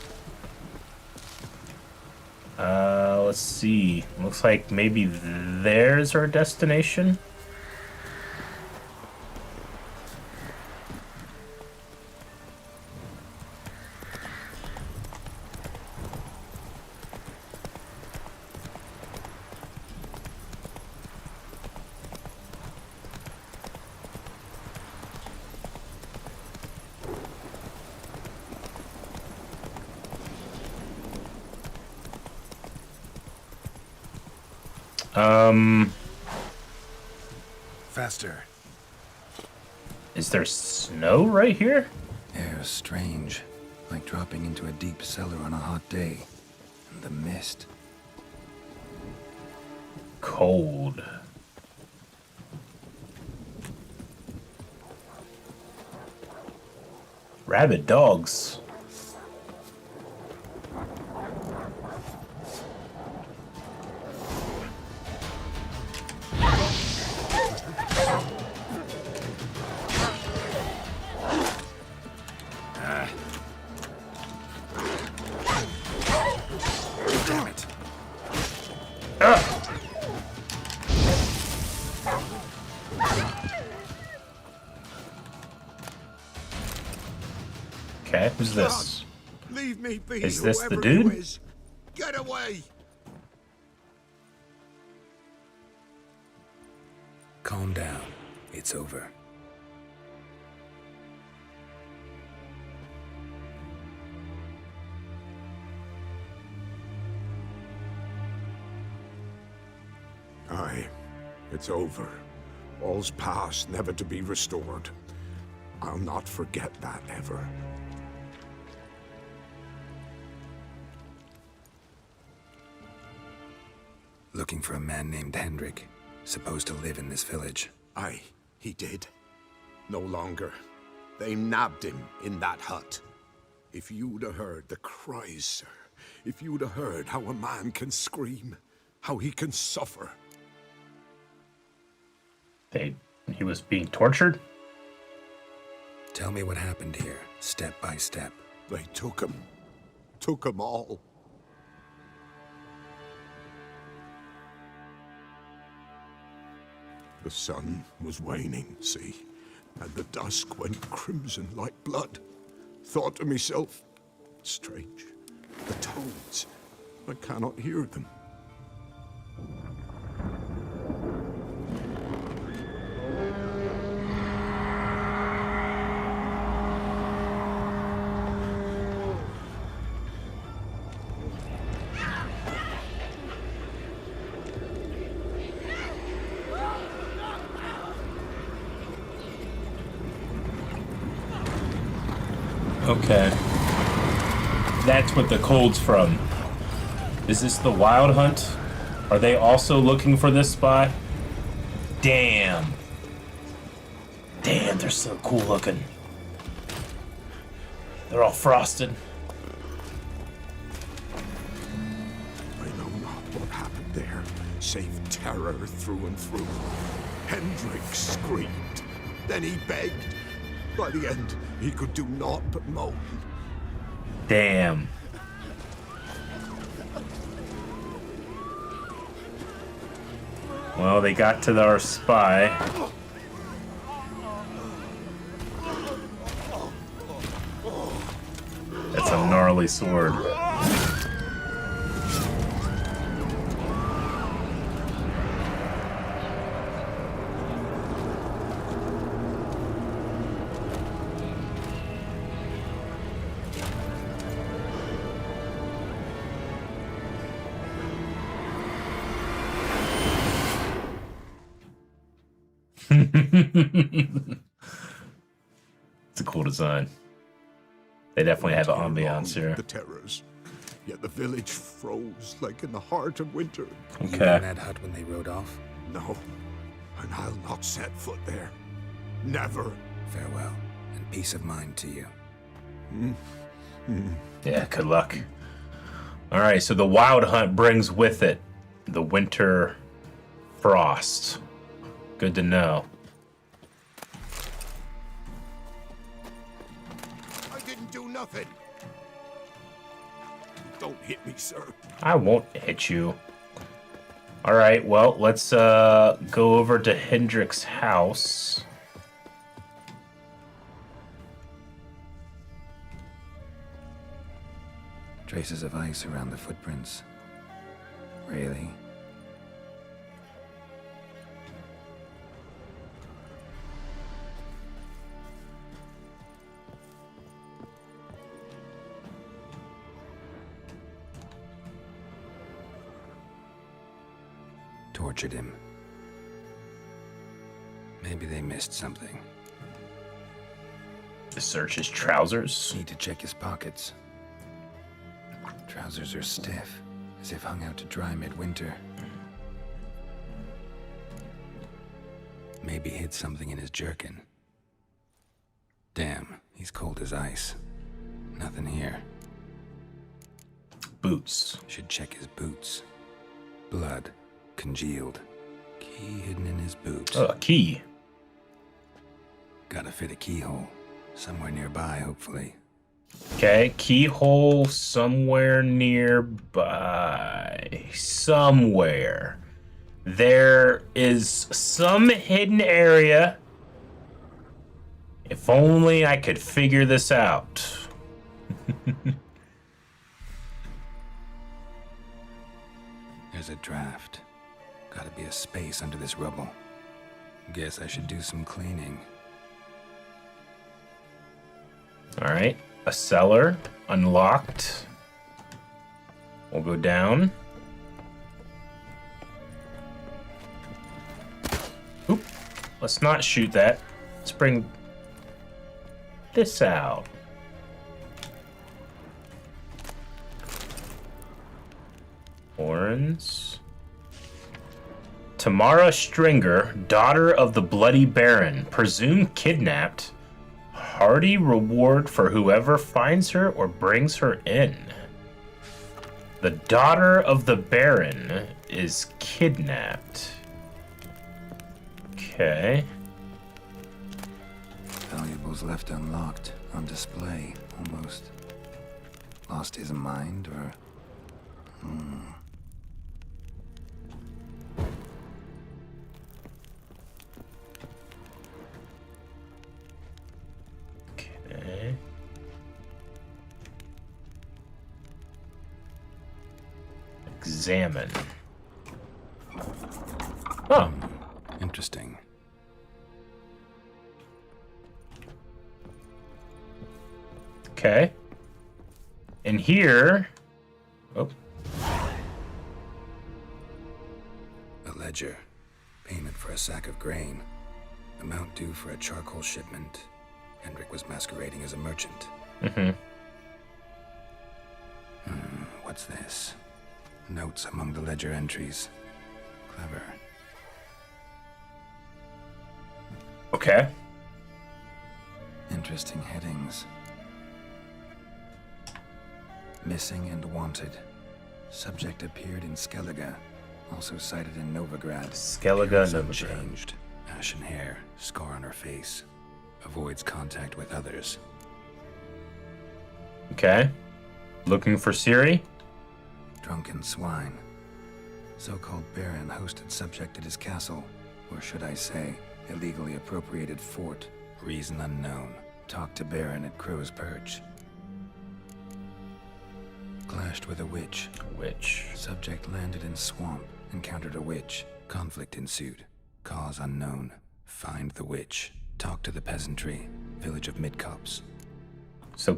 Let's see. Looks like maybe there's our destination. Faster. Is there snow right here? Air strange, like dropping into a deep cellar on a hot day. And the mist. Cold. Rabid dogs. Damn it. Okay, who's this? Leave me be. Is this the whoever you dude? is. Get away. Calm down. It's over. Aye, it's over. All's past, never to be restored. I'll not forget that ever. Looking for a man named Hendrick, supposed to live in this village. Aye, he did. No longer. They nabbed him in that hut. If you'd have heard the cries, sir. If you'd have heard how a man can scream, how he can suffer. He was being tortured? Tell me what happened here, step by step. They took him. Took him all. The sun was waning, see, and the dusk went crimson like blood. Thought to myself, strange, the toads, I cannot hear them. Okay. That's what the cold's from. Is this the Wild Hunt? Are they also looking for this spot? Damn. Damn, they're so cool looking. They're all frosted. I know not what happened there, save terror through and through. Hendrick screamed. Then he begged. By the end, he could do naught but moan. Damn. Well, they got to our spy. That's a gnarly sword. It's a cool design. They definitely have an ambiance here. The terrors. Yet the village froze like in the heart of winter. You were in that hut when they rode off? No, and I'll not set foot there. Never. Farewell, and peace of mind to you. Yeah, good luck. Alright, so the Wild Hunt brings with it the winter frost. Good to know. I didn't do nothing. Don't hit me, sir. I won't hit you. Alright, well, let's go over to Hendrick's house. Traces of ice around the footprints. Really? Tortured him. Maybe they missed something. Search his trousers. Need to check his pockets. Trousers are stiff, as if hung out to dry midwinter. Maybe hid something in his jerkin. Damn, he's cold as ice. Nothing here. Boots. Should check his boots. Blood. Congealed. Key hidden in his boot. Oh, a key. Gotta fit a keyhole. Somewhere nearby, hopefully. Okay, keyhole somewhere nearby. Somewhere. There is some hidden area. If only I could figure this out. There's a draft. Gotta be a space under this rubble. Guess I should do some cleaning. Alright, a cellar. Unlocked. We'll go down. Oop. Let's not shoot that. Let's bring this out. Horns. Tamara Stringer, daughter of the Bloody Baron, presumed kidnapped. Hearty reward for whoever finds her or brings her in. The daughter of the Baron is kidnapped. Okay. Valuables left unlocked, on display, almost. Lost his mind, or... Okay. Examine. Oh. Interesting. Okay. And here... Oh. A ledger. Payment for a sack of grain. Amount due for a charcoal shipment. Hendrick was masquerading as a merchant. What's this? Notes among the ledger entries. Clever. Okay. Interesting headings. Missing and wanted. Subject appeared in Skellige. Also cited in Novigrad. Skellige, Novigrad. Unchanged. Ashen hair. Scar on her face. Avoids contact with others. Okay. Looking for Ciri? Drunken swine. So-called Baron hosted subject at his castle. Or should I say, illegally appropriated fort. Reason unknown. Talked to Baron at Crow's Perch. Clashed with a witch. Witch. Subject landed in swamp. Encountered a witch. Conflict ensued. Cause unknown. Find the witch. Talk to the peasantry. Village of Midcopse. So,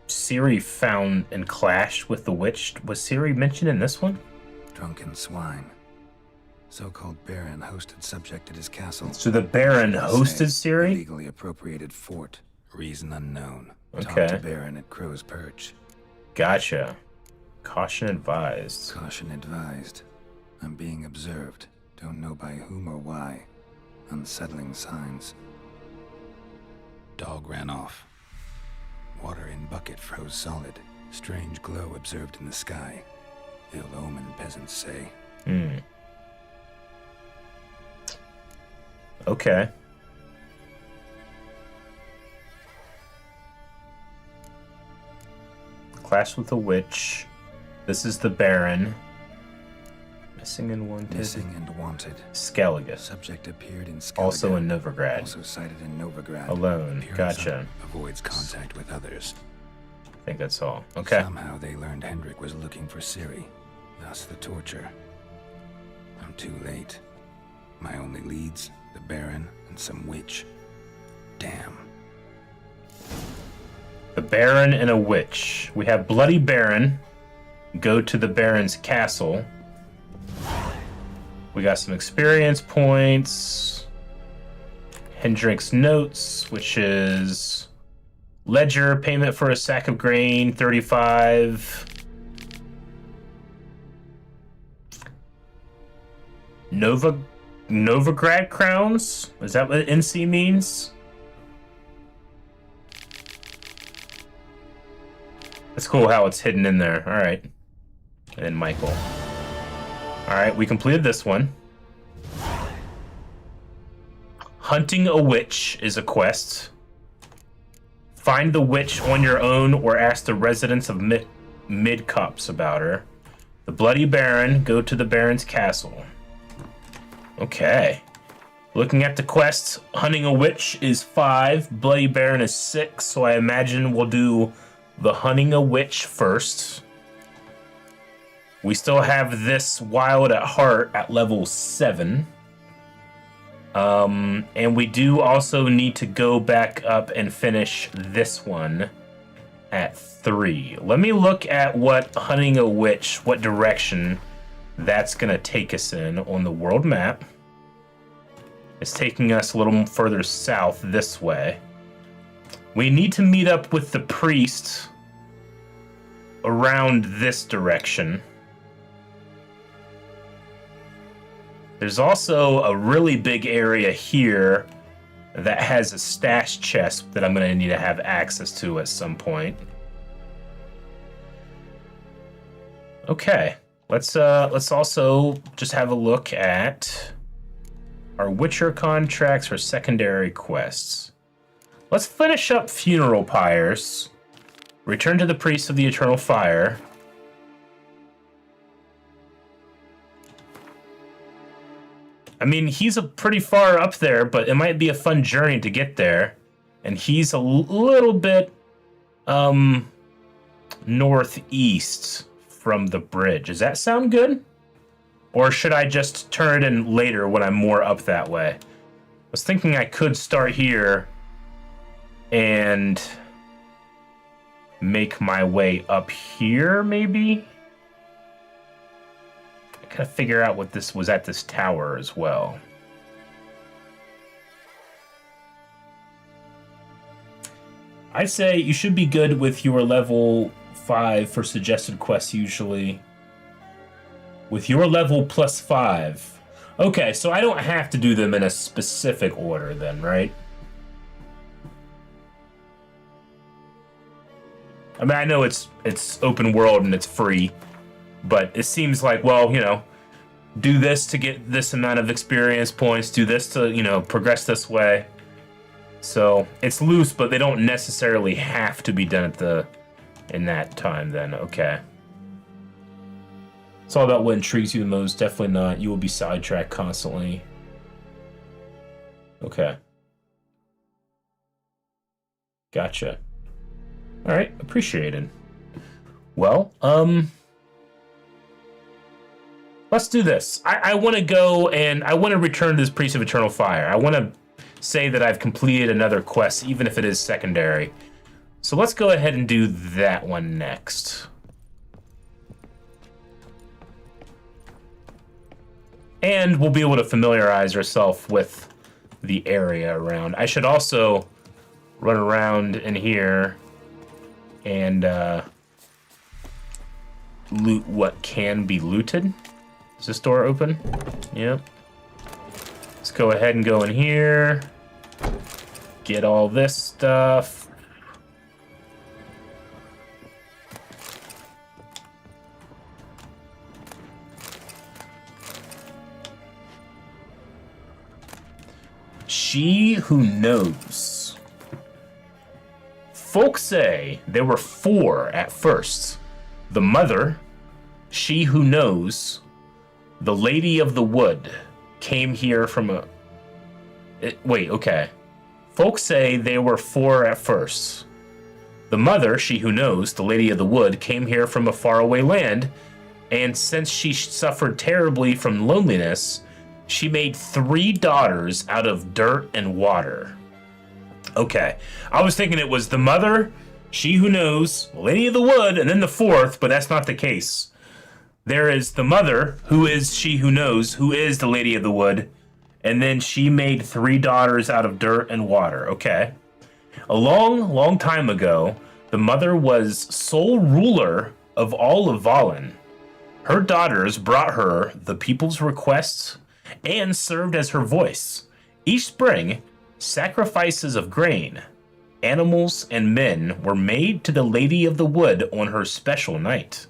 Ciri found and clashed with the witch. Was Ciri mentioned in this one? Drunken swine. So-called Baron hosted subject at his castle. So the Baron hosted Ciri? Illegally appropriated fort. Reason unknown. Okay. Talk to Baron at Crow's Perch. Gotcha. Caution advised. Caution advised. I'm being observed. Don't know by whom or why. Unsettling signs. Dog ran off. Water in bucket froze solid. Strange glow observed in the sky. Ill omen, peasants say. Okay. Clash with the witch. This is the Baron. Missing and wanted. Missing and wanted. Skellige. Subject appeared in Skellige. Also in Novigrad. Also cited in Novigrad. Alone. Appearance Gotcha. Avoids contact with others. I think that's all. Okay. Somehow they learned Hendrick was looking for Ciri. Thus the torture. I'm too late. My only leads, the Baron and some witch. Damn. The Baron and a witch. We have Bloody Baron. Go to the Baron's castle. We got some experience points. Hendrick's notes, which is ledger, payment for a sack of grain, 35. Novigrad crowns? Is that what NC means? That's cool how it's hidden in there. All right. And then Michael. All right, we completed this one. Hunting a witch is a quest. Find the witch on your own or ask the residents of Midcopse about her. The Bloody Baron, go to the Baron's castle. Okay. Looking at the quests, hunting a witch is 5, Bloody Baron is 6, so I imagine we'll do the hunting a witch first. We still have this Wild at Heart at level 7. And we do also need to go back up and finish this one at 3. Let me look at what hunting a witch, what direction that's going to take us in on the world map. It's taking us a little further south this way. We need to meet up with the priest around this direction. There's also a really big area here that has a stash chest that I'm going to need to have access to at some point. Okay, let's also just have a look at our Witcher contracts or secondary quests. Let's finish up Funeral Pyres. Return to the Priest of the Eternal Fire. I mean, he's a pretty far up there, but it might be a fun journey to get there. And he's a little bit northeast from the bridge. Does that sound good? Or should I just turn it in later when I'm more up that way? I was thinking I could start here and make my way up here, maybe? I gotta figure out what this was at this tower as well. I'd say you should be good with your level 5 for suggested quests usually. With your level plus 5. Okay, so I don't have to do them in a specific order then, right? I mean, I know it's open world and it's free, but it seems like, well, you know, do this to get this amount of experience points, do this to, you know, progress this way. So it's loose, but they don't necessarily have to be done in that time then. Okay. It's all about what intrigues you the most. Definitely not. You will be sidetracked constantly. Okay. Gotcha. All right, appreciated. Well, let's do this. I want to go and I want to return to this Priest of Eternal Fire. I want to say that I've completed another quest, even if it is secondary. So let's go ahead and do that one next. And we'll be able to familiarize ourselves with the area around. I should also run around in here and loot what can be looted. Is this door open? Yep. Let's go ahead and go in here. Get all this stuff. She who knows. Folk say there were 4 at first. The mother, she who knows, the Lady of the Wood, came here from a... wait, okay. Folk say there were 4 at first. The mother, she who knows, the Lady of the Wood, came here from a faraway land, and since she suffered terribly from loneliness, she made 3 daughters out of dirt and water. Okay, I was thinking it was the mother, she who knows, Lady of the Wood, and then the 4th, but that's not the case. There is the mother, who is she who knows, who is the Lady of the Wood, and then she made 3 daughters out of dirt and water. Okay. A long, long time ago, the mother was sole ruler of all of Velen. Her daughters brought her the people's requests and served as her voice. Each spring, sacrifices of grain, animals, and men were made to the Lady of the Wood on her special night.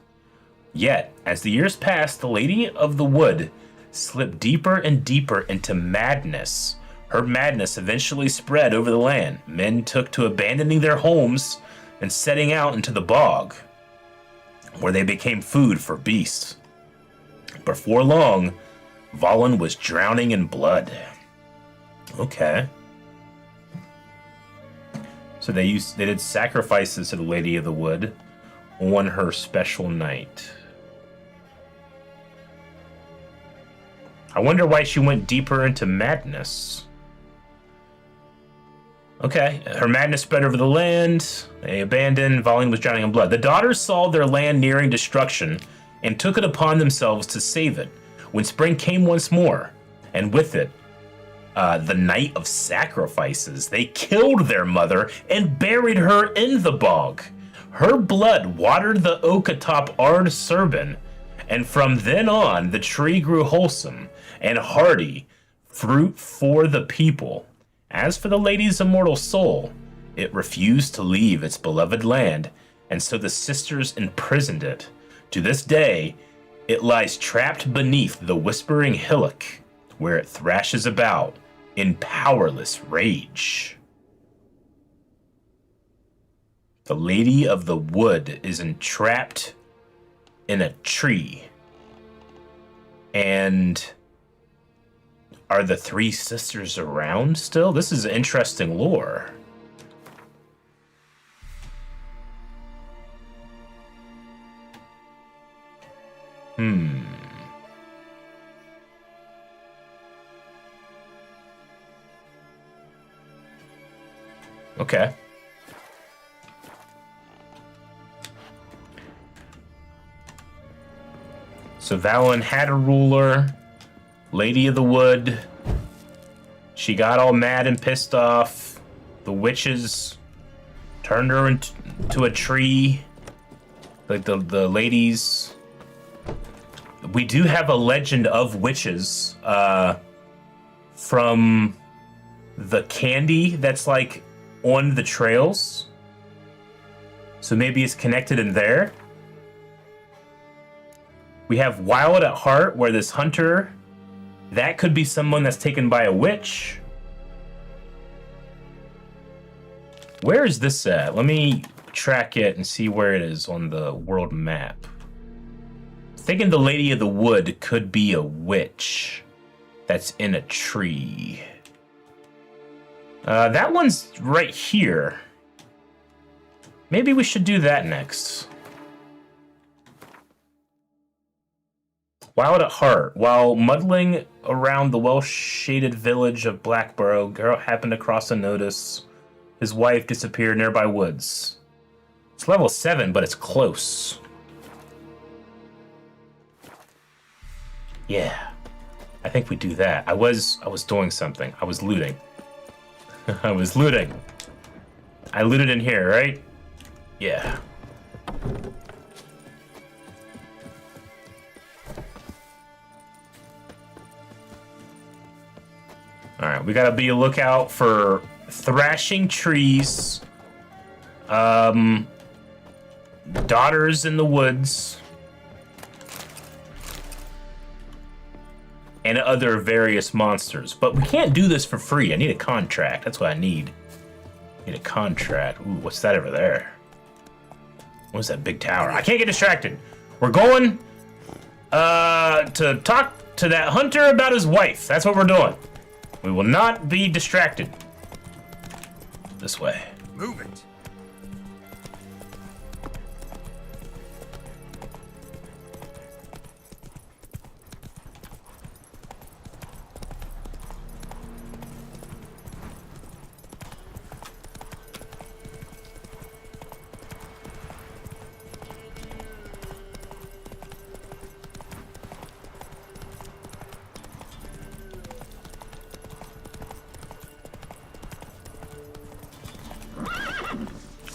Yet, as the years passed, the Lady of the Wood slipped deeper and deeper into madness. Her madness eventually spread over the land. Men took to abandoning their homes and setting out into the bog, where they became food for beasts. Before long, Velen was drowning in blood. Okay. So they did sacrifices to the Lady of the Wood on her special night. I wonder why she went deeper into madness. Okay, her madness spread over the land. They abandoned. Velen was drowning in blood. The daughters saw their land nearing destruction and took it upon themselves to save it. When spring came once more, and with it, the night of sacrifices, they killed their mother and buried her in the bog. Her blood watered the oak atop Ard Serban, and from then on, the tree grew wholesome and hardy, fruit for the people. As for the lady's immortal soul, it refused to leave its beloved land, and so the sisters imprisoned it. To this day, it lies trapped beneath the whispering hillock, where it thrashes about in powerless rage. The Lady of the Wood is entrapped in a tree. And are the 3 sisters around still? This is interesting lore. Okay. So Velen had a ruler, Lady of the Wood. She got all mad and pissed off. The witches Turned her into a tree. Like the ladies. We do have a legend of witches from the candy that's like on the trails. So maybe it's connected in there. We have Wild at Heart, where this hunter, that could be someone that's taken by a witch. Where is this at? Let me track it and see where it is on the world map. Thinking the Lady of the Wood could be a witch that's in a tree. That one's right here. Maybe we should do that next. Wild at Heart. While muddling around the well-shaded village of Blackborough, Geralt happened to cross a notice. His wife disappeared in nearby woods. It's level 7, but it's close. Yeah. I think we do that. I was doing something. I was looting. I was looting. I looted in here, right? Yeah. Alright, we gotta be a lookout for thrashing trees, daughters in the woods, and other various monsters. But we can't do this for free. I need a contract. That's what I need. I need a contract. Ooh, what's that over there? What's that big tower? I can't get distracted. We're going to talk to that hunter about his wife. That's what we're doing. We will not be distracted. This way. Move it.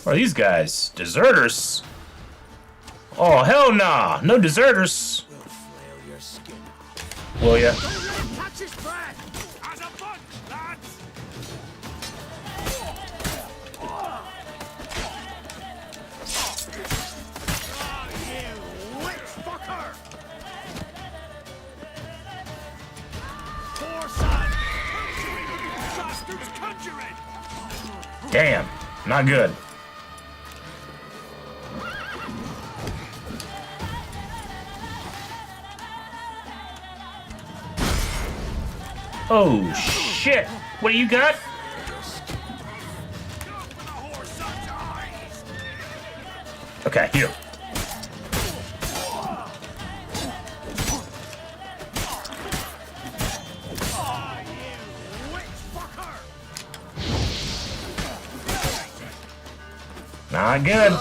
What are these guys? Deserters? Oh, hell nah. No deserters. We'll flail your skin off. Will ya? Don't let him catch his breath! As a bunch, lads! Oh, you witch fucker! Poor son! Conjuring! Bastards conjuring! Damn. Not good. Oh, shit. What do you got? Okay, here. Not good.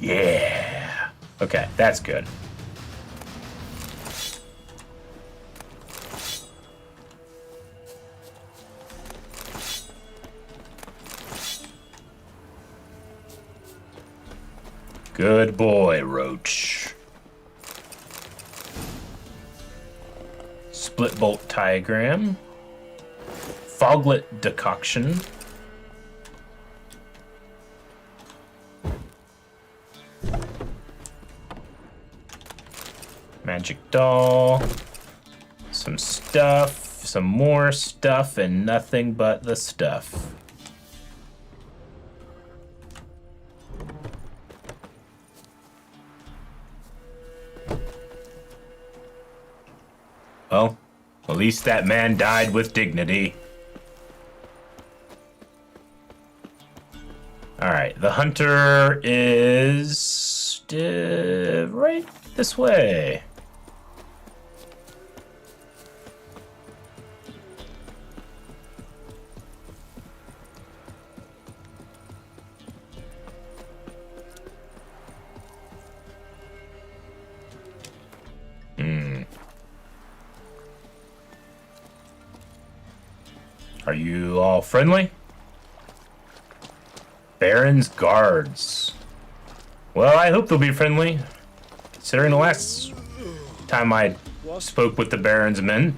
Yeah. Okay, that's good. Good boy, Roach. Split bolt diagram. Foglet decoction. Magic doll. Some stuff. Some more stuff, and nothing but the stuff. Well, at least that man died with dignity. Alright, the hunter is right this way. Are you all friendly? Baron's guards. Well, I hope they'll be friendly, considering the last time I spoke with the Baron's men.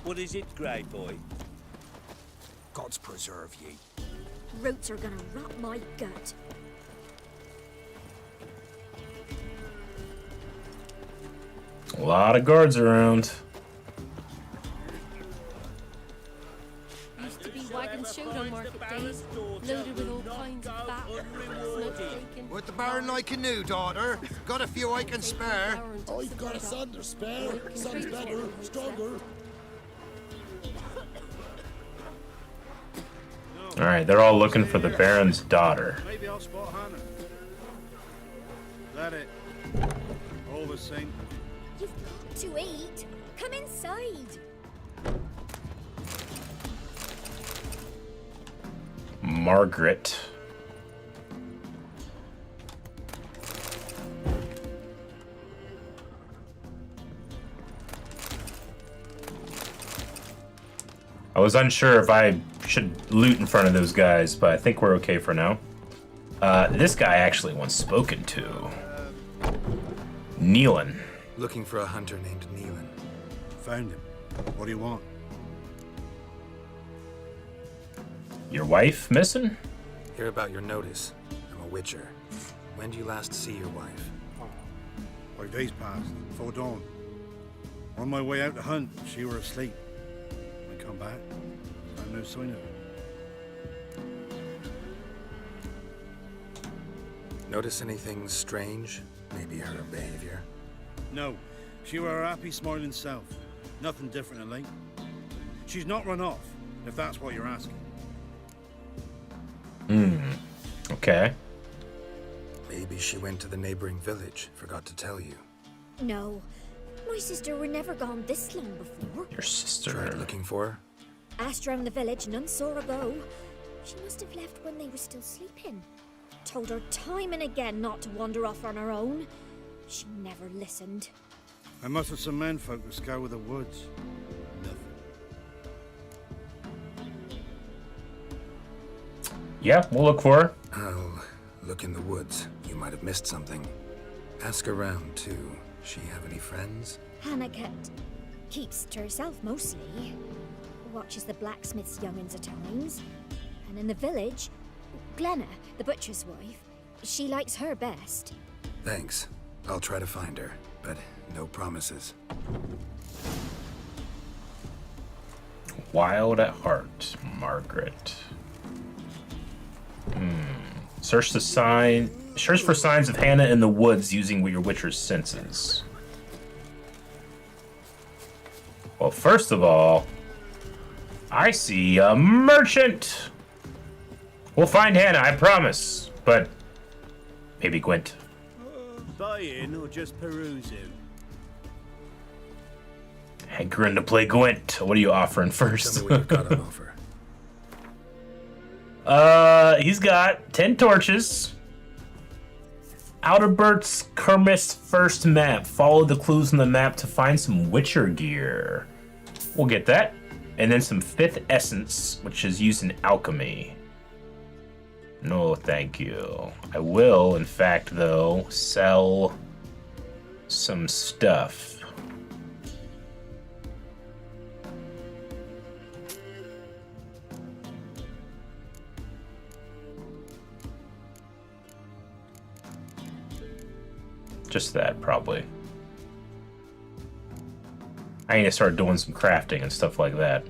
What is it, Grey Boy? Gods preserve ye. Roots are gonna rot my gut. A lot of guards around. Used to be wagons showed on market days, loaded with all kinds of fat, smoked bacon. What the Baron like a new daughter? Got a few I can spare. I've got a son to spare. Son's better, stronger. All right, they're all looking for the Baron's daughter. Maybe I'll spot Hannah. That it? All the same. You've got to eat. Come inside. Margaret. I was unsure if I should loot in front of those guys, but I think we're okay for now. This guy actually once spoken to. Neelan. Looking for a hunter named Neelan. Found him. What do you want? Your wife missing? Hear about your notice. I'm a witcher. When do you last see your wife? 5 days passed, before dawn. On my way out to hunt, she were asleep. I come back, found no sign of her. Notice anything strange? Maybe her behavior? No, she were her happy, smiling self. Nothing different than late. She's not run off, if that's what you're asking. Okay. Maybe she went to the neighboring village, forgot to tell you. No, my sister were never gone this long before. Your sister. Tried looking for her? Asked round the village, none saw her go. She must have left when they were still sleeping. Told her time and again not to wander off on her own. She never listened. I must have some men folk to scour the woods. Nothing. Yeah, we'll look for her. I'll look in the woods. You might have missed something. Ask around, too. She have any friends? Hannah keeps to herself mostly. Watches the blacksmith's young'uns at times. And in the village, Glenna, the butcher's wife, she likes her best. Thanks. I'll try to find her, but no promises. Wild at heart, Margaret. Search for signs of Hannah in the woods using your witcher's senses. Well, first of all, I see a merchant. We'll find Hannah, I promise. But maybe Gwent. Buying or just perusing? Hankering to play Gwent. What are you offering first? Tell me what you've got on offer. He's got 10 torches. Outerbert's Kermis first map. Follow the clues on the map to find some Witcher gear. We'll get that. And then some 5th essence, which is used in alchemy. No, thank you. I will, in fact, though, sell some stuff. Just that, probably. I need to start doing some crafting and stuff like that.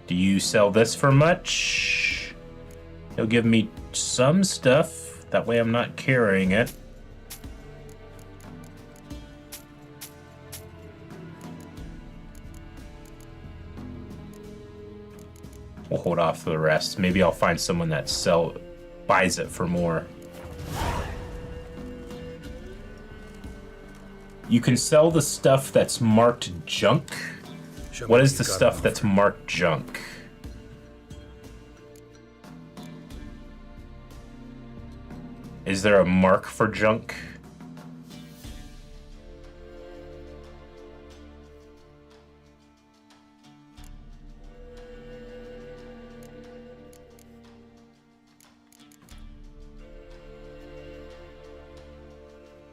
Do you sell this for much? He'll give me some stuff. That way I'm not carrying it. We'll hold off for the rest. Maybe I'll find someone that buys it for more. You can sell the stuff that's marked junk. What is the stuff that's marked junk? Is there a mark for junk?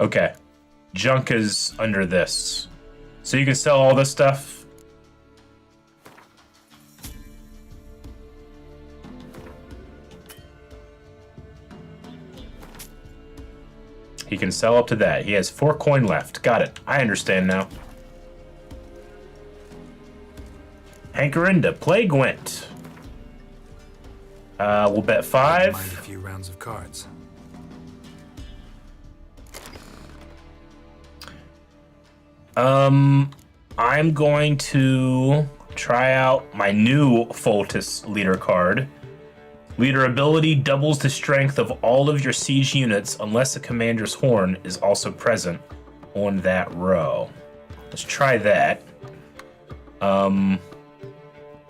Okay. Junk is under this. So you can sell all this stuff. He can sell up to that. He has 4 coin left. Got it. I understand now. Hankerinda, play Gwent. We'll bet 5. Mind a few rounds of cards. I'm going to try out my new Foltis leader card. Leader ability doubles the strength of all of your siege units unless the commander's horn is also present on that row. Let's try that.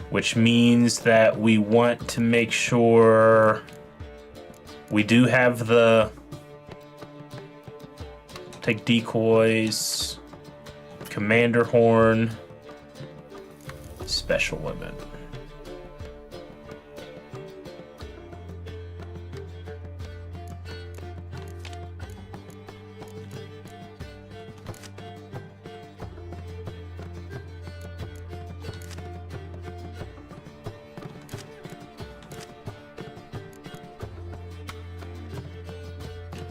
Which means that we want to make sure we do have the... Take decoys, commander horn, special limit.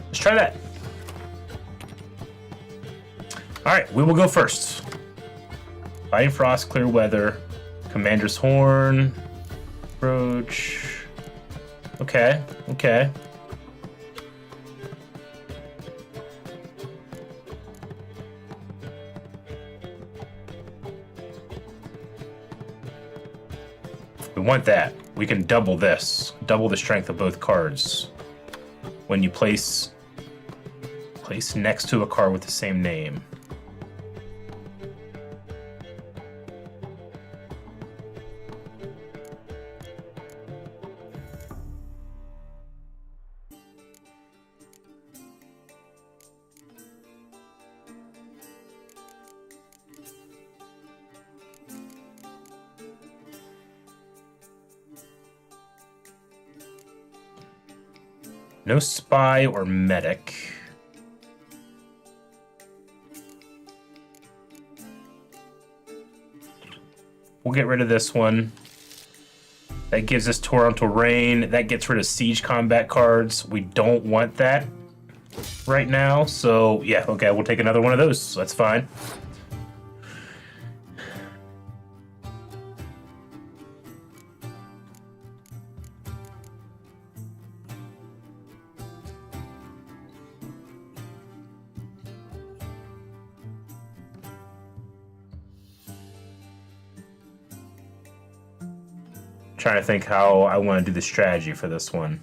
Let's try that. All right, we will go first. Fighting Frost, Clear Weather, Commander's Horn, Approach. Okay, okay. We want that. We can double this. Double the strength of both cards. When you place next to a card with the same name. No spy or medic. We'll get rid of this one. That gives us Torrential Rain. That gets rid of siege combat cards. We don't want that right now. So yeah, okay, we'll take another one of those. That's fine. Trying to think how I want to do the strategy for this one.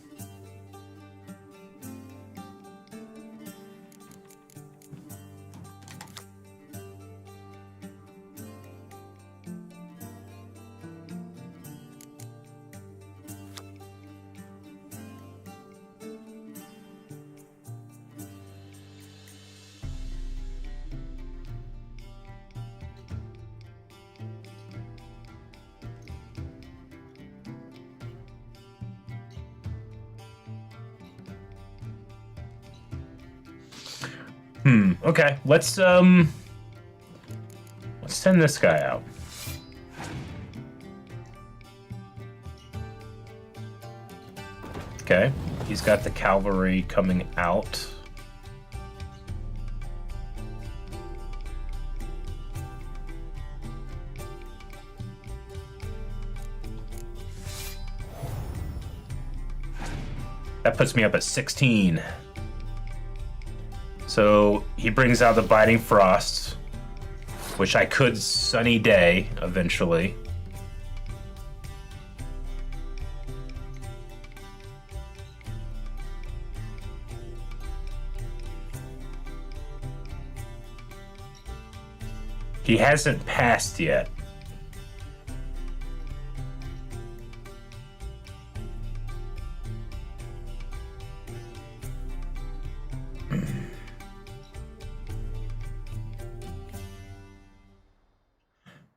Okay, let's send this guy out. Okay, he's got the cavalry coming out. That puts me up at 16. So he brings out the Biting Frost, which I could Sunny Day eventually. He hasn't passed yet.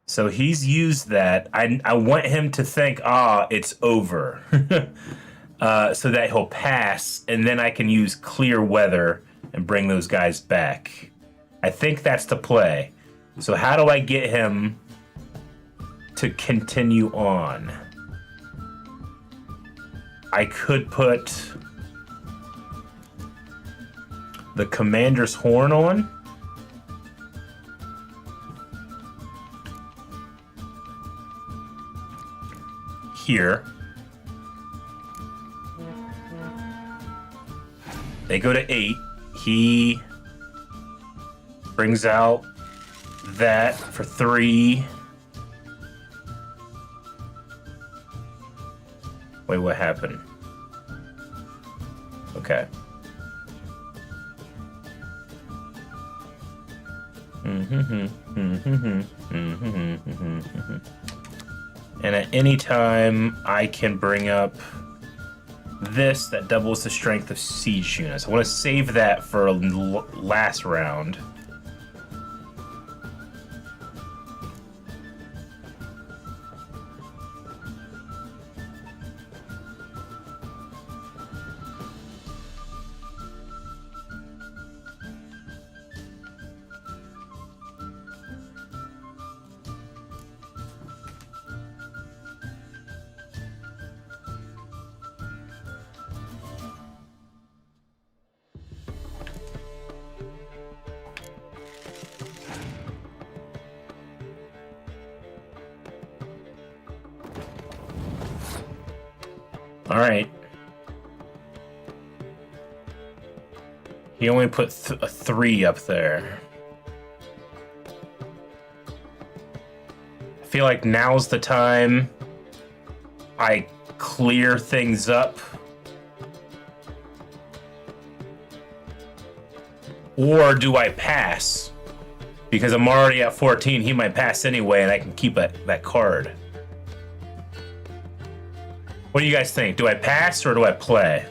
So he's used that. I want him to think, it's over. So that he'll pass, and then I can use Clear Weather and bring those guys back. I think that's the play. So how do I get him to continue on? I could put the commander's horn on. Here. They go to 8. He brings out that for 3. Wait, what happened? Okay. And at any time, I can bring up this that doubles the strength of siege units. I want to save that for last round. All right. He only put a 3 up there. I feel like now's the time I clear things up. Or do I pass? Because I'm already at 14, he might pass anyway, and I can keep that card. What do you guys think? Do I pass or do I play?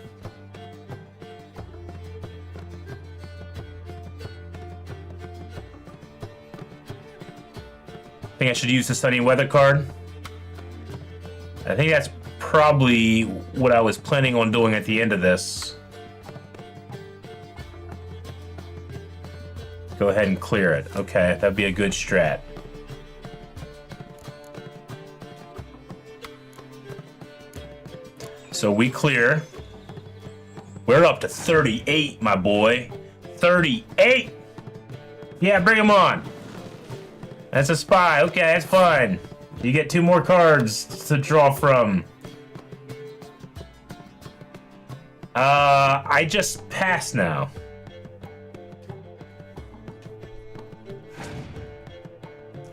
Think I should use the sunny weather card? I think that's probably what I was planning on doing at the end of this. Go ahead and clear it. Okay, that'd be a good strat. So we clear. We're up to 38, my boy. 38! Yeah, bring him on. That's a spy. Okay, that's fine. You get 2 more cards to draw from. I just pass now.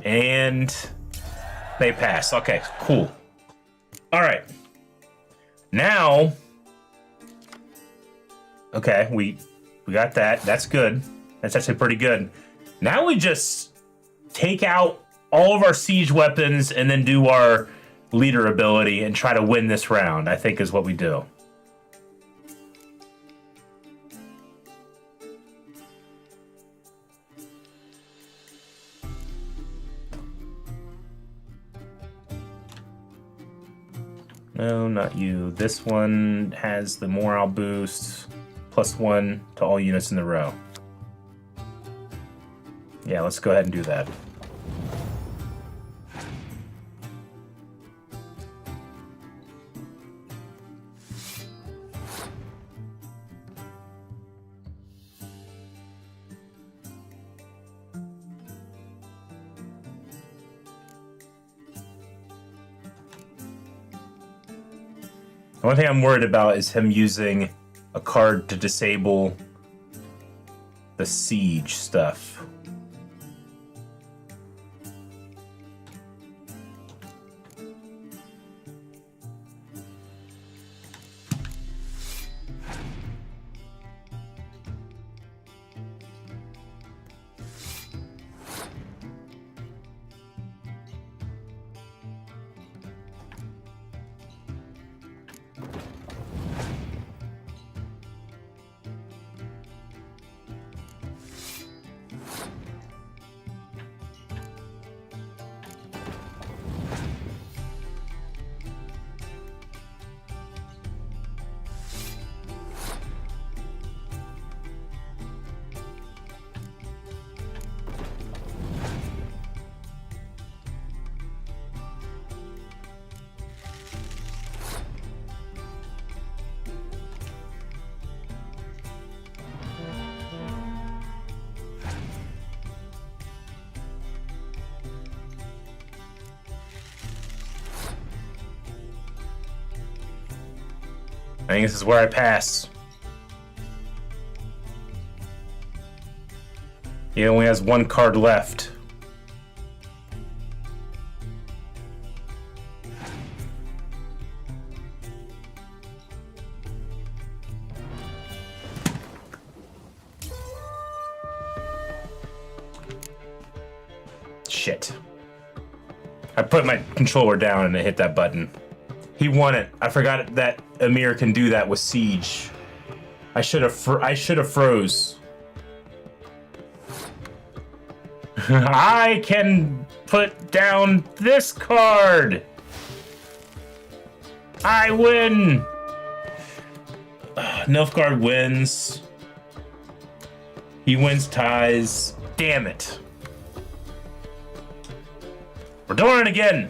And they pass. Okay, cool. All right. Now, okay, we got that. That's good. That's actually pretty good. Now we just take out all of our siege weapons and then do our leader ability and try to win this round, I think is what we do. No, not you. This one has the morale boost, +1 to all units in the row. Yeah, let's go ahead and do that. The one thing I'm worried about is him using a card to disable the siege stuff. I think this is where I pass. He only has one card left. Shit. I put my controller down and it hit that button. He won it. I forgot that Emir can do that with Siege. I should have froze. I can put down this card. I win. Nilfgaard wins. He wins ties. Damn it. We're doing it again.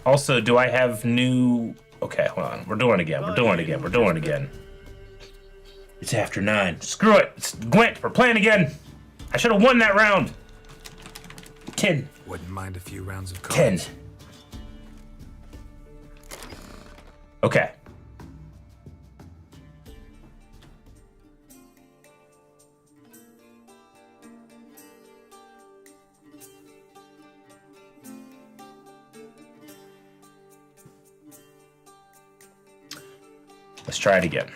Also, do I have new... Okay, hold on. We're doing it again. We're doing it again. We're doing it again. It's after 9. Screw it. It's Gwent. We're playing again. I should have won that round. 10. Wouldn't mind a few rounds of cards. 10. Okay. Let's try it again.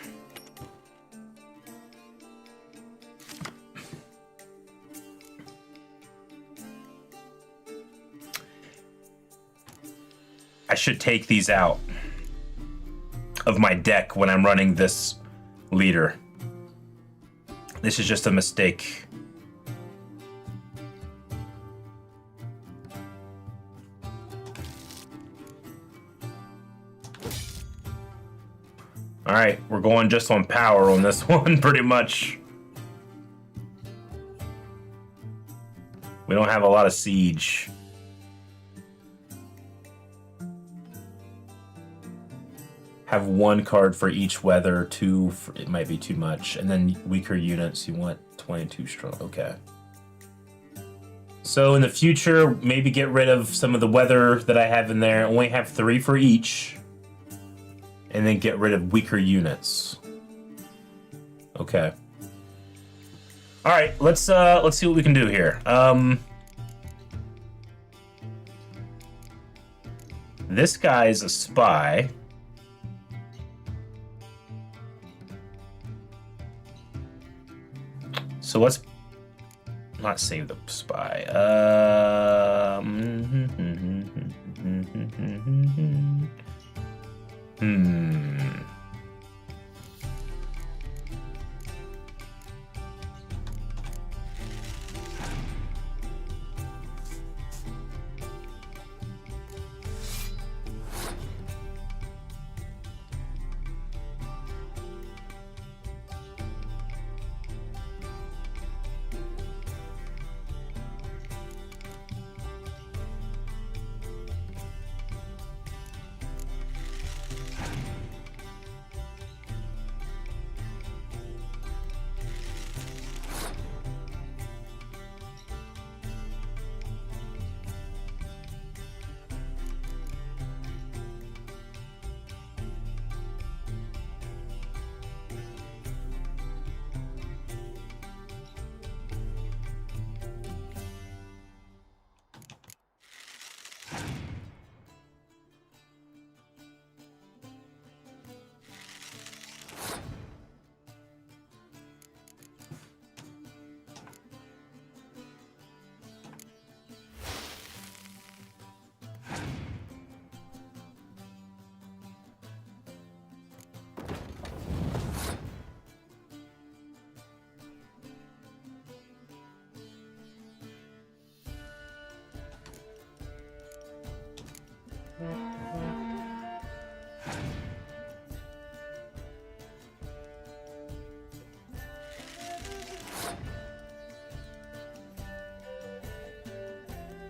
I should take these out of my deck when I'm running this leader. This is just a mistake. All right, we're going just on power on this one, pretty much. We don't have a lot of siege. Have one card for each weather, 2 for, it might be too much, and then weaker units, you want 22 strong, okay. So in the future, maybe get rid of some of the weather that I have in there, only have 3 for each. And then get rid of weaker units. Okay. All right, let's see what we can do here. This guy's a spy. So let's not save the spy.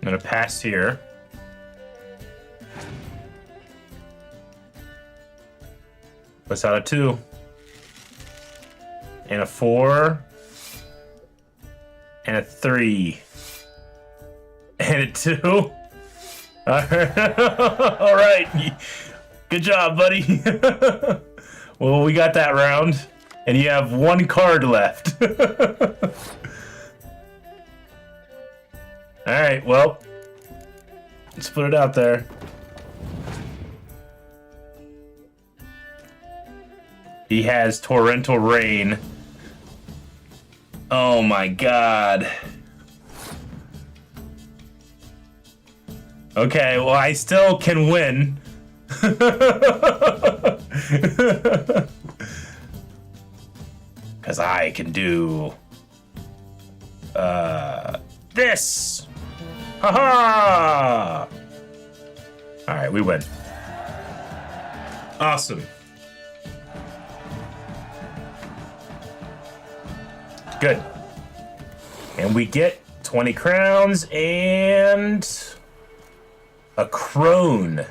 I'm gonna pass here. What's out of 2? And a 4. And a 3. And a 2. All right. Good job, buddy. Well, we got that round, and you have one card left. Alright, well, let's put it out there. He has Torrential Rain. Oh my god. Okay, well, I still can win. Because I can do this. Haha! Alright, we win. Awesome. Good. And we get 20 crowns and a crone.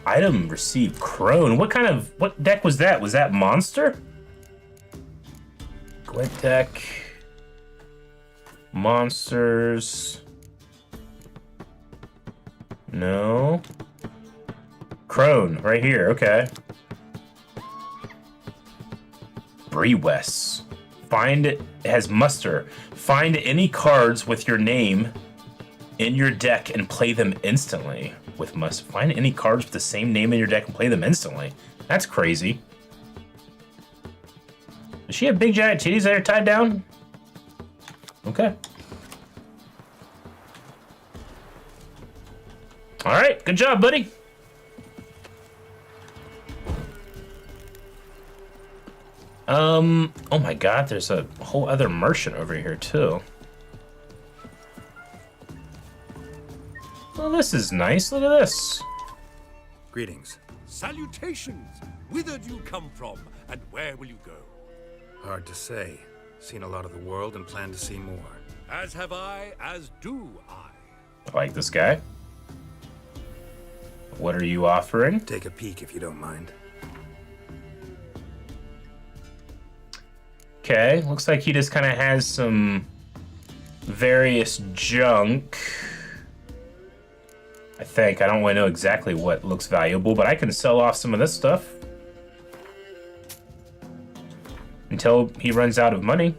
Item received crone. What deck was that? Was that monster? Gwent deck. Monsters. No. Crone, right here, okay. Brewess. It has muster. Find any cards with your name in your deck and play them instantly. With must. Find any cards with the same name in your deck and play them instantly. That's crazy. Does she have big giant titties that are tied down? Okay. Alright, good job, buddy. Oh my god, there's a whole other merchant over here too. Well, this is nice. Look at this. Greetings. Salutations! Whither do you come from, and where will you go? Hard to say. Seen a lot of the world and plan to see more. As have I, as do I. I like this guy. What are you offering? Take a peek if you don't mind. Okay, looks like he just kind of has some various junk. I think. I don't really know exactly what looks valuable, but I can sell off some of this stuff. Until he runs out of money.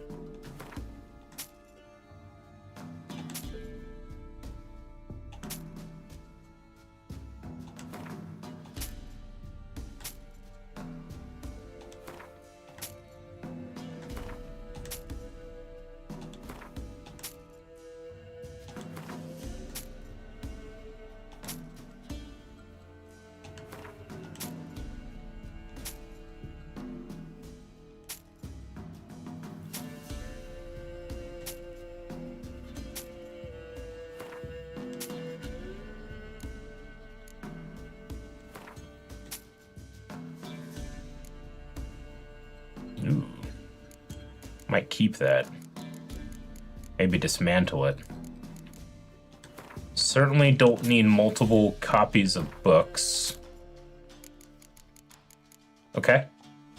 Ooh. Might keep that. Maybe dismantle it. Certainly don't need multiple copies of books. Okay,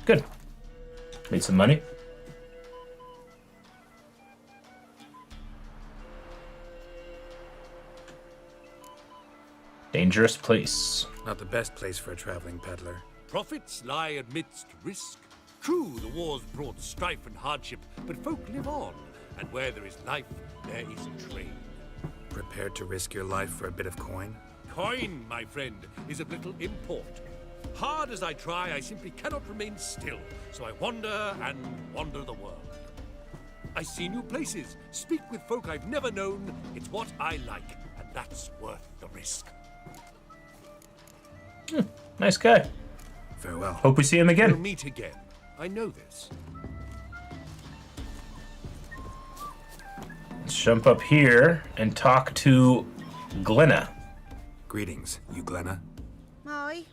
good. Made some money. Dangerous place. Not the best place for a traveling peddler. Profits lie amidst risk. True, the wars brought strife and hardship, but folk live on, and where there is life, there is trade. Prepared to risk your life for a bit of coin? Coin, my friend, is of little import. Hard as I try, I simply cannot remain still, so I wander and wander the world. I see new places, speak with folk I've never known. It's what I like, and that's worth the risk. Nice guy. Farewell. Hope we see him again. We'll meet again. I know this. Let's jump up here and talk to Glenna. Greetings, you Glenna. Aye,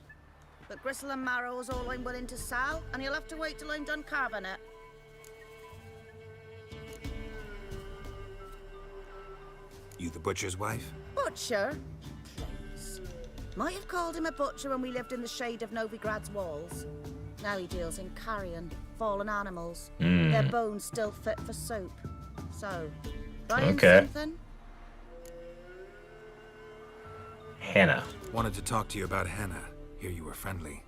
but gristle and marrow is all I'm willing to sell, and you'll have to wait till I'm done carving it. You the butcher's wife? Butcher? Please. Might have called him a butcher when we lived in the shade of Novigrad's walls. Now he deals in carrion, fallen animals. Their bones still fit for soup. So, buying something? Hannah. Wanted to talk to you about Hannah. Hear you were friendly.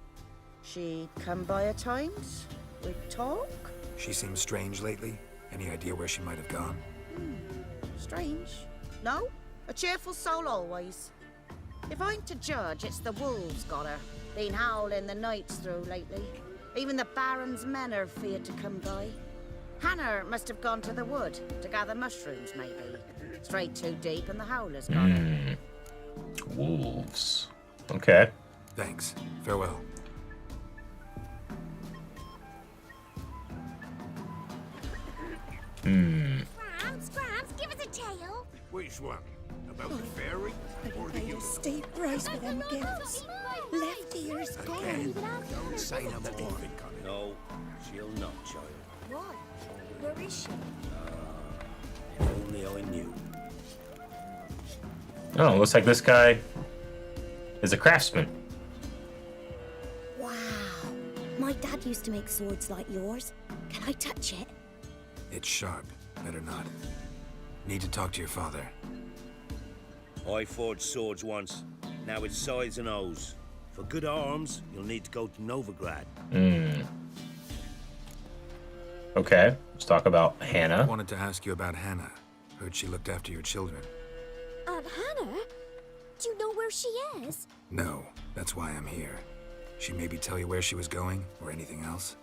She'd come by at times. We'd talk. She seems strange lately. Any idea where she might have gone? Strange. No, a cheerful soul always. If I'm to judge, it's the wolves got her. Been howling the nights through lately. Even the Baron's men are feared to come by. Hannah must have gone to the wood to gather mushrooms, maybe. Straight too deep and the howlers got her. Wolves. Okay. Thanks. Farewell. Gramps, give us a tale. Which one? About the fairy or the Pay a steep price for them gifts. Left ears gone. Don't say no more. No, she'll not, child. Why? Where is she? If only I knew. Oh, looks like this guy is a craftsman. Wow. My dad used to make swords like yours. Can I touch it? It's sharp. Better not. Need to talk to your father. I forged swords once. Now it's sides and O's. For good arms, you'll need to go to Novigrad. Okay, let's talk about Hannah. Wanted to ask you about Hannah. Heard she looked after your children. Aunt Hannah? Do you know where she is? No, that's why I'm here. She maybe tell you where she was going, or anything else?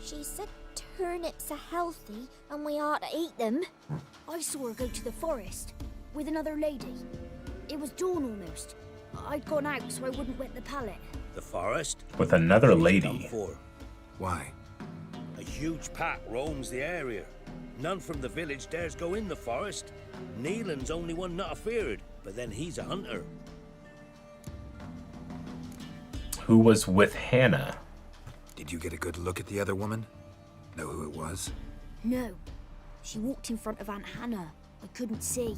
She said turnips are healthy and we ought to eat them. I saw her go to the forest with another lady. It was dawn almost. I'd gone out so I wouldn't wet the pallet. The forest? With another lady. Why? A huge pack roams the area. None from the village dares go in the forest. Neelan's only one not afeared, but then he's a hunter. Who was with Hannah? Did you get a good look at the other woman? Know who it was? No. She walked in front of Aunt Hannah. I couldn't see.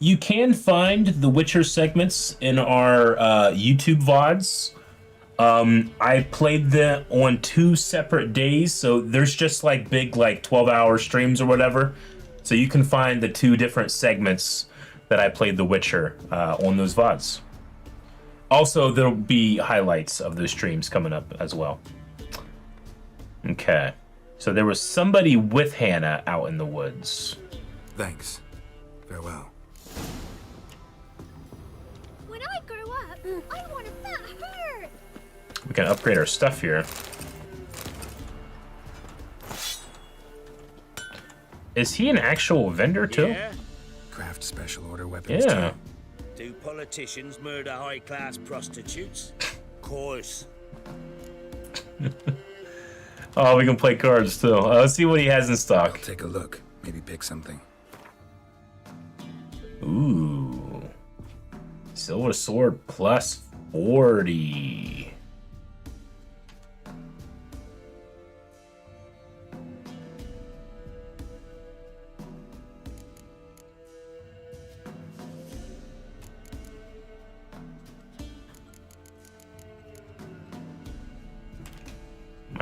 You can find the Witcher segments in our YouTube VODs. I played them on 2 separate days, so there's just like big 12-hour streams or whatever. So you can find the 2 different segments that I played The Witcher on those VODs. Also, there'll be highlights of those streams coming up as well. Okay, so there was somebody with Hannah out in the woods. Thanks. Farewell. When I grow up, I want a fat herd. We can upgrade our stuff here. Is he an actual vendor too? Yeah? Craft special order weapons Yeah. too. Do politicians murder high-class prostitutes? Course. Oh, we can play cards too. Let's see what he has in stock. I'll take a look. Maybe pick something. Ooh. Silver sword plus 40.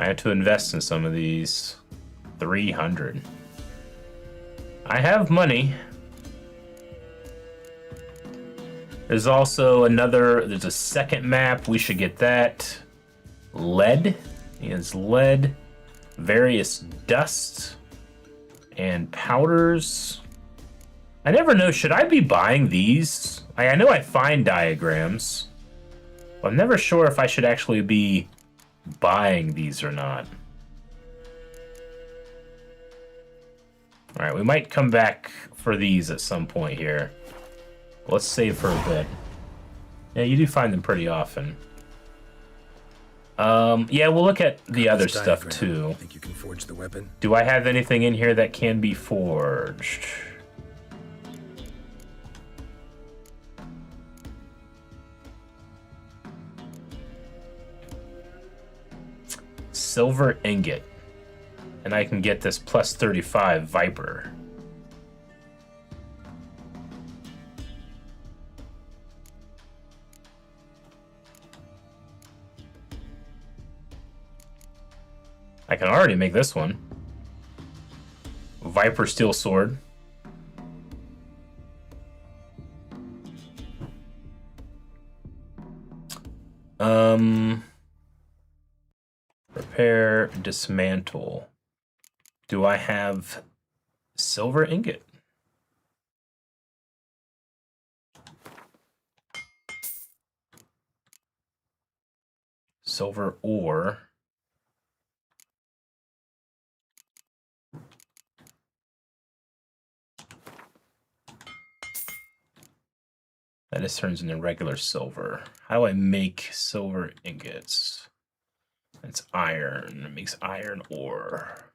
I had to invest in some of these. 300. I have money. There's also there's a second map. We should get that. Lead. Is lead. Various dust. And powders. I never know, should I be buying these? I know I find diagrams. But I'm never sure if I should actually be buying these or not. Alright, we might come back for these at some point here. Let's save for a bit. Yeah, you do find them pretty often. Yeah, we'll look at the other stuff too. Think you can forge the weapon? Do I have anything in here that can be forged? Silver ingot. And I can get this plus 35 Viper. I can already make this one. Viper Steel Sword. Repair, dismantle. Do I have silver ingot? Silver ore. That just turns into regular silver. How do I make silver ingots? It's iron. It makes iron ore.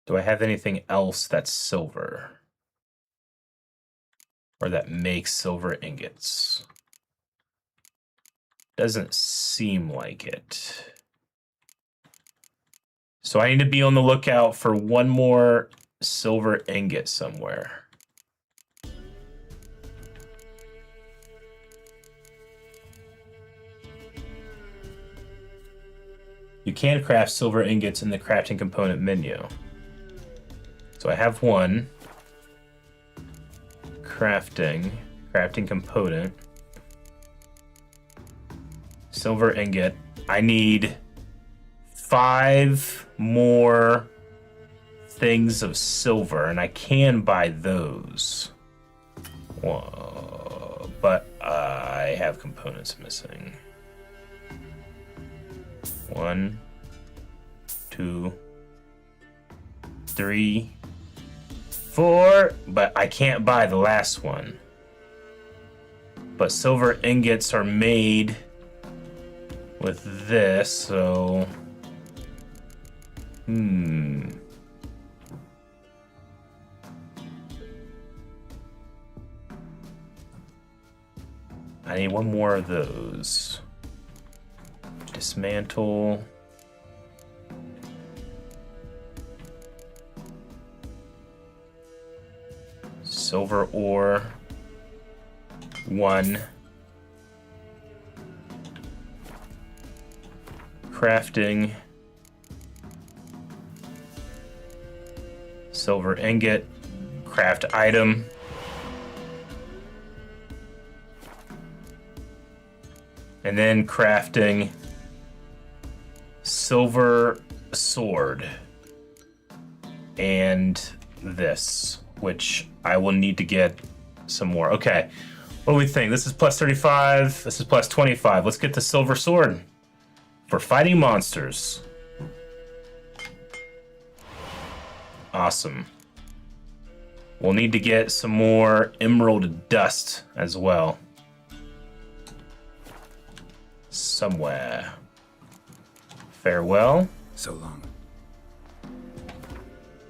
Do I have anything else that's silver? Or that makes silver ingots? Doesn't seem like it. So I need to be on the lookout for one more silver ingot somewhere. You can craft silver ingots in the crafting component menu. So I have one. Crafting component. Silver ingot. I need 5 more things of silver, and I can buy those. Whoa, but I have components missing. 1, 2, 3, 4, but I can't buy the last one. But silver ingots are made with this, so I need one more of those. Dismantle. Silver ore. 1. Crafting. Silver ingot. Craft item. And then crafting silver sword. And this, which I will need to get some more. Okay, what do we think? This is plus 35, this is plus 25. Let's get the silver sword for fighting monsters. Awesome. We'll need to get some more emerald dust as well. Somewhere. Farewell. So long.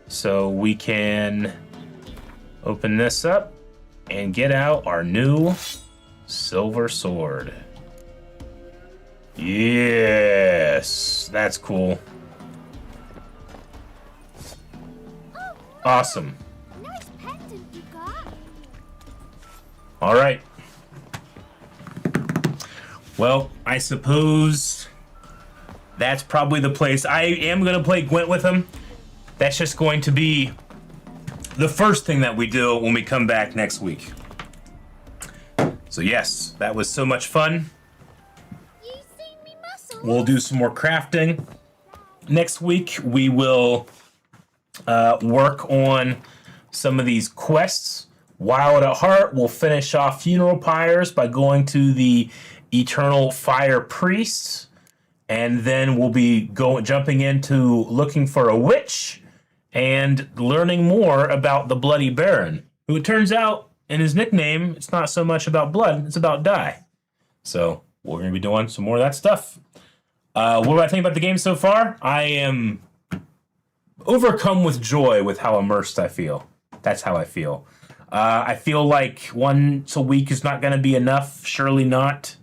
So we can open this up and get out our new silver sword. Yes, that's cool. Awesome. Nice pendant you got. All right. Well, I suppose that's probably the place. I am going to play Gwent with him. That's just going to be the first thing that we do when we come back next week. So yes, that was so much fun. You seen me muscle? We'll do some more crafting. Next week, we will work on some of these quests. Wild at Heart, we'll finish off Funeral Pyres by going to the Eternal Fire Priests. And then we'll be jumping into looking for a witch and learning more about the Bloody Baron, who it turns out in his nickname, it's not so much about blood, it's about dye. So we're going to be doing some more of that stuff. What do I think about the game so far? I am overcome with joy with how immersed I feel. That's how I feel. I feel like once a week is not going to be enough. Surely not.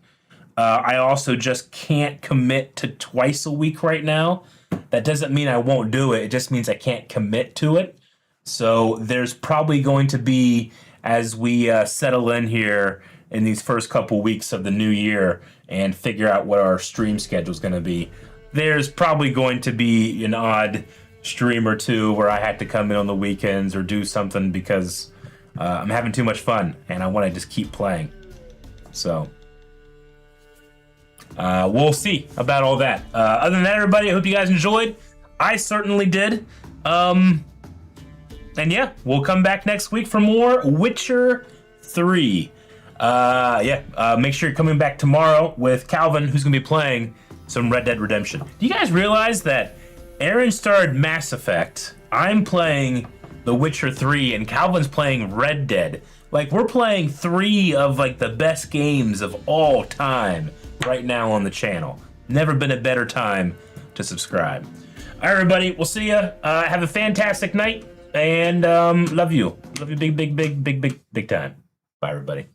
I also just can't commit to twice a week right now. That doesn't mean I won't do it. It just means I can't commit to it. So there's probably going to be, as we settle in here, in these first couple weeks of the new year and figure out what our stream schedule is going to be. There's probably going to be an odd stream or two where I had to come in on the weekends or do something because I'm having too much fun and I want to just keep playing. So we'll see about all that. Other than that, everybody, I hope you guys enjoyed. I certainly did. And yeah, we'll come back next week for more Witcher 3. Make sure you're coming back tomorrow with Calvin, who's going to be playing some Red Dead Redemption. Do you guys realize that Aaron started Mass Effect, I'm playing The Witcher 3, and Calvin's playing Red Dead? Like, we're playing 3 of, like, the best games of all time right now on the channel. Never been a better time to subscribe. All right, everybody, we'll see ya. Have a fantastic night, and love you. Love you big time. Bye, everybody.